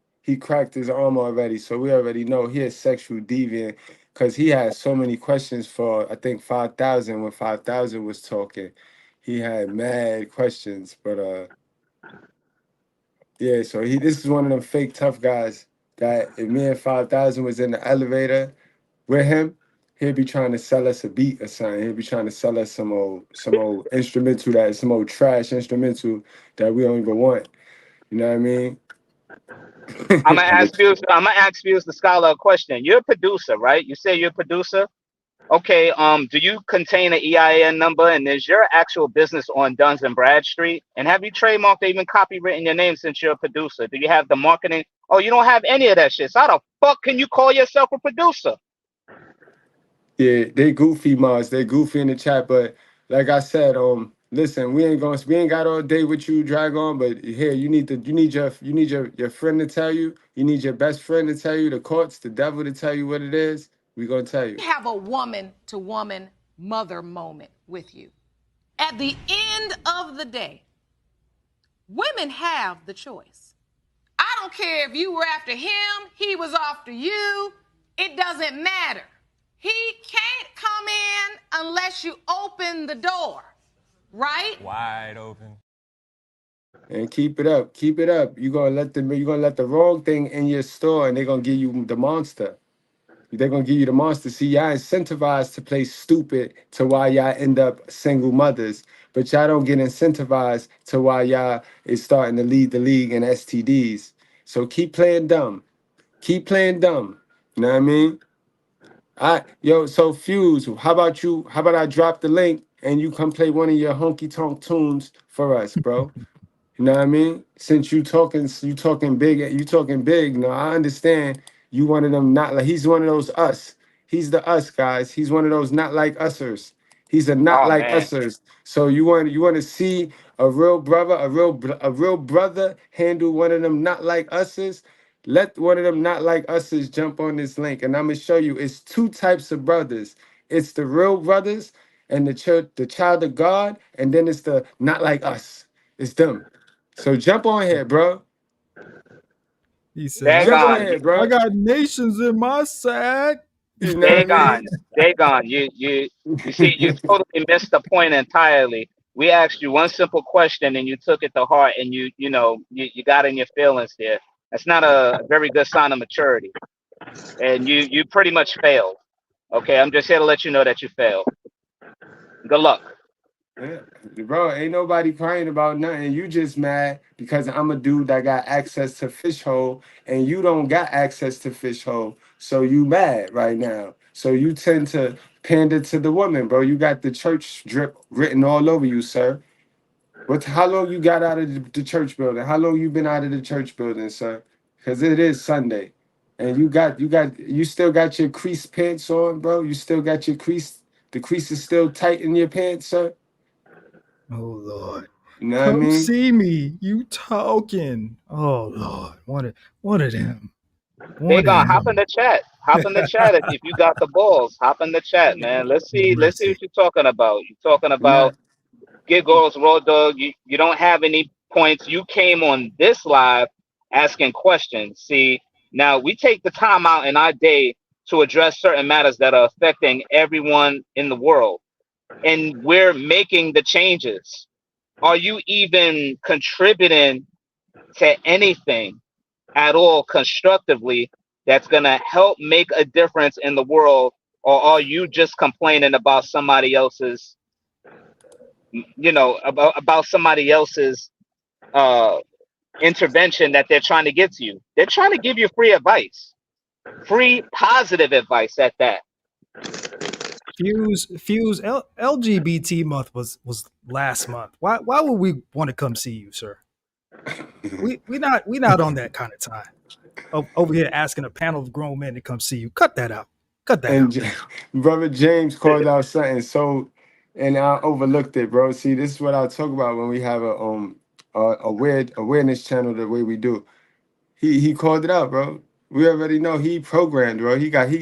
his arm already, so we already know he is sexual deviant because he had so many questions for I think 5,000 when 5,000 was talking. He had mad questions, but yeah, so this is one of them fake tough guys that if me and 5,000 was in the elevator with him, he'd be trying to sell us a beat or something. He'd be trying to sell us some old instrumental some old trash instrumental that we don't even want. You know what I mean? I'm gonna ask you. I'm gonna ask you as the scholar a question. You're a producer, right? You say you're a producer. Okay. Do you contain an EIN number, and is your actual business on Duns and Bradstreet? And have you trademarked or even copywritten your name since you're a producer? Do you have the marketing? Oh, you don't have any of that shit. So how the fuck can you call yourself a producer? Yeah, they goofy, Mars. They goofy in the chat, but like I said, listen, we ain't got all day with you, Dragon. But here, you need your friend to tell you. You need your best friend to tell you. The courts, the devil to tell you what it is. We gonna tell you. Have a woman to woman mother moment with you. At the end of the day, women have the choice. I don't care if you were after him, he was after you. It doesn't matter. He can't come in unless you open the door, right? Wide open. And keep it up. Keep it up. You're gonna let the wrong thing in your store and they're gonna give you the monster. They're gonna give you the monster. See, y'all incentivized to play stupid to why y'all end up single mothers, but y'all don't get incentivized to why y'all is starting to lead the league in STDs. So keep playing dumb. Keep playing dumb. You know what I mean? So Fuse, how about you? How about I drop the link and you come play one of your honky tonk tunes for us, bro? You know what I mean? Since you talking big. No, I understand you one of them not like he's one of those us. He's the us guys. He's one of those not like users. He's a not Oh like man. users. So you want to see a real brother, a real brother handle one of them not like users. Let one of them not like users jump on this link, and I'm gonna show you. It's two types of brothers. It's the real brothers and the child of God, and then it's the not like us. It's them. So jump on here, bro. He said, Jump on Dagon, here, I bro. got nations in my sack. You know what I Dagon, mean? Dagon, you see, you totally missed the point entirely. We asked you one simple question and you took it to heart, and you got in your feelings there. That's not a very good sign of maturity. And you pretty much failed. Okay, I'm just here to let you know that you failed. Good luck. Yeah. Bro, ain't nobody crying about nothing. You just mad because I'm a dude that got access to fish hole and you don't got access to fish hole. So you mad right now. So you tend to pander to the woman, bro. You got the church drip written all over you, sir. How long you got out of the church building? How long you been out of the church building, sir? Because it is Sunday. And you still got your crease pants on, bro. You still got your crease. The crease is still tight in your pants, sir. Oh Lord. You know what I Come mean? see me. You talking. Oh Lord. One of them. They One of gonna hop in them. the chat. Hop in the chat if you got the balls. Hop in the chat, man. Let's see. Let's see Mercy. what you're talking about. You're talking Nah. about get girls raw dog. You don't have any points. You came on this live asking questions. See, now we take the time out in our day to address certain matters that are affecting everyone in the world, and we're making the changes. Are you even contributing to anything at all constructively that's going to help make a difference in the world, or are you just complaining about somebody else's, about somebody else's uh intervention that they're trying to get to you? They're trying to give you free advice, free positive advice at that. Fuse LGBT month was last month. Why would we want to come see you, sir? We not on that kind of time. Over here asking a panel of grown men to come see you. Cut that out. Cut that And out. brother James called out something so, and I overlooked it, bro. See, this is what I talk about when we have a weird awareness channel the way we do. He called it out, bro. We already know he programmed, bro. He got the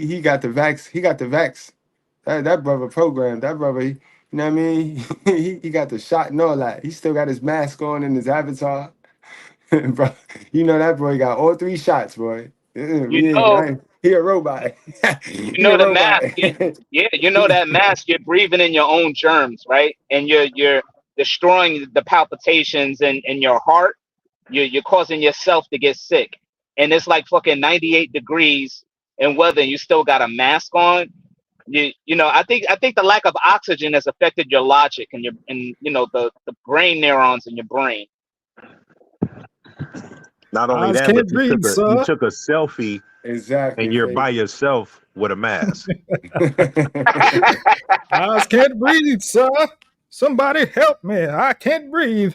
vax. He got the vax. That brother programmed. That brother, you know what I mean? He got the shot and all that. He still got his mask on and his avatar. Bro, you know that boy got all three shots, boy. You Yeah, know, he a robot. you He know a the robot. mask. Yeah, you know that mask. You're breathing in your own germs, right? And you're destroying the palpitations in your heart. You're causing yourself to get sick, and it's like fucking 98 degrees and weather, and you still got a mask on. I think the lack of oxygen has affected your logic and the brain neurons in your brain. Not only Eyes that, but can't breathe, you sir. took a selfie Exactly, and you're Faith. by yourself with a mask. Eyes can't breathe, sir. Somebody help me. I can't breathe.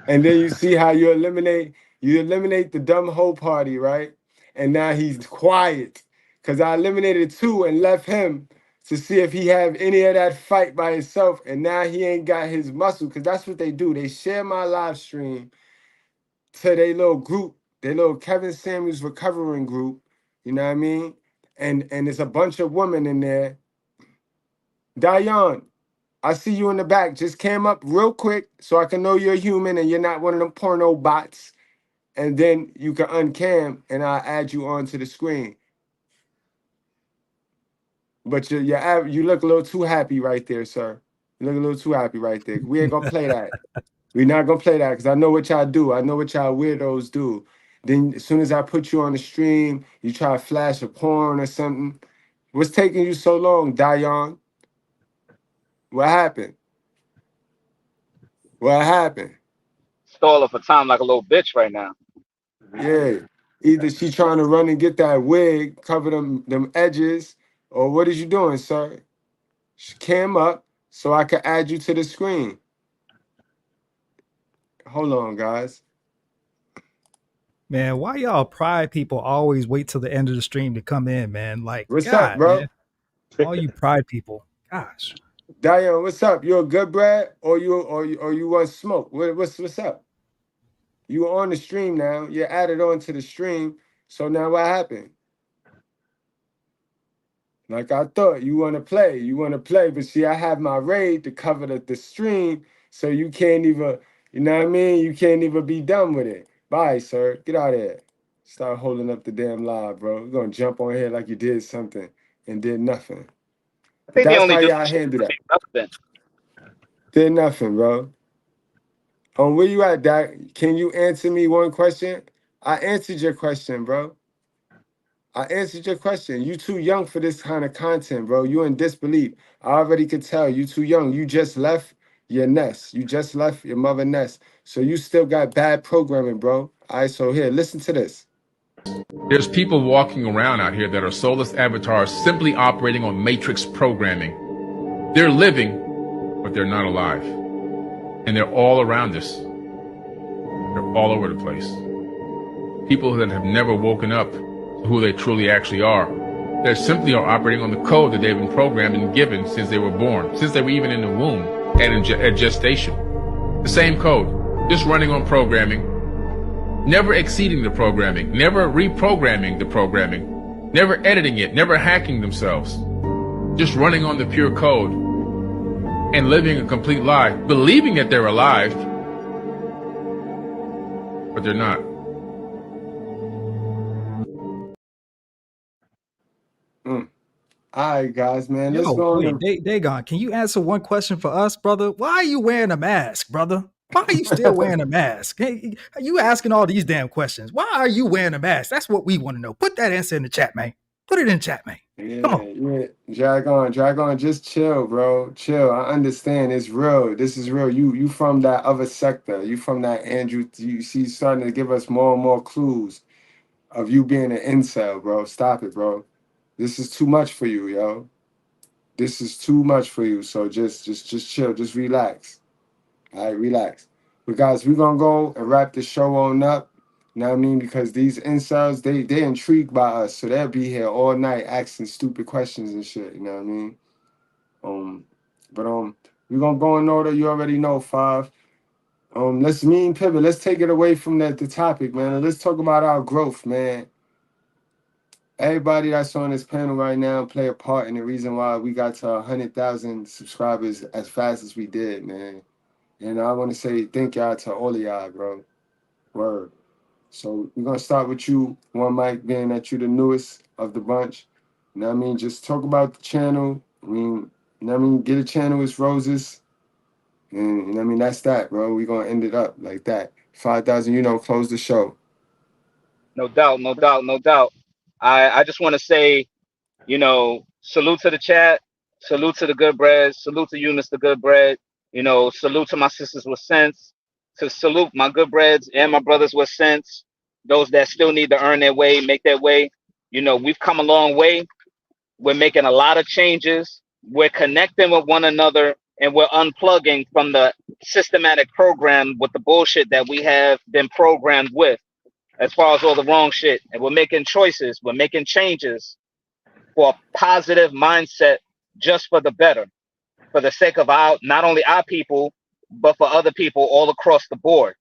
And then you see how you eliminate the dumb hoe party, right? And now he's quiet. Cause I eliminated two and left him to see if he have any of that fight by himself. And now he ain't got his muscle. Cause that's what they do. They share my live stream to their little group, their little Kevin Samuels recovering group. You know what I mean? And there's a bunch of women in there. Diane, I see you in the back. Just came up real quick so I can know you're human and you're not one of them porno bots. And then you can uncam and I'll add you onto the screen. But you look a little too happy right there, sir. You look a little too happy right there. We ain't gonna play that. We're not gonna play that because I know what y'all do. I know what y'all weirdos do. Then as soon as I put you on the stream, you try to flash a porn or something. What's taking you so long, Diane? What happened? What happened? Stalling for time like a little bitch right now. Yeah. Either she trying to run and get that wig, cover them edges, or what is you doing, sir? She came up so I could add you to the screen. Hold on, guys. Man, why y'all pride people always wait till the end of the stream to come in, man? Like, What's up, God, bro? man. All you pride people. Gosh. Diane, what's up? You a good bread or you want smoke? What's up? You on the stream now. You're added on to the stream. So now what happened? Like I thought, you want to play. You want to play. But see, I have my raid to cover the stream. So you can't even, you know what I mean? You can't even be done with it. Bye, sir. Get out of here. Start holding up the damn live, bro. You're going to jump on here like you did something and did nothing. I But think they that's only how do y'all shit handle to that. be relevant. Did nothing, bro. Where you at, Doc? Can you answer me one question? I answered your question, bro. I answered your question. You too young for this kind of content, bro. You in disbelief. I already could tell you too young. You just left. your nest. You just left your mother nest. So you still got bad programming, bro. All right, so here, listen to this. There's people walking around out here that are soulless avatars simply operating on matrix programming. They're living, but they're not alive. And they're all around us. They're all over the place. People that have never woken up to who they truly actually are. They simply are operating on the code that they've been programmed and given since they were born, since they were even in the womb and at gestation. The same code, just running on programming, never exceeding the programming, never reprogramming the programming, never editing it, never hacking themselves, just running on the pure code and living a complete lie, believing that they're alive, but they're not. All right, guys, man. Let's Yo, go on. wait, Dagon, can you answer one question for us, brother? Why are you wearing a mask, brother? Why are you still wearing a mask? Hey, you asking all these damn questions. Why are you wearing a mask? That's what we want to know. Put that answer in the chat, man. Put it in the chat, man. Come on. Yeah. Drag on. Just chill, bro. Chill. I understand. It's real. This is real. You from that other sector. You from that Andrew. You see, starting to give us more and more clues of you being an incel, bro. Stop it, bro. This is too much for you, yo. This is too much for you. So just chill. Just relax. All right, relax. But guys, we're gonna go and wrap the show on up. You know what I mean? Because these incels, they're intrigued by us. So they'll be here all night asking stupid questions and shit. You know what I mean? But we're gonna go in order. You already know, 5. Let's pivot. Let's take it away from the topic, man. And let's talk about our growth, man. Everybody that's on this panel right now play a part in the reason why we got to 100,000 subscribers as fast as we did, man. And I want to say thank y'all to all of y'all, bro. Word. So we're going to start with you, One Mic, being that you're the newest of the bunch. You know what I mean? Just talk about the channel. I mean, you know what I mean? Get a channel, it's Roses. And you know what I mean? That's that, bro. We're going to end it up like that. 5,000, close the show. No doubt. I just want to say, salute to the chat, salute to the good bread, salute to you, Mr. Goodbread. Salute to my sisters with sense, to salute my good breads and my brothers with sense, those that still need to earn their way, make their way. We've come a long way. We're making a lot of changes. We're connecting with one another, and we're unplugging from the systematic program with the bullshit that we have been programmed with, as far as all the wrong shit. And we're making choices. We're making changes for a positive mindset, just for the better, for the sake of not only our people, but for other people all across the board.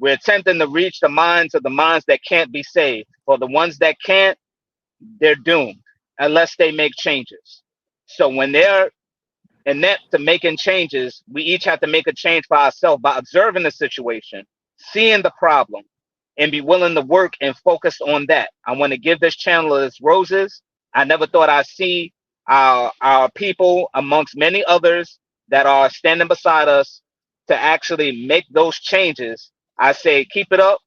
We're attempting to reach the minds that can't be saved. For the ones that can't, they're doomed unless they make changes. So when they're inept to making changes, we each have to make a change for ourselves by observing the situation, seeing the problem, and be willing to work and focus on that. I want to give this channel its roses. I never thought I'd see our people amongst many others that are standing beside us to actually make those changes. I say, keep it up,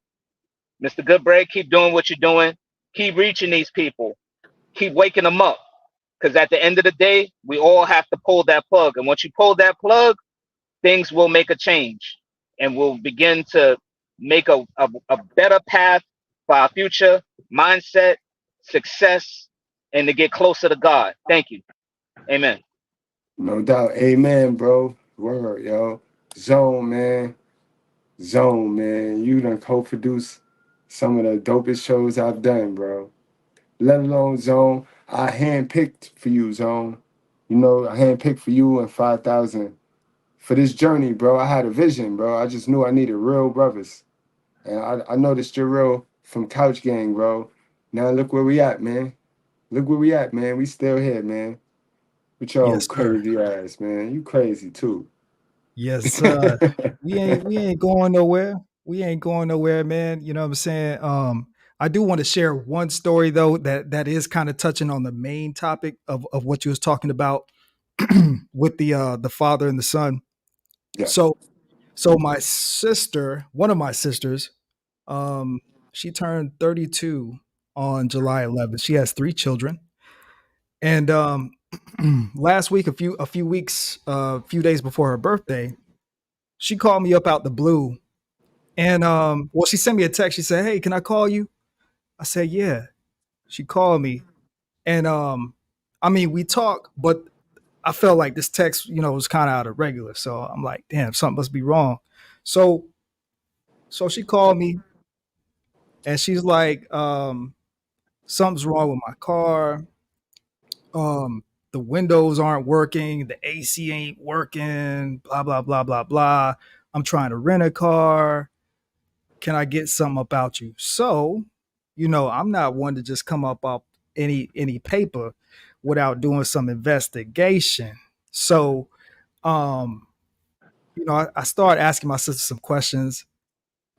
Mr. Goodbread. Keep doing what you're doing. Keep reaching these people. Keep waking them up. Because at the end of the day, we all have to pull that plug. And once you pull that plug, things will make a change. And we'll begin to make a better path for our future, mindset, success, and to get closer to God. Thank you. Amen. No doubt. Amen, bro. Word, yo. Zone, man. You done co-produce some of the dopest shows I've done, bro. Let alone Zone. I handpicked for you, Zone. I handpicked for you and 5,000 for this journey, bro. I had a vision, bro. I just knew I needed real brothers. And I noticed you're real from Couch Gang, bro. Now look where we at, man. We still here, man. With your Yes, sir. crazy ass, man. You crazy too. Yes, we ain't going nowhere. We ain't going nowhere, man. You know what I'm saying? I do want to share one story though that is kind of touching on the main topic of what you was talking about with the father and the son. Yeah. So my sister, one of my sisters, she turned 32 on July 11th. She has 3 children. And last week, a few days before her birthday, she called me up out the blue, and well, she sent me a text. She said, "Hey, can I call you?" I said, "Yeah." She called me, and I mean, we talked, but I felt like this text, was kind of out of regular. So I'm like, damn, something must be wrong. So she called me, and she's like, something's wrong with my car. The windows aren't working, the AC ain't working, blah blah blah blah blah. I'm trying to rent a car. Can I get something about you? So, I'm not one to just come up off any paper without doing some investigation. So, I started asking my sister some questions,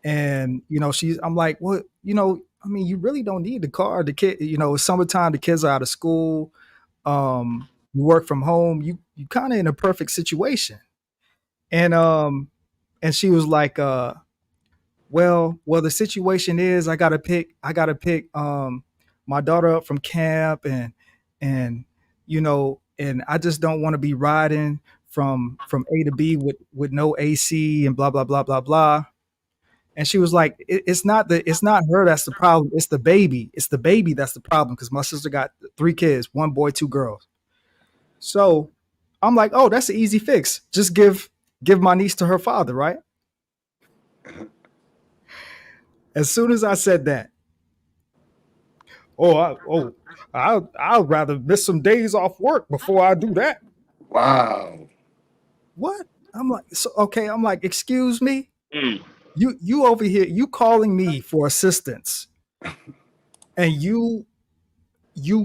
and I'm like, well, I mean, you really don't need the car. The kid, it's summertime, the kids are out of school. You work from home. You kind of in a perfect situation. And she was like, well, the situation is I gotta pick my daughter up from camp, and I just don't want to be riding from A to B with no AC and blah blah blah blah blah. And she was like, it's not her that's the problem, it's the baby. It's the baby that's the problem, because my sister got 3 kids, 1 boy, 2 girls. So I'm like, oh, that's an easy fix. Just give my niece to her father, right? As soon as I said that, I'll rather miss some days off work before I do that. Wow. What? I'm like, so okay. I'm like, excuse me, Mm. you over here, you calling me for assistance, and you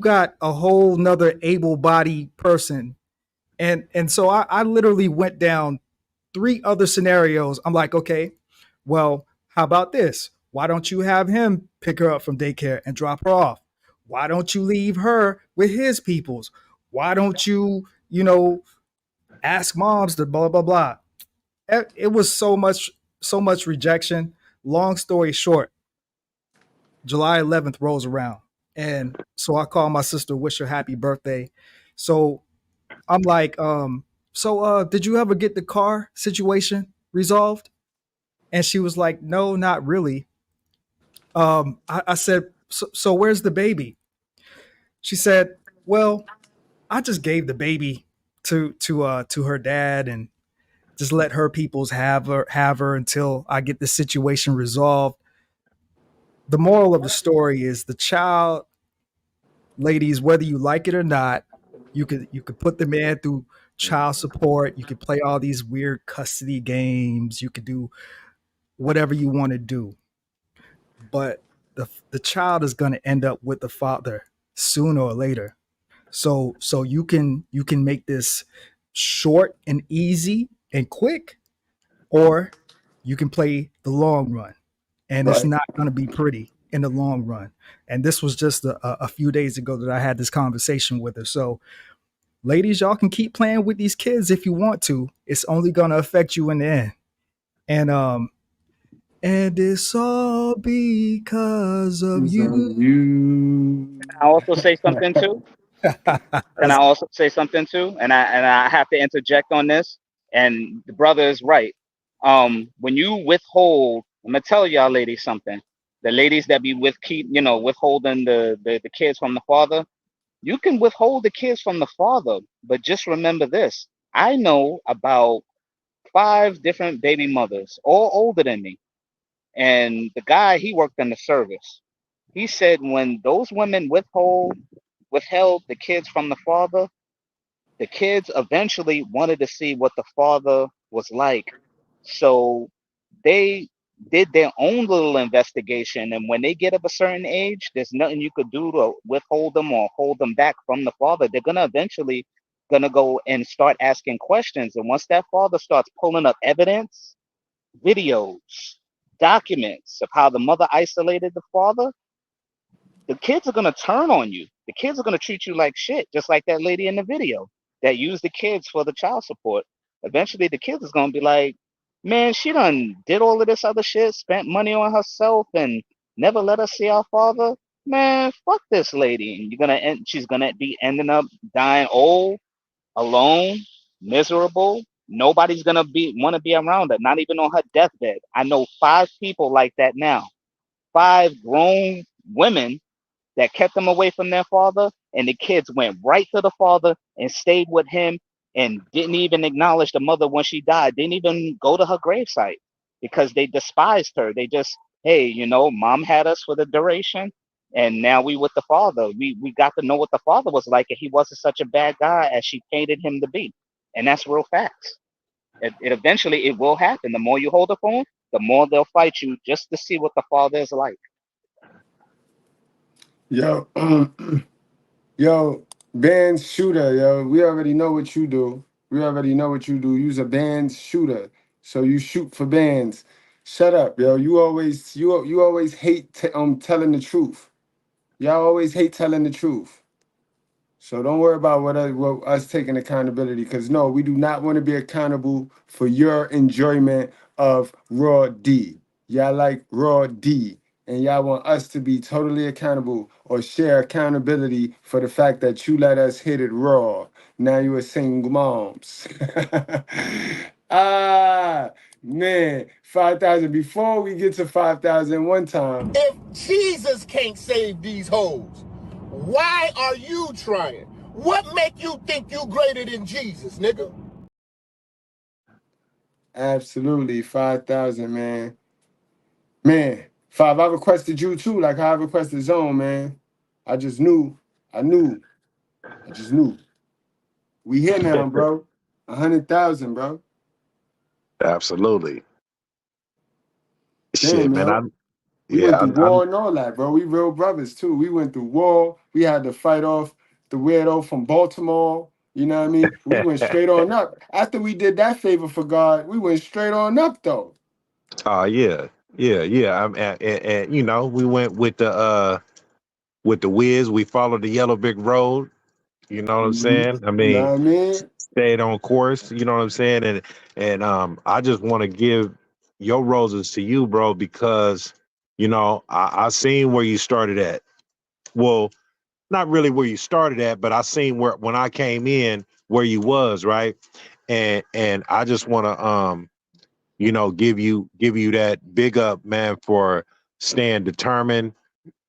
got a whole nother able-bodied person, and so I literally went down 3 other scenarios. I'm like, okay, well, how about this? Why don't you have him pick her up from daycare and drop her off? Why don't you leave her with his peoples? Why don't you, ask moms to blah blah blah? It was so much rejection. Long story short, July 11th rolls around, and so I call my sister, wish her happy birthday. So I'm like, did you ever get the car situation resolved? And she was like, no, not really. I said, so where's the baby? She said, well, I just gave the baby to her dad, and just let her peoples have her until I get the situation resolved. The moral of the story is, the child, ladies, whether you like it or not, you could put the man through child support. You could play all these weird custody games. You could do whatever you want to do, but the child is going to end up with the father sooner or later. So you can make this short and easy and quick, or you can play the long run, and it's Right. not going to be pretty in the long run. And this was just a few days ago that I had this conversation with her. So, ladies, y'all can keep playing with these kids if you want to. It's only going to affect you in the end. And it's all because of you. You. Can I also say something too? Can I also say something too? And I have to interject on this. And the brother is right. When you withhold, I'm gonna tell y'all ladies something. The ladies that be withholding the kids from the father, you can withhold the kids from the father, but just remember this. I know about 5 different baby mothers, all older than me. And the guy, he worked in the service. He said when those women withheld the kids from the father, the kids eventually wanted to see what the father was like. So they did their own little investigation. And when they get of a certain age, there's nothing you could do to withhold them or hold them back from the father. They're gonna eventually gonna go and start asking questions. And once that father starts pulling up evidence, videos, documents of how the mother isolated the father, the kids are going to turn on you. The kids are going to treat you like shit, just like that lady in the video that used the kids for the child support. Eventually, the kids is going to be like, man, she done did all of this other shit, spent money on herself, and never let us see our father. Man, fuck this lady. And she's going to be ending up dying old, alone, miserable. Nobody's gonna want to be around her, not even on her deathbed. I know 5 people like that now. 5 grown women that kept them away from their father, and the kids went right to the father and stayed with him and didn't even acknowledge the mother when she died. Didn't even go to her gravesite because they despised her. They just, hey, mom had us for the duration, and now we with the father. We got to know what the father was like, and he wasn't such a bad guy as she painted him to be. And that's real facts. It eventually it will happen. The more you hold the phone, the more they'll fight you just to see what the father is like. Yo, yo, band shooter, yo. We already know what you do. We already know what you do. You's a band shooter, so you shoot for bands. Shut up, yo. You always hate telling the truth. Y'all always hate telling the truth. So don't worry about what us taking accountability, because no, we do not want to be accountable for your enjoyment of raw D. Y'all like raw D, and y'all want us to be totally accountable or share accountability for the fact that you let us hit it raw. Now you are single moms. Ah, man, 5,000. Before we get to 5,000 one time. If Jesus can't save these hoes, why are you trying? What make you think you greater than Jesus, nigga? Absolutely, 5,000, man. Man, 5, I requested you too, like how I requested Zone, man. I just knew. I just knew. We here now, bro. 100,000, bro. Absolutely. Damn, Shit, man. yo. We went through war and all that, bro. We real brothers too. We went through war. We had to fight off the weirdo from Baltimore. You know what I mean? We went straight on up. After we did that favor for God, we went straight on up though. Yeah. And we went with the Wiz. We followed the yellow brick road. You know what I'm saying? I You know mean, what I mean? stayed on course. You know what I'm saying? And I just want to give your roses to you, bro, because I seen where you started at. Well, not really where you started at, but I seen when I came in where you was, right? And I just want to give you that big up, man, for staying determined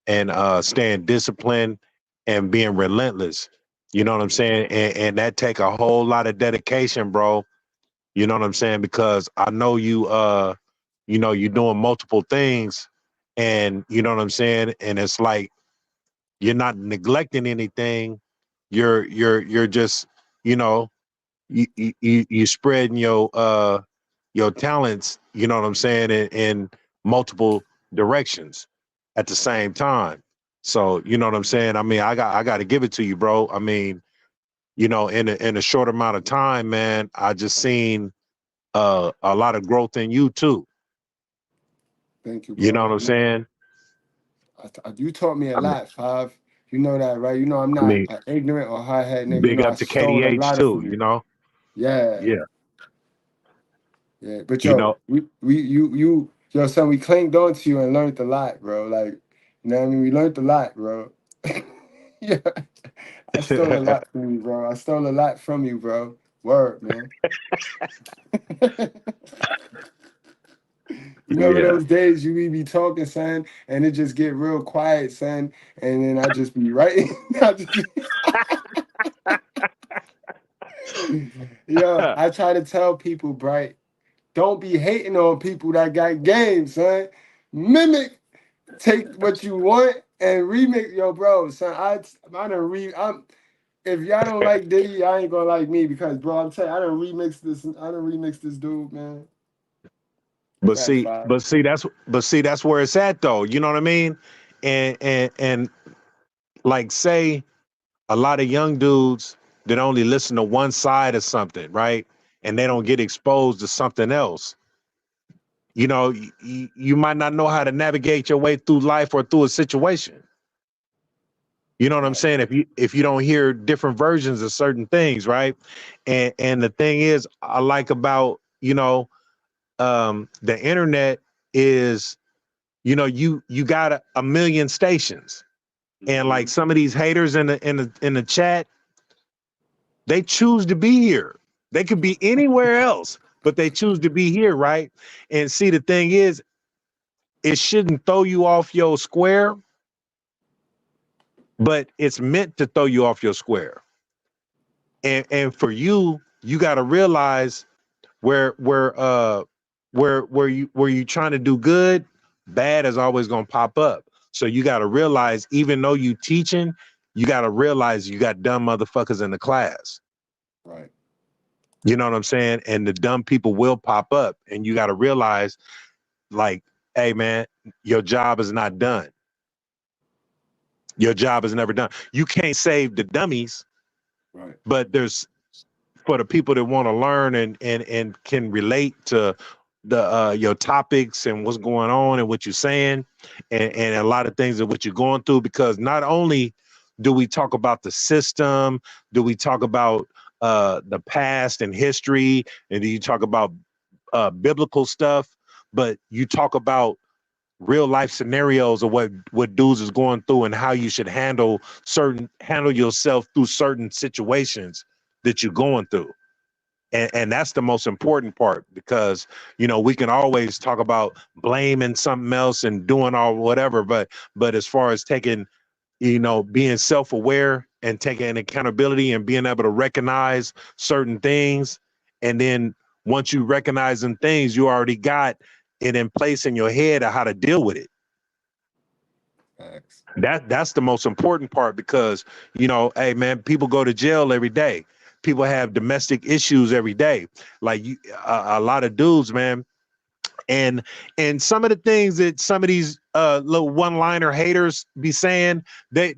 and staying disciplined and being relentless. You know what I'm saying? And that take a whole lot of dedication, bro. You know what I'm saying? Because I know you're doing multiple things, and you know what I'm saying? And it's like you're not neglecting anything. You're just, you spreading your talents, you know what I'm saying, in multiple directions at the same time. So, you know what I'm saying? I mean, I got to give it to you, bro. I mean, in a short amount of time, man, I just seen a lot of growth in you too. Thank you, bro. You know what I'm saying? You taught me a lot, Five. You know that, right? You know I'm I not mean, an ignorant or hard-headed nigga. You big know I up to stole a KDH lot of too, from you. Yeah. Yeah. Yeah. But You yo, know, yo, son, we claimed on to you and learned a lot, bro. Like, you know what I mean? We learned a lot, bro. Yeah. I stole a lot from you, bro. I stole a lot from you, bro. Word, man. You remember Yeah. those days you be talking, son, and it just get real quiet, son, and then I just be writing. Yo, I try to tell people, Bright, don't be hating on people that got game, son. Mimic, take what you want and remix, yo, bro, son. If y'all don't like Diddy, y'all ain't gonna like me because, bro, I'm telling you, I done remix this dude, man. But Facts, see, Five. that's where it's at though. You know what I mean? And like say a lot of young dudes that only listen to one side of something, right? And they don't get exposed to something else. You might not know how to navigate your way through life or through a situation. You know what I'm saying? If you don't hear different versions of certain things, right? And the thing is, I like about the internet is you got a million stations, and like some of these haters in the chat, they choose to be here. They could be anywhere else, but they choose to be here, right? And see, the thing is, it shouldn't throw you off your square, but it's meant to throw you off your square. And for you, you got to realize where you trying to do good, bad is always gonna pop up. So you got to realize, even though you teaching, you got to realize you got dumb motherfuckers in the class. Right. You know what I'm saying? And the dumb people will pop up, and you got to realize, like, hey man, your job is not done. Your job is never done. You can't save the dummies, Right. but there's, for the people that want to learn and can relate to the your topics and what's going on and what you're saying, and a lot of things that what you're going through, because not only do we talk about the system, do we talk about the past and history, and do you talk about biblical stuff, but you talk about real life scenarios of what dudes is going through and how you should handle yourself through certain situations that you're going through. And that's the most important part, because, you know, we can always talk about blaming something else and doing all whatever, but as far as taking, you know, being self-aware and taking accountability and being able to recognize certain things, and then once you recognize them things, you already got it in place in your head of how to deal with it. Thanks. That's the most important part, because, you know, hey man, people go to jail every day. People have domestic issues every day. Like a lot of dudes, man. And some of the things that some of these little one-liner haters be saying, they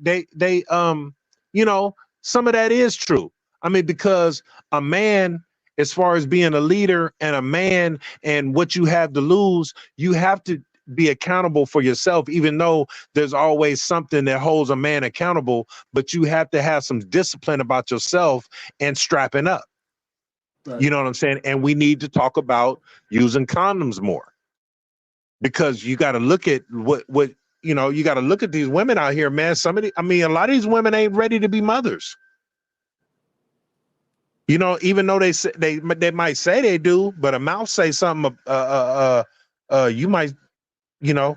you know, some of that is true. I mean, because a man, as far as being a leader and a man and what you have to lose, you have to be accountable for yourself, even though there's always something that holds a man accountable, but you have to have some discipline about yourself and strapping up. Right. You know what I'm saying? And we need to talk about using condoms more, because you got to look at what, you know, you got to look at these women out here, man. A lot of these women ain't ready to be mothers. You know, even though they say, they might say they do, but a mouth say something, you might, you know,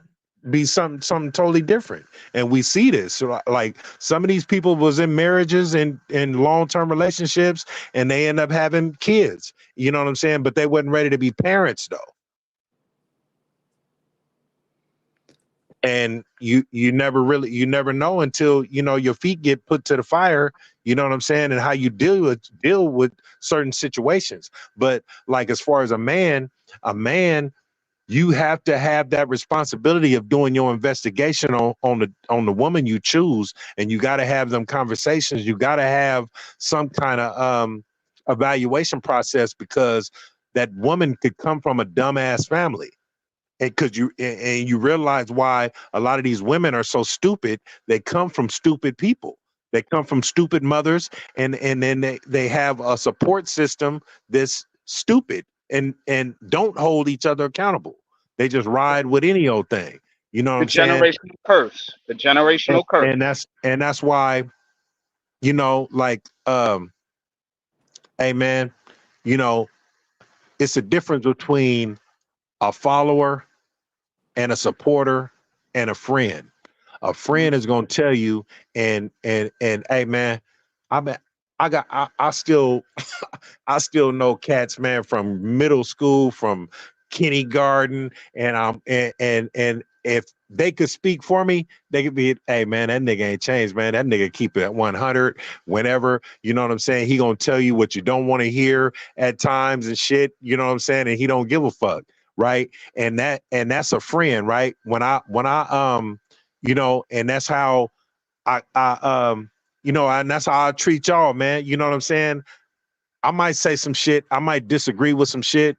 be something totally different. And we see this. So, like, some of these people was in marriages and long-term relationships, and they end up having kids. You know what I'm saying? But they wasn't ready to be parents though. And you never know until, you know, your feet get put to the fire, you know what I'm saying, and how you deal with certain situations. But like, as far as a man, you have to have that responsibility of doing your investigation on the woman you choose, and you got to have them conversations. You got to have some kind of evaluation process, because that woman could come from a dumbass family. And because you realize why a lot of these women are so stupid. They come from stupid people. They come from stupid mothers, and then they have a support system that's stupid and don't hold each other accountable. They just ride with any old thing. You know what The I'm saying? generational curse. The generational curse. And that's why, you know, like, hey man, you know, it's a difference between a follower and a supporter and a friend. A friend is gonna tell you, and hey man, I still I still know cats, man, from middle school, from kindergarten, and if they could speak for me, they could be, hey man, that nigga ain't changed, man. That nigga keep it at 100 whenever, you know what I'm saying? He gonna tell you what you don't want to hear at times and shit, you know what I'm saying? And he don't give a fuck, right? And that's a friend, right? When I you know, and that's how I you know, and that's how I treat y'all, man. You know what I'm saying? I might say some shit, I might disagree with some shit,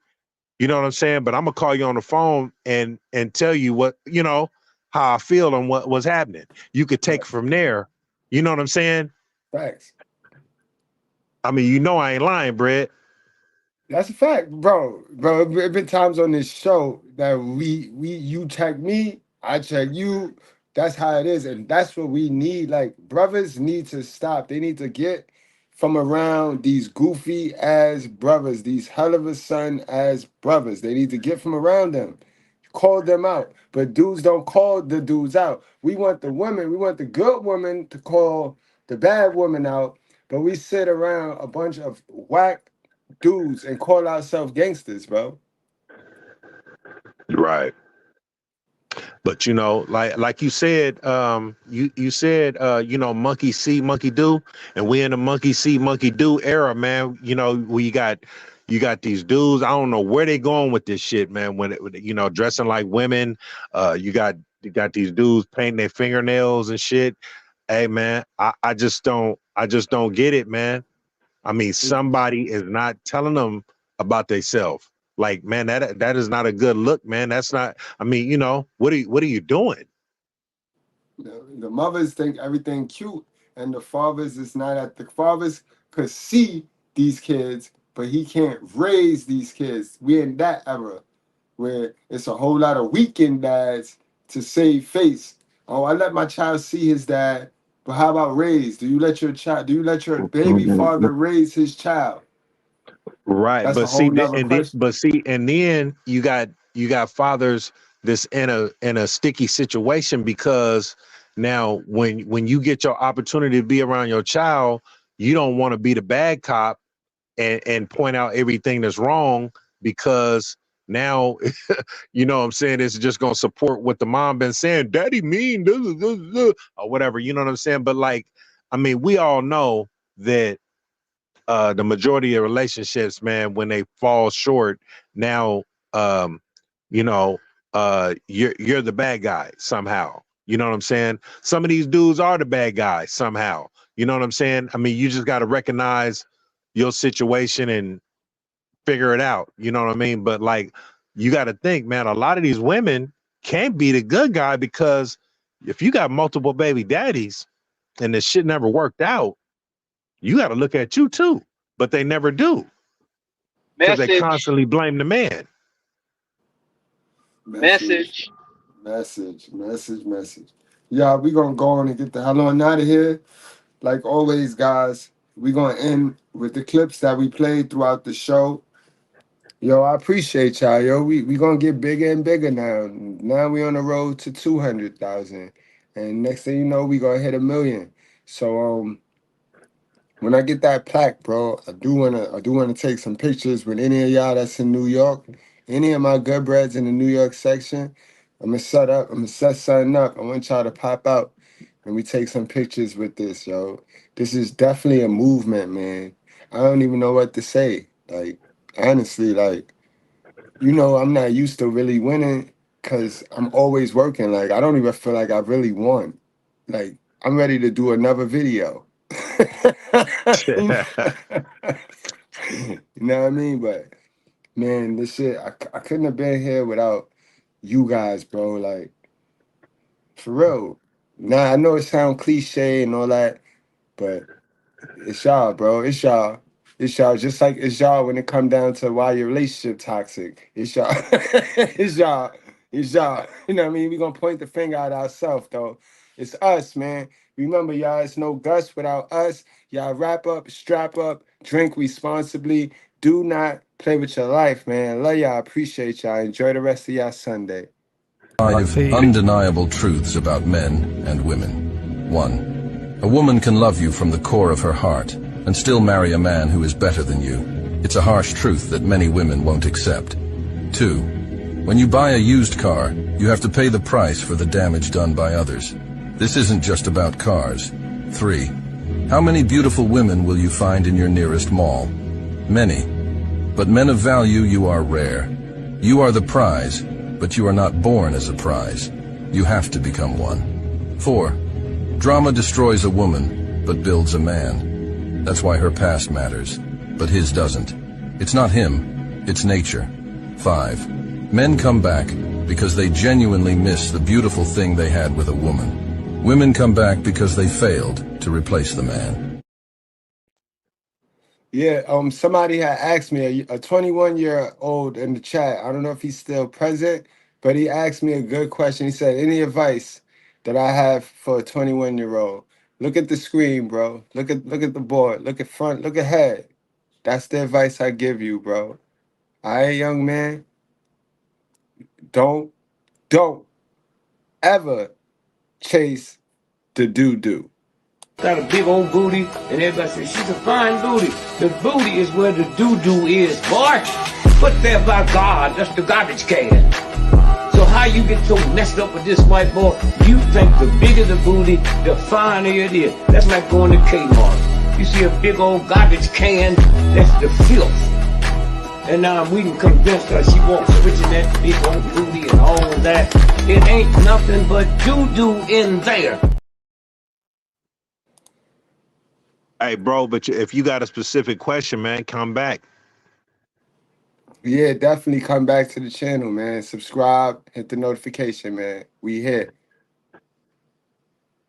you know what I'm saying? But I'm gonna call you on the phone and tell you what, you know, how I feel and what was happening. You could take from there. You know what I'm saying? Thanks. I mean, you know I ain't lying, Brett. That's a fact, bro. Bro, there been times on this show that you check me, I check you. That's how it is, and that's what we need. Like, brothers need to stop. They need to get from around these goofy ass brothers, these hell of a son ass brothers. They need to get from around them. Call them out. But dudes don't call the dudes out. We want the women, we want the good woman to call the bad woman out. But we sit around a bunch of whack dudes and call ourselves gangsters, bro. Right. But you know, like you said, you said you know, monkey see, monkey do, and we in the monkey see, monkey do era, man. You know, you got these dudes. I don't know where they going with this shit, man. When you know, dressing like women, you got these dudes painting their fingernails and shit. Hey, man, I just don't get it, man. I mean, somebody is not telling them about themselves. Like, man, that is not a good look, man. That's not. I mean, you know, what are you doing? The mothers think everything cute, and the fathers is not at the fathers could see these kids, but he can't raise these kids. We're in that era where it's a whole lot of weekend dads to save face. Oh, I let my child see his dad, but how about raise? Do you let your baby father raise his child? Right, That's a but see, whole nother question. and then you got fathers that's in a sticky situation because now when you get your opportunity to be around your child, you don't want to be the bad cop and point out everything that's wrong because now you know what I'm saying, it's just gonna support what the mom been saying, daddy mean or whatever, you know what I'm saying? But like, I mean, we all know that the majority of relationships, man, when they fall short, now you know, you're the bad guy somehow. You know what I'm saying? Some of these dudes are the bad guys somehow. You know what I'm saying? I mean, you just got to recognize your situation and figure it out. You know what I mean? But like, you got to think, man, a lot of these women can't be the good guy because if you got multiple baby daddies and this shit never worked out, you got to look at you too. But they never do because they Message, constantly blame the man. Message, message. message. Yeah, we gonna go on and get the hell on out of here. Like always, guys, we gonna end with the clips that we played throughout the show. Yo, I appreciate y'all. Yo, we gonna get bigger and bigger now. Now we on the road to 200,000, and next thing you know, we gonna hit 1,000,000. So when I get that plaque, bro, I do wanna take some pictures with any of y'all that's in New York, any of my good breads in the New York section. I'm gonna set something up. I want y'all to pop out and we take some pictures with this, yo. This is definitely a movement, man. I don't even know what to say. Like, honestly, like, you know, I'm not used to really winning because I'm always working. Like, I don't even feel like I really won. Like, I'm ready to do another video. You know, you know what I mean? But man, this shit, I couldn't have been here without you guys, bro. Like, for real. Now, I know it sounds cliche and all that, but it's y'all, bro. It's y'all. It's y'all. Just like it's y'all when it come down to why your relationship toxic. It's y'all. It's y'all. It's y'all. You know what I mean? We gonna point the finger at ourselves though. It's us, man. Remember, y'all, it's no Gus without us. Y'all wrap up, strap up, drink responsibly. Do not play with your life, man. Love y'all. Appreciate y'all. Enjoy the rest of y'all Sunday. 5 undeniable truths about men and women. 1. A woman can love you from the core of her heart and still marry a man who is better than you. It's a harsh truth that many women won't accept. 2. When you buy a used car, you have to pay the price for the damage done by others. This isn't just about cars. 3. How many beautiful women will you find in your nearest mall? Many. But men of value, you are rare. You are the prize, but you are not born as a prize. You have to become one. 4. Drama destroys a woman, but builds a man. That's why her past matters, but his doesn't. It's not him, it's nature. 5. Men come back because they genuinely miss the beautiful thing they had with a woman. Women come back because they failed to replace the man. Yeah, somebody had asked me, a 21-year-old in the chat, I don't know if he's still present, but he asked me a good question. He said, any advice that I have for a 21-year-old? Look at the screen, bro. Look at the board. Look at front. Look ahead. That's the advice I give you, bro. All right, young man. Don't ever chase the doo-doo. Got a big old booty, and everybody says she's a fine booty. The booty is where the doo-doo is, boy. Put there by God, that's the garbage can. So how you get so messed up with this white boy? You think the bigger the booty, the finer it is. That's like going to Kmart. You see a big old garbage can, that's the filth. And now we can convince her she wants switching that big old booty and all of that. It ain't nothing but doo-doo in there. Hey, bro, but if you got a specific question, man, come back. Yeah, definitely come back to the channel, man. Subscribe, hit the notification, man. We here.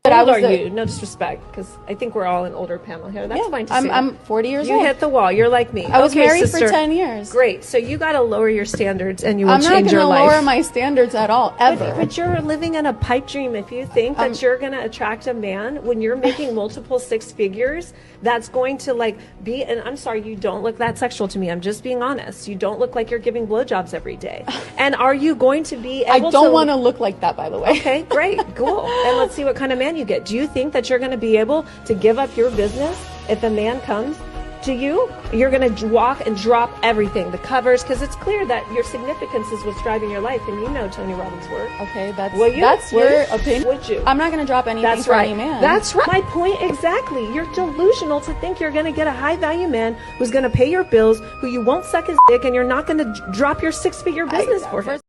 How old are you? No disrespect, because I think we're all an older panel here. That's fine to say. I'm 40 years You old. hit the wall. You're like me. I was Okay, married sister. for 10 years. Great. So you got to lower your standards, and you will I'm not change going your to life. lower my standards at all, ever. But you're living in a pipe dream. If you think that you're going to attract a man when you're making multiple six figures, that's going to like be, and I'm sorry, you don't look that sexual to me. I'm just being honest. You don't look like you're giving blowjobs every day. And are you going to be able I don't want to look like that, by the way. Okay, great, cool. And let's see what kind of man you get. Do you think that you're going to be able to give up your business if a man comes to you? You're going to walk and drop everything, the covers, because it's clear that your significance is what's driving your life, and you know Tony Robbins' work. Okay, that's Would your opinion. Would you? I'm not going to drop anything That's for right. any man. That's right. My point exactly. You're delusional to think you're going to get a high-value man who's going to pay your bills, who you won't suck his dick, and you're not going to drop your six-figure business for him.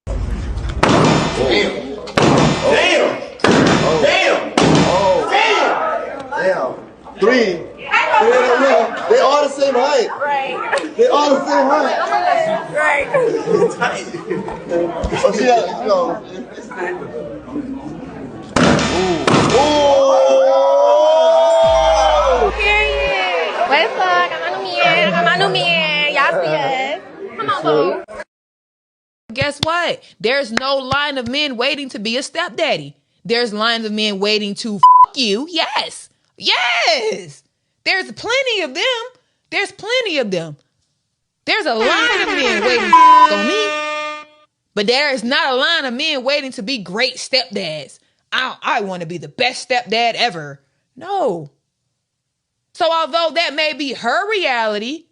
Damn. Damn. Oh. Damn. Oh. Damn. Damn. Three of them, they all the same height. Right. They all the same height. Right. Oh, she got, yo. Period. What's up? Come on, y'all see us. Come on, boo. Guess what? There's no line of men waiting to be a stepdaddy. There's lines of men waiting to fuck you. Yes. Yes. There's plenty of them. There's plenty of them. There's a line of men waiting to fuck on me. But there is not a line of men waiting to be great stepdads. I want to be the best stepdad ever. No. So although that may be her reality,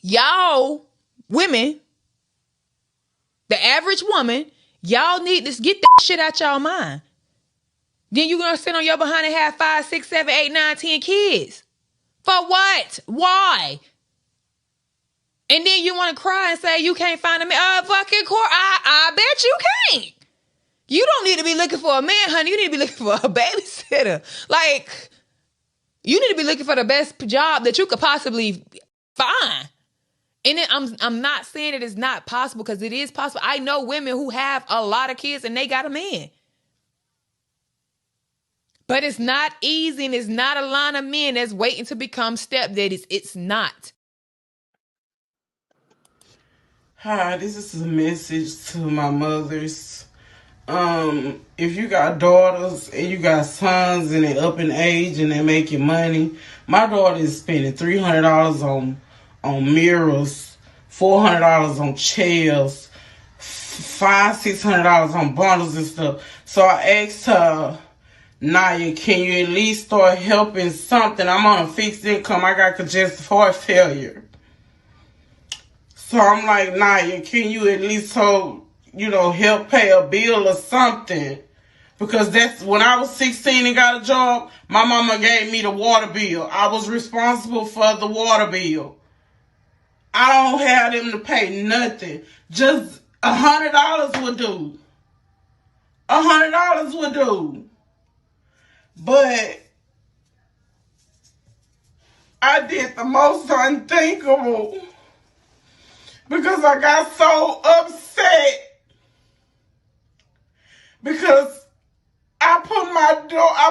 y'all women, the average woman, y'all need to get that shit out y'all mind. Then you're going to sit on your behind and have 5, 6, 7, 8, 9, 10 kids. For what? Why? And then you want to cry and say you can't find a man. Fucking course. I bet you can't. You don't need to be looking for a man, honey. You need to be looking for a babysitter. Like, you need to be looking for the best job that you could possibly find. And then I'm not saying it is not possible, because it is possible. I know women who have a lot of kids and they got a man. But it's not easy, and it's not a line of men that's waiting to become stepdaddies. It's not. Hi, this is a message to my mothers. If you got daughters and you got sons and they up in age and they making money, my daughter is spending $300 on mirrors, $400 on chairs, $500-$600 on bundles and stuff. So I asked her, Naya, can you at least start helping something? I'm on a fixed income. I got congestive heart failure. So I'm like, Naya, can you at least help pay a bill or something? Because that's when I was 16 and got a job, my mama gave me the water bill. I was responsible for the water bill. I don't have them to pay nothing. Just $100 would do. $100 would do. But I did the most unthinkable because I got so upset because I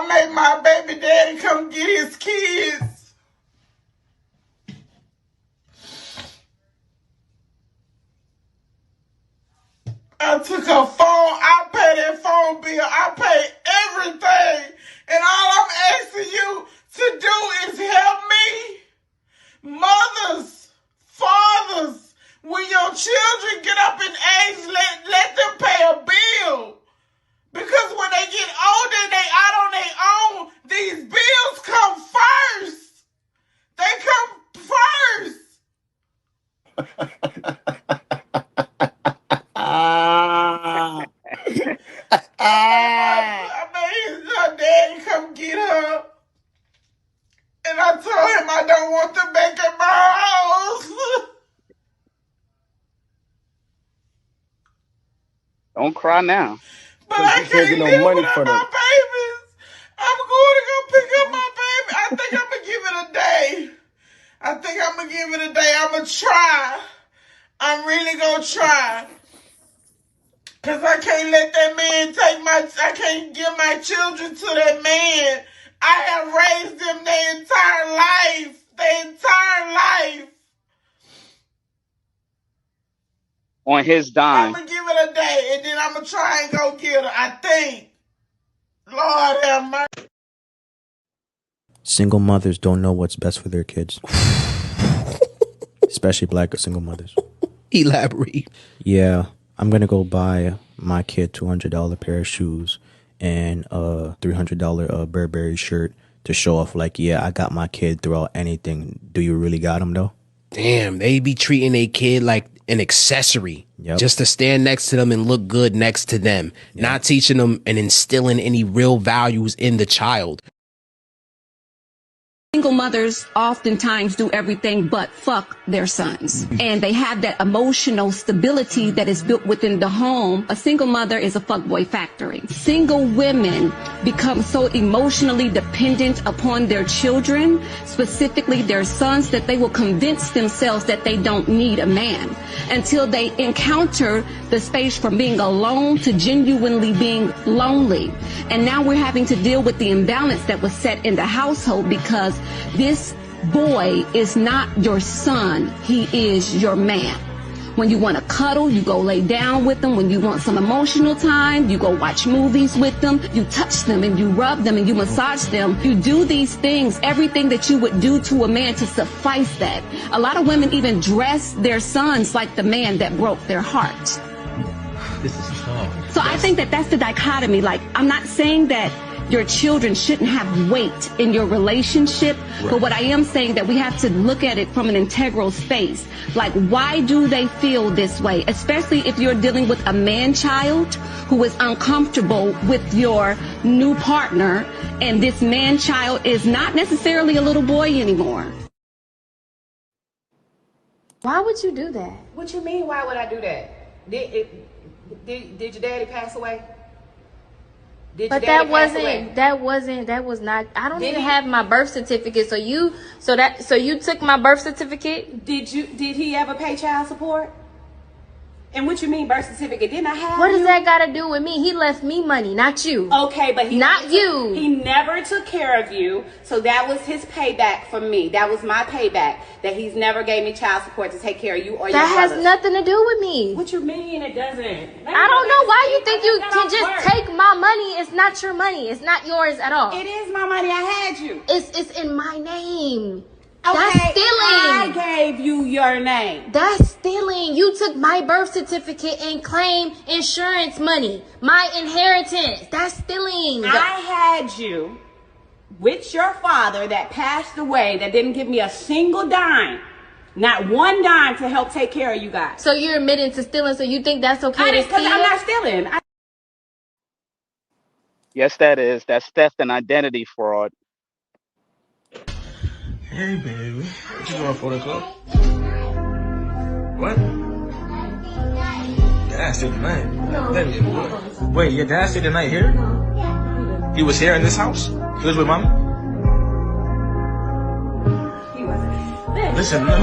made my baby daddy come get his kids. I took her phone, I paid that phone bill, I paid everything. I made her daddy come get her. And I told him I don't want to make it my house. Don't cry now. But I can't live money without for them. my babies. I'm going to go pick up my baby. I think I'm going to give it a day. I'm going to try. I'm really going to try. Because I can't let that man I can't give my children to that man. I have raised them their entire life. On his dime. I'm going to give it a day, and then I'm going to try and go get her, I think. Lord have mercy. Single mothers don't know what's best for their kids. Especially black single mothers. Elaborate. Yeah, I'm going to go buy my kid $200 pair of shoes and a $300 Burberry shirt to show off like, yeah, I got my kid throughout anything. Do you really got him though? Damn, they be treating a kid like an accessory just to stand next to them and look good next to them, not teaching them and instilling any real values in the child. Single mothers oftentimes do everything but fuck their sons. And they have that emotional stability that is built within the home. A single mother is a fuckboy factory. Single women become so emotionally dependent upon their children, specifically their sons, that they will convince themselves that they don't need a man until they encounter the space from being alone to genuinely being lonely. And now we're having to deal with the imbalance that was set in the household because this boy is not your son, he is your man. When you want to cuddle, you go lay down with them. When you want some emotional time, you go watch movies with them. You touch them and you rub them and you massage them. You do these things, everything that you would do to a man to suffice that. A lot of women even dress their sons like the man that broke their heart. This is tough. So I think that that's the dichotomy. Like, I'm not saying that your children shouldn't have weight in your relationship, but what I am saying that we have to look at it from an integral space. Like, why do they feel this way? Especially if you're dealing with a man-child who is uncomfortable with your new partner, and this man-child is not necessarily a little boy anymore. Why would you do that? What you mean, why would I do that? Did your daddy pass away? But that was not, I don't even have my birth certificate. So you took my birth certificate? Did he ever pay child support? And what you mean birth certificate? Didn't I have What does that got to do with me? He left me money, not you. Okay, but he never took care of you. So that was his payback for me. That was my payback. That he's never gave me child support to take care of you or your brothers. That has nothing to do with me. What you mean it doesn't? I don't know why you think you can just take my money. It's not your money. It's not yours at all. It is my money. I had you. It's in my name. Okay, that's stealing. I gave you your name. That's stealing. You took my birth certificate and claimed insurance money, my inheritance. That's stealing. I had you with your father that passed away, that didn't give me a single dime, not one dime to help take care of you guys. So you're admitting to stealing, so you think that's okay to steal? Because I'm not stealing. Yes, that is. That's theft and identity fraud. Hey, baby. What you doing for the club? What? Dad stayed the night? No. Wait, your dad stayed the night here? Yeah. He was here in this house? He was with mommy? He wasn't. Listen, no.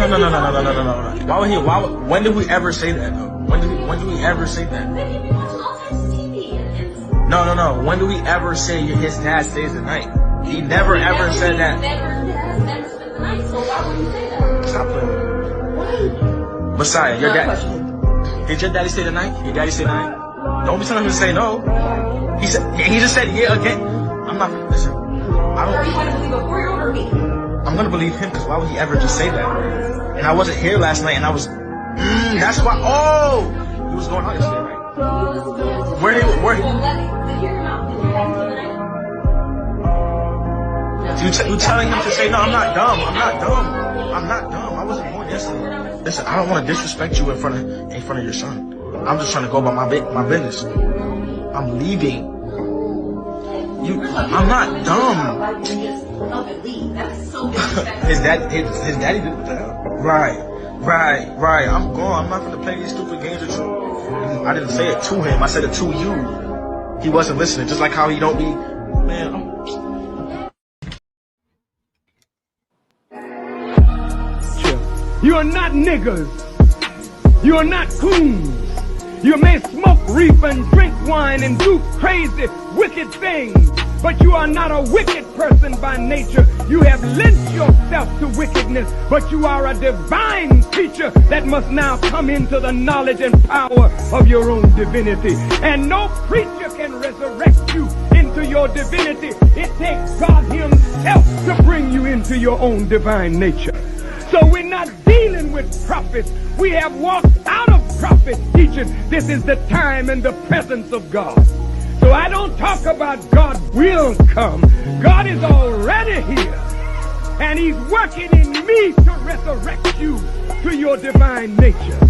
Why would he? When did we ever say that, though? When did we ever say that? No. When do we ever say his dad stays the night? He never ever said that. So why would you say that? Stop playing. Messiah, your dad. Did your daddy stay the night? Your daddy stay the night? Don't be telling him to say no. He just said yeah again. I'm not. Listen. Are you going to believe a 4-year-old or me? I'm gonna believe him, because why would he ever just say that? And I wasn't here last night, and I was. That's why. Oh, he was going out yesterday, right? Where You telling him to say no? I'm not dumb. I wasn't born yesterday. Listen, I don't want to disrespect you in front of your son. I'm just trying to go about my business. I'm leaving. I'm not dumb. His daddy did that. Right. I'm gone. I'm not gonna play these stupid games with you. I didn't say it to him. I said it to you. He wasn't listening. Just like how he don't be. Man, You are not niggers. You are not coons. You may smoke reef and drink wine and do crazy, wicked things, but you are not a wicked person by nature. You have lent yourself to wickedness, but you are a divine creature that must now come into the knowledge and power of your own divinity. And no preacher can resurrect you into your divinity. It takes God himself to bring you into your own divine nature. So we're not dealing with prophets. We have walked out of prophet teaching. This is the time and the presence of God. So I don't talk about God will come. God is already here. And he's working in me to resurrect you to your divine nature.